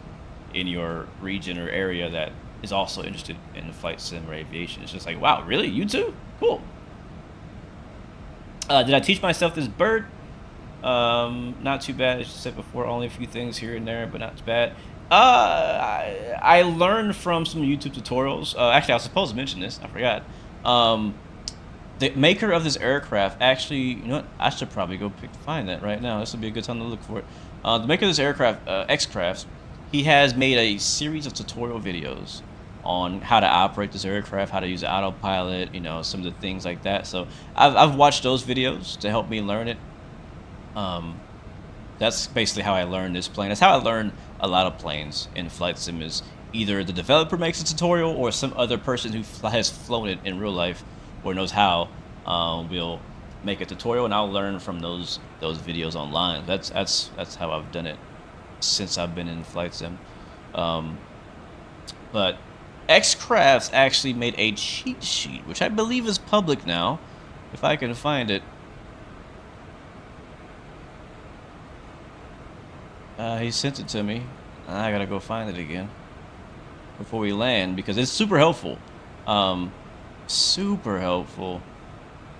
in your region or area that is also interested in flight sim or aviation. It's just like, wow, really? You too? Cool. Did I teach myself this bird? Not too bad. As you said before, only a few things here and there, but not too bad. I learned from some YouTube tutorials. Actually, I was supposed to mention this. I forgot. The maker of this aircraft actually, you know what? I should probably go find that right now. This would be a good time to look for it. The maker of this aircraft, X-Crafts, he has made a series of tutorial videos on how to operate this aircraft, how to use autopilot, you know, some of the things like that. So I've watched those videos to help me learn it. That's basically how I learned this plane. That's how I learned a lot of planes in flight sim, is either the developer makes a tutorial or some other person who has flown it in real life or knows how will make a tutorial, and I'll learn from those videos online. That's how I've done it since I've been in flight sim. But X-Crafts actually made a cheat sheet, which I believe is public now, if I can find it. He sent it to me. I gotta go find it again before we land, because it's super helpful. Super helpful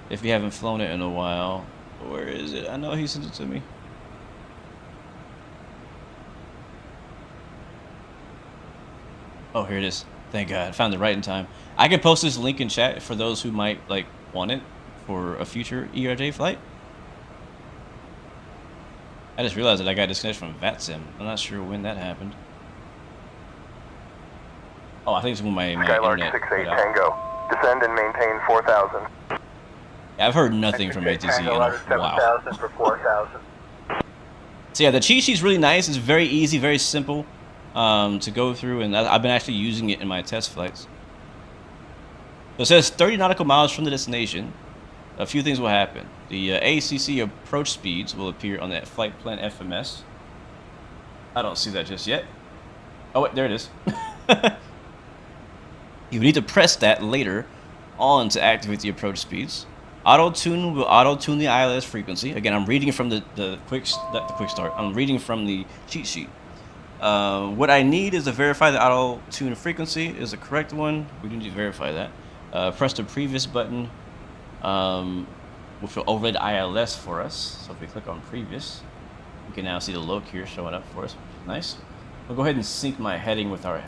if you haven't flown it in a while. Where is it? I know he sent it to me. Oh, here it is. Thank God. I found it right in time. I can post this link in chat for those who might like want it for a future ERJ flight. I just realized that I got disconnected from VATSIM. I'm not sure when that happened. Oh, I think it's when my Skylark internet 68 Tango. Descend and maintain 4,000. Yeah, I've heard nothing from ATC in a while. 7,000 for 4,000. So yeah, the cheat sheet's really nice. It's very easy, very simple to go through, and I've been actually using it in my test flights. So it says 30 nautical miles from the destination. A few things will happen. The ACC approach speeds will appear on that flight plan FMS. I don't see that just yet. Oh wait, there it is. You need to press that later on to activate the approach speeds. Auto-tune will auto-tune the ILS frequency. Again, I'm reading from the quick start. I'm reading from the cheat sheet. What I need is to verify the auto-tune frequency is the correct one. We do need to verify that. Press the previous button, which will overlay the ILS for us. So if we click on previous, we can now see the loc here showing up for us, which is nice. We'll go ahead and sync my heading with our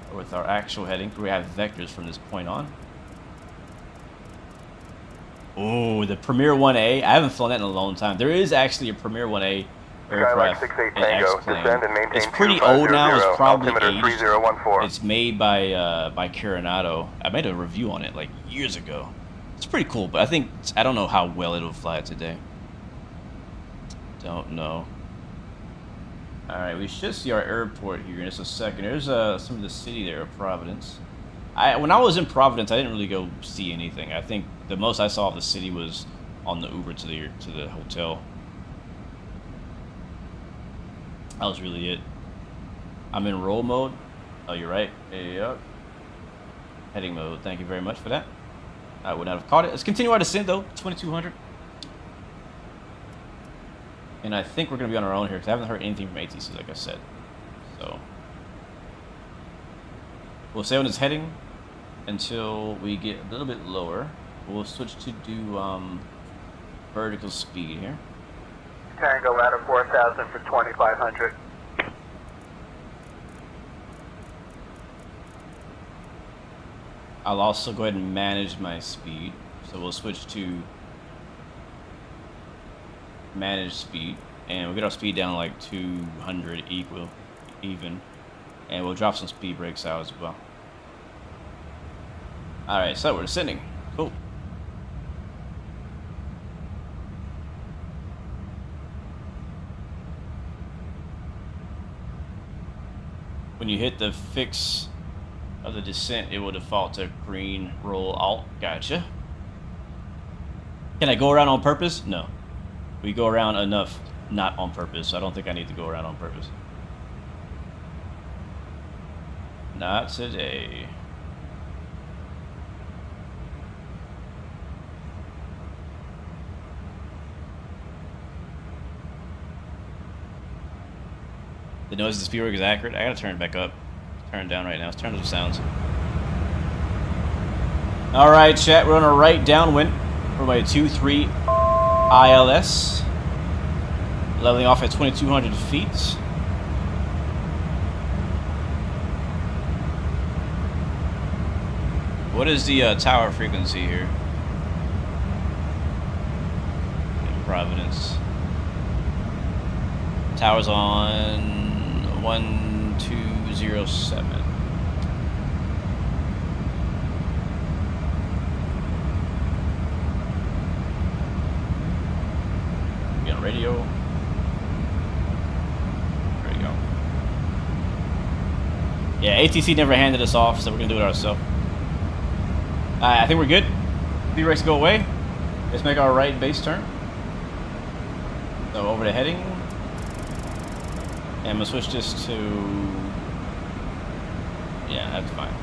actual heading. We have vectors from this point on. Oh, the Premier 1A. I haven't flown that in a long time. There is actually a Premier 1A aircraft. Skylark 68 Tango. Descend and maintain. It's pretty old now. It's probably altimeter 3014. It's made by Coronado. I made a review on it like years ago. It's pretty cool, but I don't know how well it'll fly today. Don't know. All right, we should see our airport here in just a second. There's some of the city there of Providence. When I was in Providence, I didn't really go see anything. I think the most I saw of the city was on the Uber to the hotel. That was really it. I'm in roll mode. Oh, you're right. Yep. Heading mode. Thank you very much for that. I would not have caught it. Let's continue our descent though. 2200. And I think we're going to be on our own here because I haven't heard anything from ATC, like I said. So we'll stay on this heading until we get a little bit lower. We'll switch to do vertical speed here. Tango ladder 4,000 for 2,500. I'll also go ahead and manage my speed. So we'll switch to manage speed, and we'll get our speed down like 200 even, and we'll drop some speed brakes out as well. All right, so we're descending. Cool. When you hit the fix of the descent, it will default to green roll alt. Gotcha. Can I go around on purpose? No. We go around enough not on purpose. So I don't think I need to go around on purpose. Not today. The noise of the speedwork is accurate. I gotta turn it back up. Turn it down right now. Let's turn up the sounds. Alright, chat. We're on a right downwind. Runway 23 ILS. Leveling off at 2,200 feet. What is the tower frequency here? In Providence. Tower's on 1207. Get on radio. There we go. Yeah, ATC never handed us off, so we're gonna do it ourselves. I think we're good. B-Rex go away. Let's make our right base turn. So over to heading. And I'm gonna switch this to, yeah, that's fine.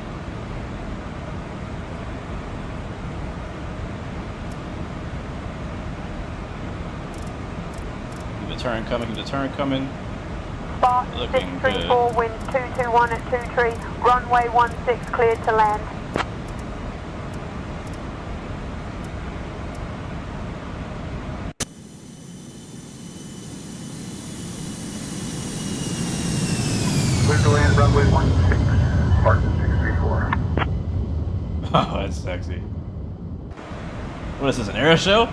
Keep the turn coming, keep the turn coming. Spot Looking 634, good. wind 221 at 23, runway 16 cleared to land. Clear to land runway 16, Spartan 634. Oh, that's sexy. What is this, an air show?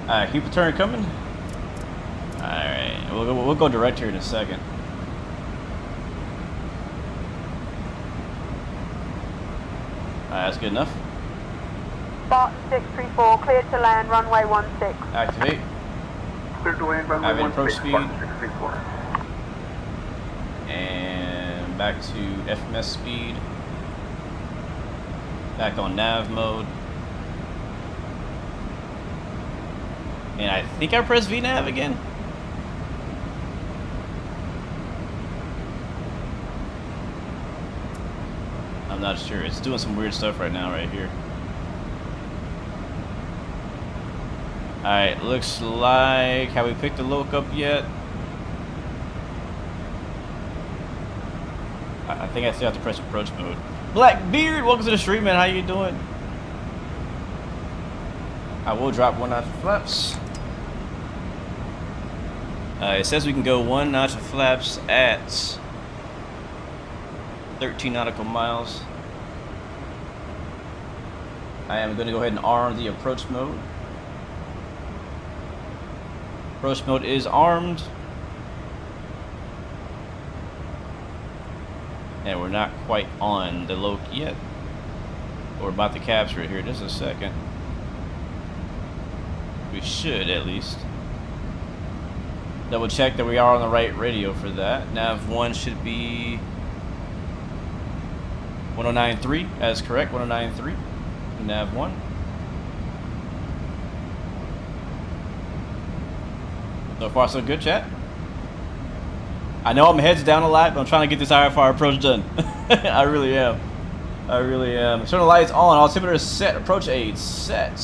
Alright, keep the turn coming. Alright, we'll go direct here in a second. Alright, that's good enough. Spartan 634, cleared to land, runway 16. Activate. Clear to land runway Activate approach 16, speed. Spartan 634. And back to FMS speed. Back on nav mode. And I think I pressed VNav again. I'm not sure. It's doing some weird stuff right now right here. Alright, looks like, have we picked the loc up yet? I think I still have to press approach mode. Blackbeard, welcome to the stream, man. How you doing? I will drop 1 notch of flaps. It says we can go 1 notch of flaps at 13 nautical miles. I am going to go ahead and arm the approach mode. Approach mode is armed. And we're not quite on the loc yet. We're about to capture it here in just a second. We should, at least. Double check that we are on the right radio for that. Nav 1 should be 1093. That is correct, 1093. Nav 1. So far, so good, chat. I know I'm heads down a lot, but I'm trying to get this IFR approach done. I really am. I really am. Turn the lights on. Altimeter is set. Approach aids set.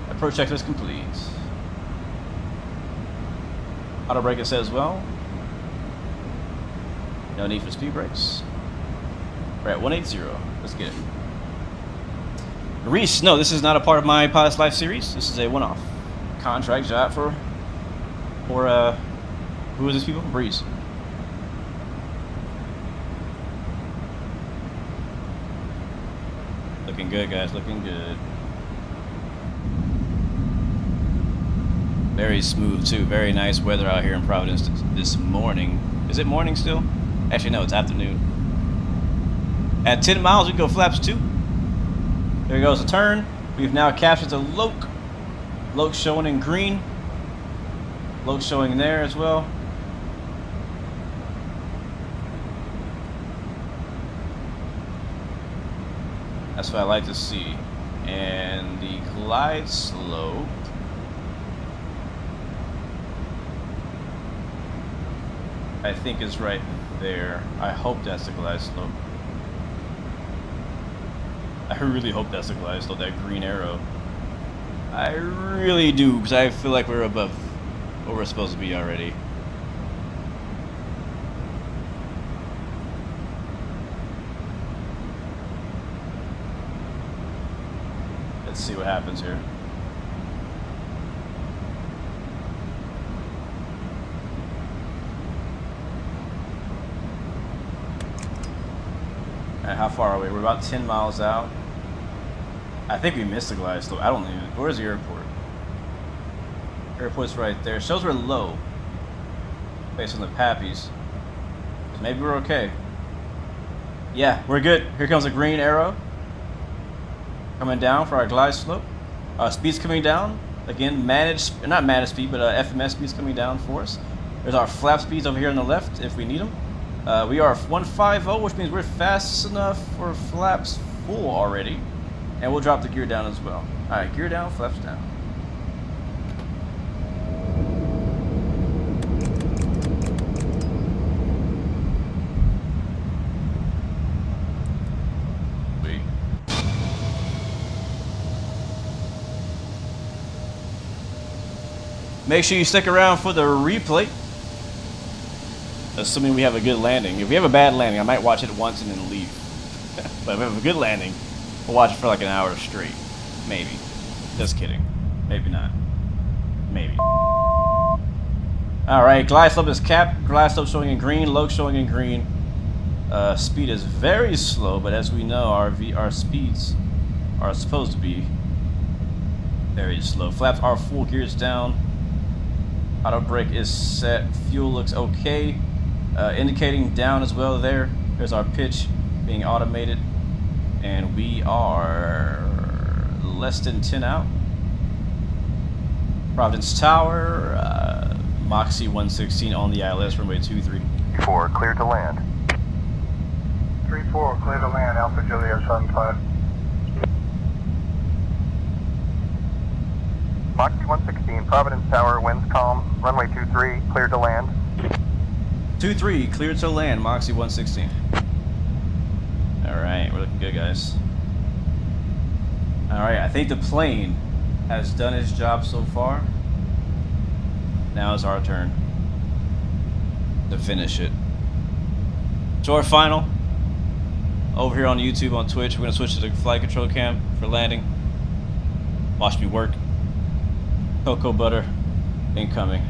Approach checklist complete. Auto brake is set as well. No need for speed brakes. We're at 180. Let's get it. Reese, no, this is not a part of my Pilot's Life series. This is a one-off contract job for who is this people? Breeeeze. Looking good, guys. Looking good. Very smooth too. Very nice weather out here in Providence this morning. Is it morning still? Actually, no. It's afternoon. At 10 miles, we can go flaps 2. There goes the turn. We've now captured the loc. Loc showing in green. Loc showing there as well. That's what I like to see. And the glide slope I think is right there. I hope that's the glide slope. I really hope that's the glide slope, that green arrow. I really do, because I feel like we're above where we're supposed to be already. Let's see what happens here. Alright, how far are we? We're about 10 miles out. I think we missed the glide slope. I don't even. Where's the airport? Airport's right there. Shows we're low based on the pappies. So maybe we're okay. Yeah, we're good. Here comes a green arrow coming down for our glide slope. Speed's coming down. Again, not managed speed, but FMS speed's coming down for us. There's our flap speeds over here on the left if we need them. We are 150, which means we're fast enough for flaps full already. And we'll drop the gear down as well. Alright, gear down, flaps down. Sweet. Make sure you stick around for the replay. Assuming we have a good landing. If we have a bad landing, I might watch it once and then leave. But if we have a good landing, we'll watch it for like an hour straight. Maybe. Just kidding. Maybe not. Maybe. Alright, glide slope is capped. Glide slope showing in green. Low showing in green. Speed is very slow, but as we know, our speeds are supposed to be very slow. Flaps are full, gears down. Auto brake is set. Fuel looks okay. Indicating down as well there. There's our pitch being automated. And we are less than 10 out. Providence Tower, Moxie 116 on the ILS, runway 23. 4, clear to land. 3-4, clear to land, Alpha Juliet 75. Moxie 116, Providence Tower, winds calm, runway 23, clear to land. 23, clear to land, Moxie 116. Alright, we're looking good, guys. Alright, I think the plane has done its job so far. Now it's our turn to finish it. So our final, over here on YouTube, on Twitch, we're going to switch to the flight control cam for landing. Watch me work. Cocoa butter incoming.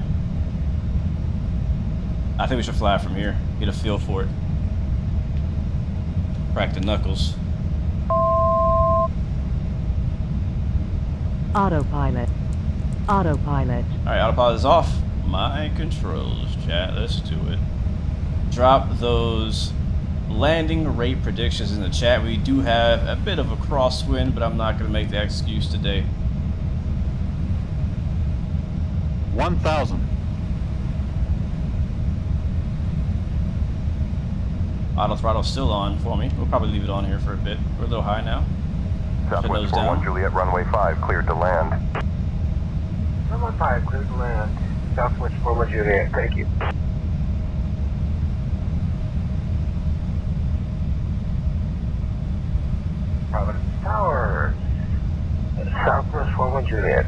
I think we should fly from here, get a feel for it. Crack the knuckles. Autopilot. Autopilot. Alright, autopilot is off. My controls, chat. Let's do it. Drop those landing rate predictions in the chat. We do have a bit of a crosswind, but I'm not going to make the excuse today. 1,000. Auto throttle's still on for me. We'll probably leave it on here for a bit. We're a little high now. Southwest 41 Juliet, runway 5, cleared to land. Runway 5, clear to land. Southwest 41 Juliet, thank you. Providence Tower, Southwest 41 Juliet.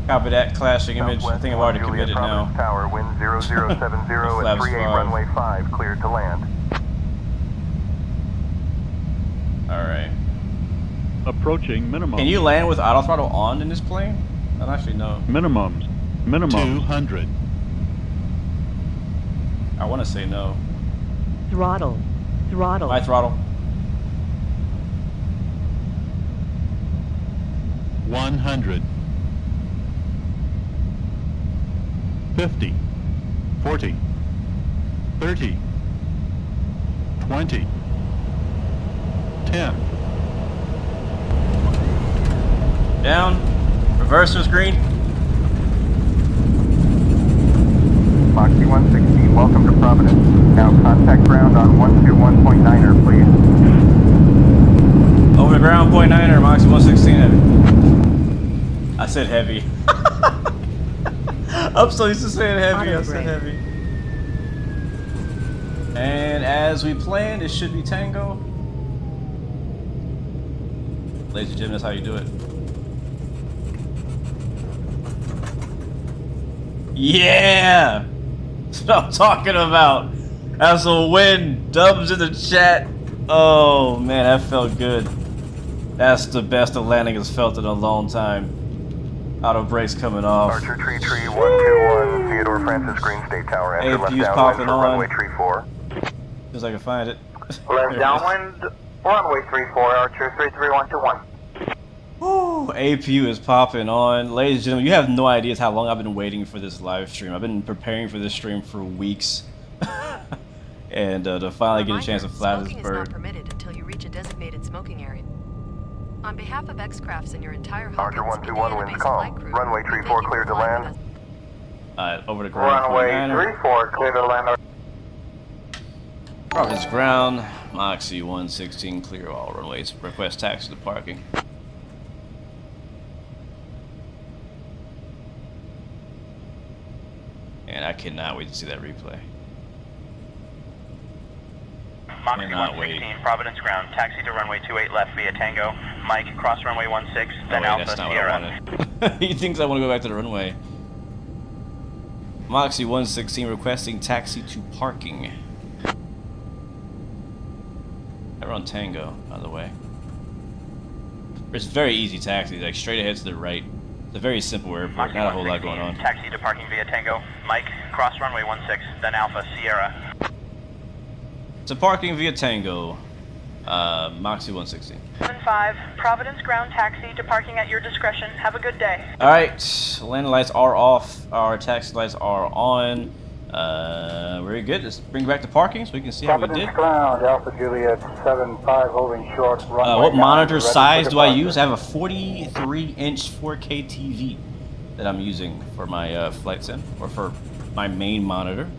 Copy that clashing image. I think I've already Juliet, committed now. Tower, wind 0070 at 38, runway 5, cleared to land. Alright. Approaching minimum. Can you land with auto throttle on in this plane? I don't actually know. Minimums. Minimum. 200. I want to say no. Throttle. Throttle. My throttle. 100. 50. 40. 30. 20. 10. Down. Reverser's green. Moxie 116, welcome to Providence. Now contact ground on 121.9er, please. Over the ground, 0.9er, Moxie 116 heavy. I said heavy. I'm so used to saying heavy, I said heavy. And as we planned, it should be Tango. Ladies and gentlemen, that's how you do it. Yeah! That's what I'm talking about. That's a win. Dubs in the chat. Oh man, that felt good. That's the best a landing has felt in a long time. Auto brakes coming off. Archer Tree 121, Theodore Francis Green State Tower. Enter left downwind for runway tree 4. As I can find it. Left downwind, runway 34, Archer 33121. Woo, APU is popping on. Ladies and gentlemen, you have no idea how long I've been waiting for this live stream. I've been preparing for this stream for weeks. And to finally get a chance to fly this bird. Smoking is not permitted until you reach a designated smoking area. On behalf of X-Crafts and your entire Archer 121 winds calm. Runway tree 4 cleared to land. Alright, over the ground. Runway 34 cleared to land. Providence ground. Moxie 116 clear all runways. Request taxi to parking. And I cannot wait to see that replay. Moxie 116, Providence ground, taxi to runway 28 left via Tango. Mike, cross runway 16, then Alpha Sierra. He thinks I want to go back to the runway. Moxie 116 requesting taxi to parking. They're on Tango, by the way. It's very easy taxi, like straight ahead to the right. It's a very simple airport, Moxie not a whole lot going on. Taxi to parking via Tango. Mike, cross runway 16, then Alpha Sierra. To parking via Tango, Moxie 116. 75, Providence ground taxi to parking at your discretion. Have a good day. Alright, landing lights are off, our taxi lights are on. Very good. Let's bring back the parking so we can see how we did. Ground, Alpha Juliet 75 holding short. What monitor size do I use? I have a 43-inch 4K TV that I'm using for my flight sim, or for my main monitor.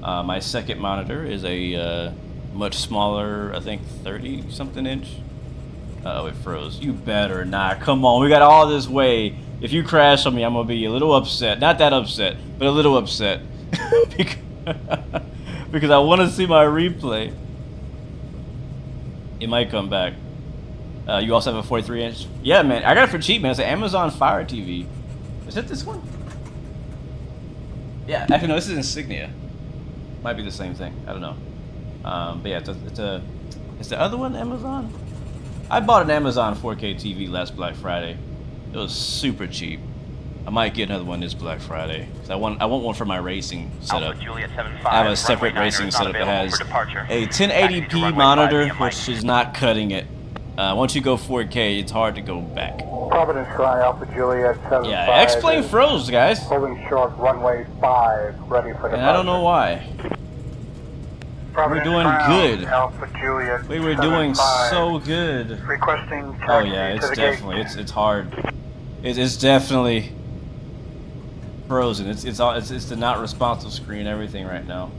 My second monitor is a much smaller, I think 30-something inch. Uh-oh, it froze. You better not. Come on, we got all this way. If you crash on me, I'm gonna be a little upset. Not that upset, but a little upset. Because I want to see my replay. It might come back. You also have a 43-inch? Yeah, man. I got it for cheap, man. It's an Amazon Fire TV. Is it this one? Yeah, actually, no, this is Insignia. Might be the same thing. I don't know. But yeah, it's the other one Amazon? I bought an Amazon 4K TV last Black Friday. It was super cheap. I might get another one this Black Friday. Cause I want one for my racing setup. I have a separate racing setup that has a 1080p monitor, which is not cutting it. Once you go 4K, it's hard to go back. Providence ground, Alpha Juliet 75. Yeah, X-Plane froze, guys. Holding short, runway 5, ready for departure. And I don't know why. We're doing good. Alpha Juliet We were doing so good. Requesting taxi Oh yeah, it's to the definitely it's hard. It's definitely frozen. It's the not responsive screen, everything right now.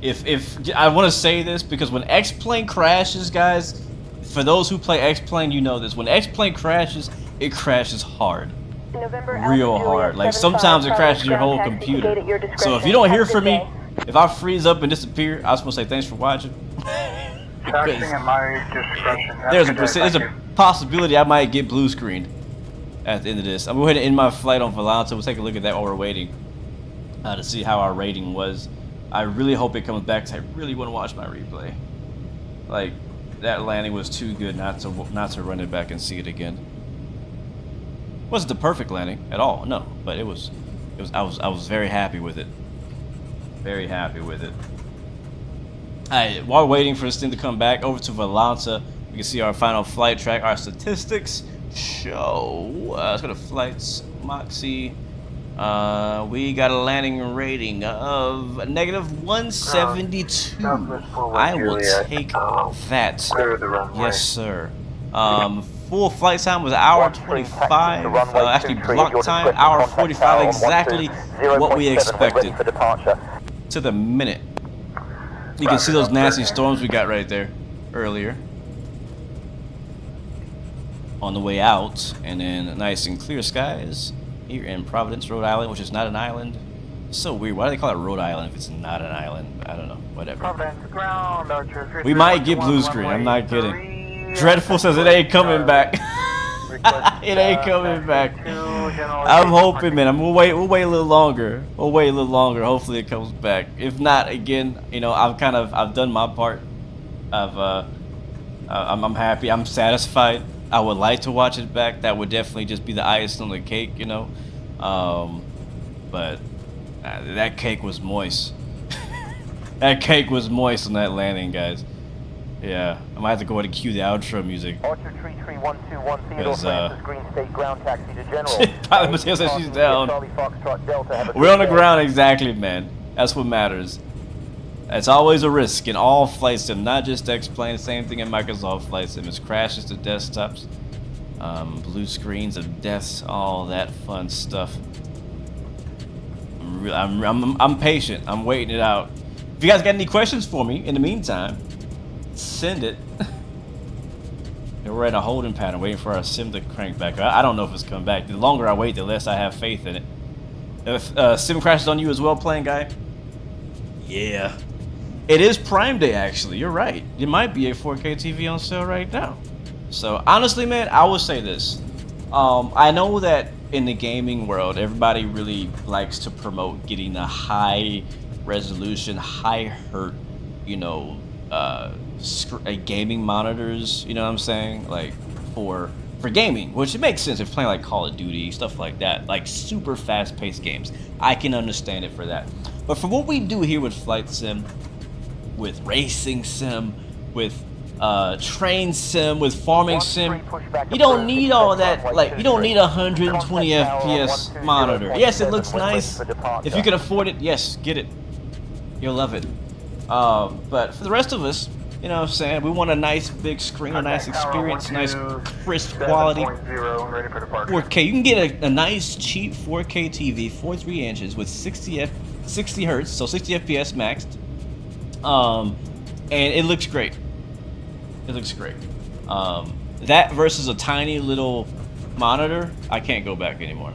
If I want to say this because when X-Plane crashes, guys, for those who play X-Plane, you know this. When X-Plane crashes, it crashes hard. Real hard. Like sometimes it crashes your whole computer. So if you don't hear from me, if I freeze up and disappear, I was supposed to say thanks for watching. There's a possibility I might get blue screened at the end of this. I'm going to end my flight on Volanta. We'll take a look at that while we're waiting to see how our rating was. I really hope it comes back because I really want to watch my replay. Like, that landing was too good not to run it back and see it again. Wasn't the perfect landing at all, no, but I was very happy with it. Very happy with it. Alright, while waiting for this thing to come back over to Volanta, we can see our final flight track. Our statistics show. Let's go to flights. Moxie. We got a landing rating of -172. I will take that. Yes, sir. Full flight time was 1:25. Actually, block time 1:45. Exactly what we expected. to the minute. You can see those nasty storms we got right there earlier. On the way out, and then nice and clear skies here in Providence, Rhode Island, which is not an island. It's so weird. Why do they call it Rhode Island if it's not an island? I don't know. Whatever. Providence ground, Archer. We might get blue screen. I'm not kidding. Dreadful says it ain't coming back. It ain't coming back. I'm hoping, man. We'll wait a little longer. We'll wait a little longer. Hopefully it comes back. If not, again, you know, I've done my part. I'm happy. I'm satisfied. I would like to watch it back. That would definitely just be the icing on the cake, you know. But that cake was moist. That cake was moist on that landing, guys. Yeah, I might have to go ahead and cue the outro music. Archer 3312 Theodore Francis Green State ground taxi to General. Pilot Mateo says she's down. We're on the ground, exactly, man. That's what matters. It's always a risk in all flight sim, not just X-Plane. Same thing in Microsoft Flight Sim. It's crashes to desktops, blue screens of deaths, all that fun stuff. I'm patient. I'm waiting it out. If you guys got any questions for me in the meantime, send it. We're in a holding pattern, waiting for our sim to crank back. I don't know if it's coming back. The longer I wait, the less I have faith in it. If sim crashes on you as well, playing guy. Yeah. It is Prime Day, actually. You're right. It might be a 4K TV on sale right now. So, honestly, man, I will say this. I know that in the gaming world, everybody really likes to promote getting a high resolution, high hertz, you know, gaming monitors, you know what I'm saying? Like, for gaming, which it makes sense if you're playing like Call of Duty, stuff like that. Like, super fast-paced games. I can understand it for that. But for what we do here with Flight Sim, with racing sim, with train sim, with farming sim, you don't need all that. Like, you don't need a 120 FPS monitor. Yes, it looks nice. If you can afford it, yes, get it. You'll love it. But for the rest of us, you know what I'm saying, we want a nice big screen, a nice experience, nice crisp quality. 4K. You can get a nice cheap 4K TV, 43 inches with 60 hertz, so 60 FPS maxed. And it looks great. It looks great. That versus a tiny little monitor, I can't go back anymore.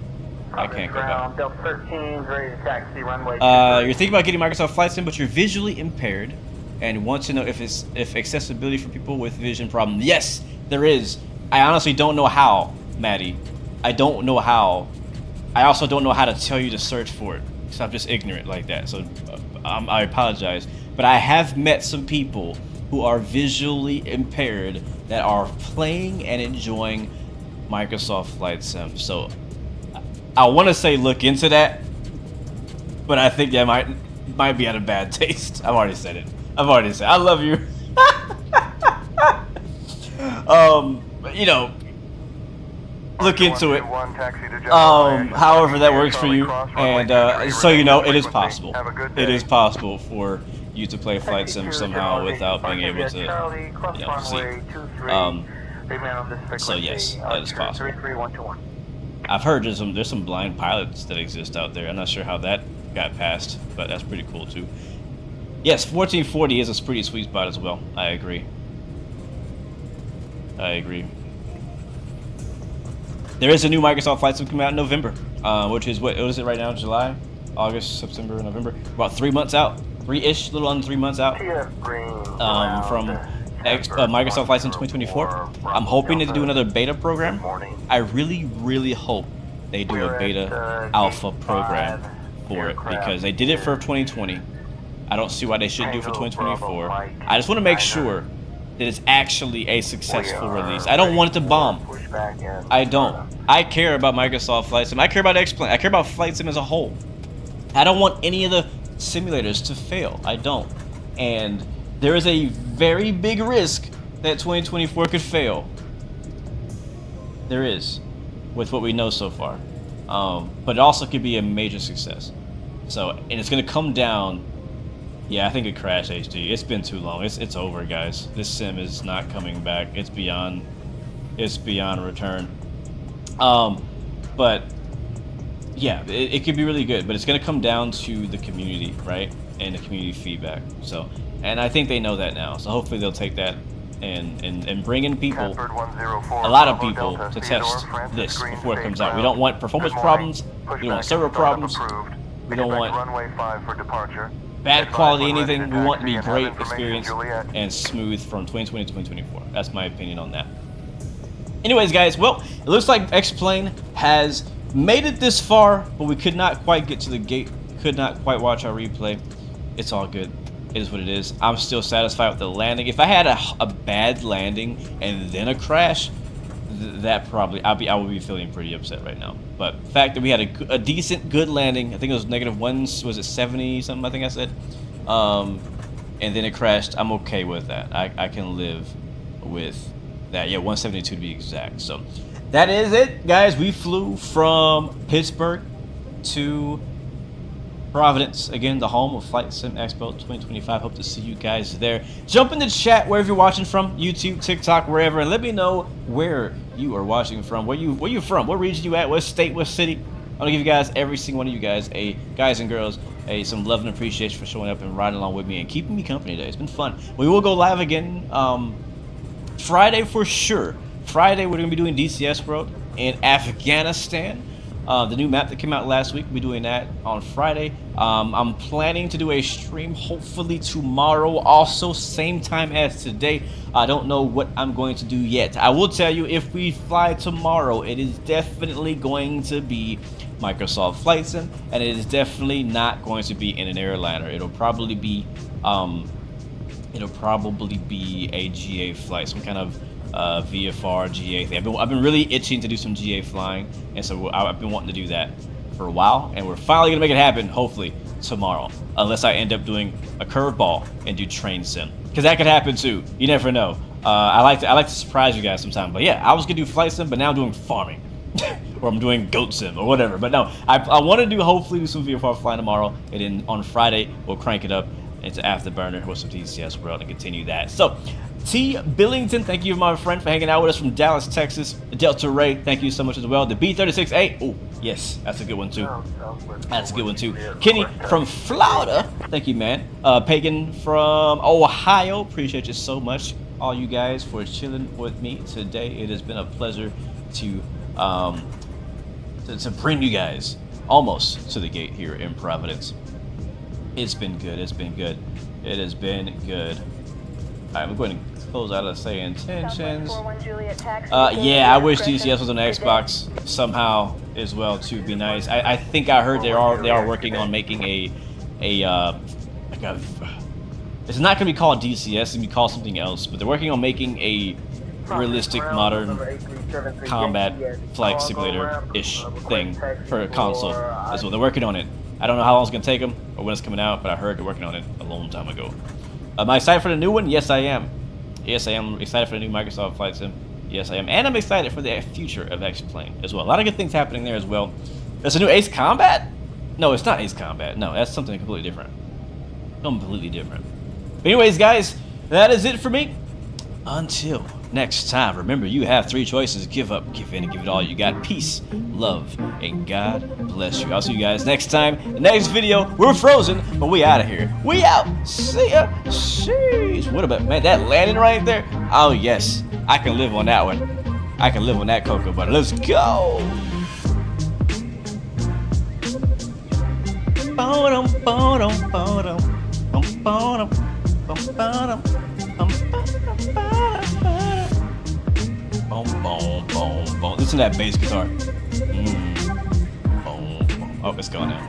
I can't go back. Delta 13, ready to taxi runway. You're thinking about getting Microsoft Flight Sim, but you're visually impaired and want to know if accessibility for people with vision problems. Yes, there is. I honestly don't know how, Maddie. I don't know how. I also don't know how to tell you to search for it, because I'm just ignorant like that. So I apologize. But I have met some people who are visually impaired that are playing and enjoying Microsoft Flight Sim. So I want to say look into that, but I think that might be at a bad taste. I've already said it. I love you. You know, look into it. However that works for you, and so you know, it is possible. It is possible for you to play Flight Sim somehow without being able to, you know, see. So yes, that is possible. I've heard there's some blind pilots that exist out there. I'm not sure how that got passed, but that's pretty cool too. Yes, 1440 is a pretty sweet spot as well. I agree. There is a new Microsoft Flight Sim coming out in November, which is what is it right now? July, August, September, November. About 3 months out, 3-ish, little under 3 months out. From Microsoft Flight Sim 2024. I'm hoping to do another beta program. I really hope they do a beta alpha program for it, because they did it for 2020. I don't see why they shouldn't do it for 2024. I just want to make sure that it's actually a successful release. I don't want it to bomb. I don't. I care about Microsoft Flight Sim. I care about X-Plane. I care about Flight Sim as a whole. I don't want any of the simulators to fail. I don't. And there is a very big risk that 2024 could fail. There is, with what we know so far. But it also could be a major success. So, and it's going to come down. Yeah, I think it crashed HD. It's been too long. It's over, guys. This sim is not coming back. It's beyond return. But yeah, it could be really good, but it's gonna come down to the community, right? and the community feedback. So, and I think they know that now. So hopefully they'll take that and bring in people, a lot of people, to test this before it comes out. We don't want performance problems. We don't want server problems. We don't want bad quality anything. We want it to be great experience and smooth from 2020 to 2024. That's my opinion on that. Anyways, guys, well, it looks like X-Plane has made it this far, but we could not quite get to the gate. Could not quite watch our replay. It's all good. It is what it is. I'm still satisfied with the landing. If I had a bad landing and then a crash, that probably I would be feeling pretty upset right now. But the fact that we had a decent, good landing, I think it was -1, was it 70 something? I think I said, and then it crashed. I'm okay with that. I can live with that. Yeah, 172 to be exact. So that is it, guys. We flew from Pittsburgh to Providence, again, the home of Flight Sim Expo 2025. Hope to see you guys there. Jump in the chat wherever you're watching from, YouTube, TikTok, wherever, and let me know where you are watching from. Where you from? What region you at? What state? What city? I'm gonna give you guys, every single one of you guys, guys and girls, some love and appreciation for showing up and riding along with me and keeping me company today. It's been fun. We will go live again Friday for sure. Friday we're gonna be doing DCS World in Afghanistan. The new map that came out last week, we'll be doing that on Friday. I'm planning to do a stream hopefully tomorrow, also same time as today. I don't know what I'm going to do yet. I will tell you, if we fly tomorrow, it is definitely going to be Microsoft Flight Sim, and it is definitely not going to be in an airliner. It'll probably be a GA flight, some kind of VFR GA thing. I've been really itching to do some GA flying, and so I've been wanting to do that for a while, and we're finally gonna make it happen, hopefully tomorrow, unless I end up doing a curveball and do train sim, because that could happen too. You never know. I like to surprise you guys sometimes. But yeah, I was gonna do flight sim, but now I'm doing farming, or I'm doing goat sim or whatever. But no, I want to hopefully do some VFR flying tomorrow, and then on Friday we'll crank it up into Afterburner with some DCS World and continue that. So, T. Billington, thank you, my friend, for hanging out with us from Dallas, Texas. Delta Ray, thank you so much as well. The B36A, oh, yes, that's a good one too. That's a good one too. Kenny from Florida, thank you, man. Pagan from Ohio, appreciate you so much, all you guys, for chilling with me today. It has been a pleasure to bring you guys almost to the gate here in Providence. It's been good. It's been good. It has been good. All right, we're going to close out of say intentions. Yeah, I wish DCS was on the Xbox somehow as well too. Be nice. I think I heard they are working on making it's not going to be called DCS. It's going to be called something else. But they're working on making a realistic, modern combat flight simulator-ish thing for a console as well. They're working on it. I don't know how long it's going to take them or when it's coming out, but I heard they're working on it a long time ago. Am I excited for the new one? Yes, I am. Yes, I am excited for the new Microsoft Flight Sim. Yes, I am. And I'm excited for the future of X-Plane as well. A lot of good things happening there as well. There's a new Ace Combat? No, it's not Ace Combat. No, that's something completely different. Completely different. But anyways, guys, that is it for me. Until next time, remember, you have 3 choices. Give up, give in, and give it all you got. Peace, love, and God bless you. I'll see you guys next time. The next video, we're frozen, but we out of here. We out. See ya. Sheesh. What about, man, that landing right there? Oh, yes. I can live on that one. I can live on that cocoa butter. Let's go. Listen to that bass guitar. Oh, it's gone now.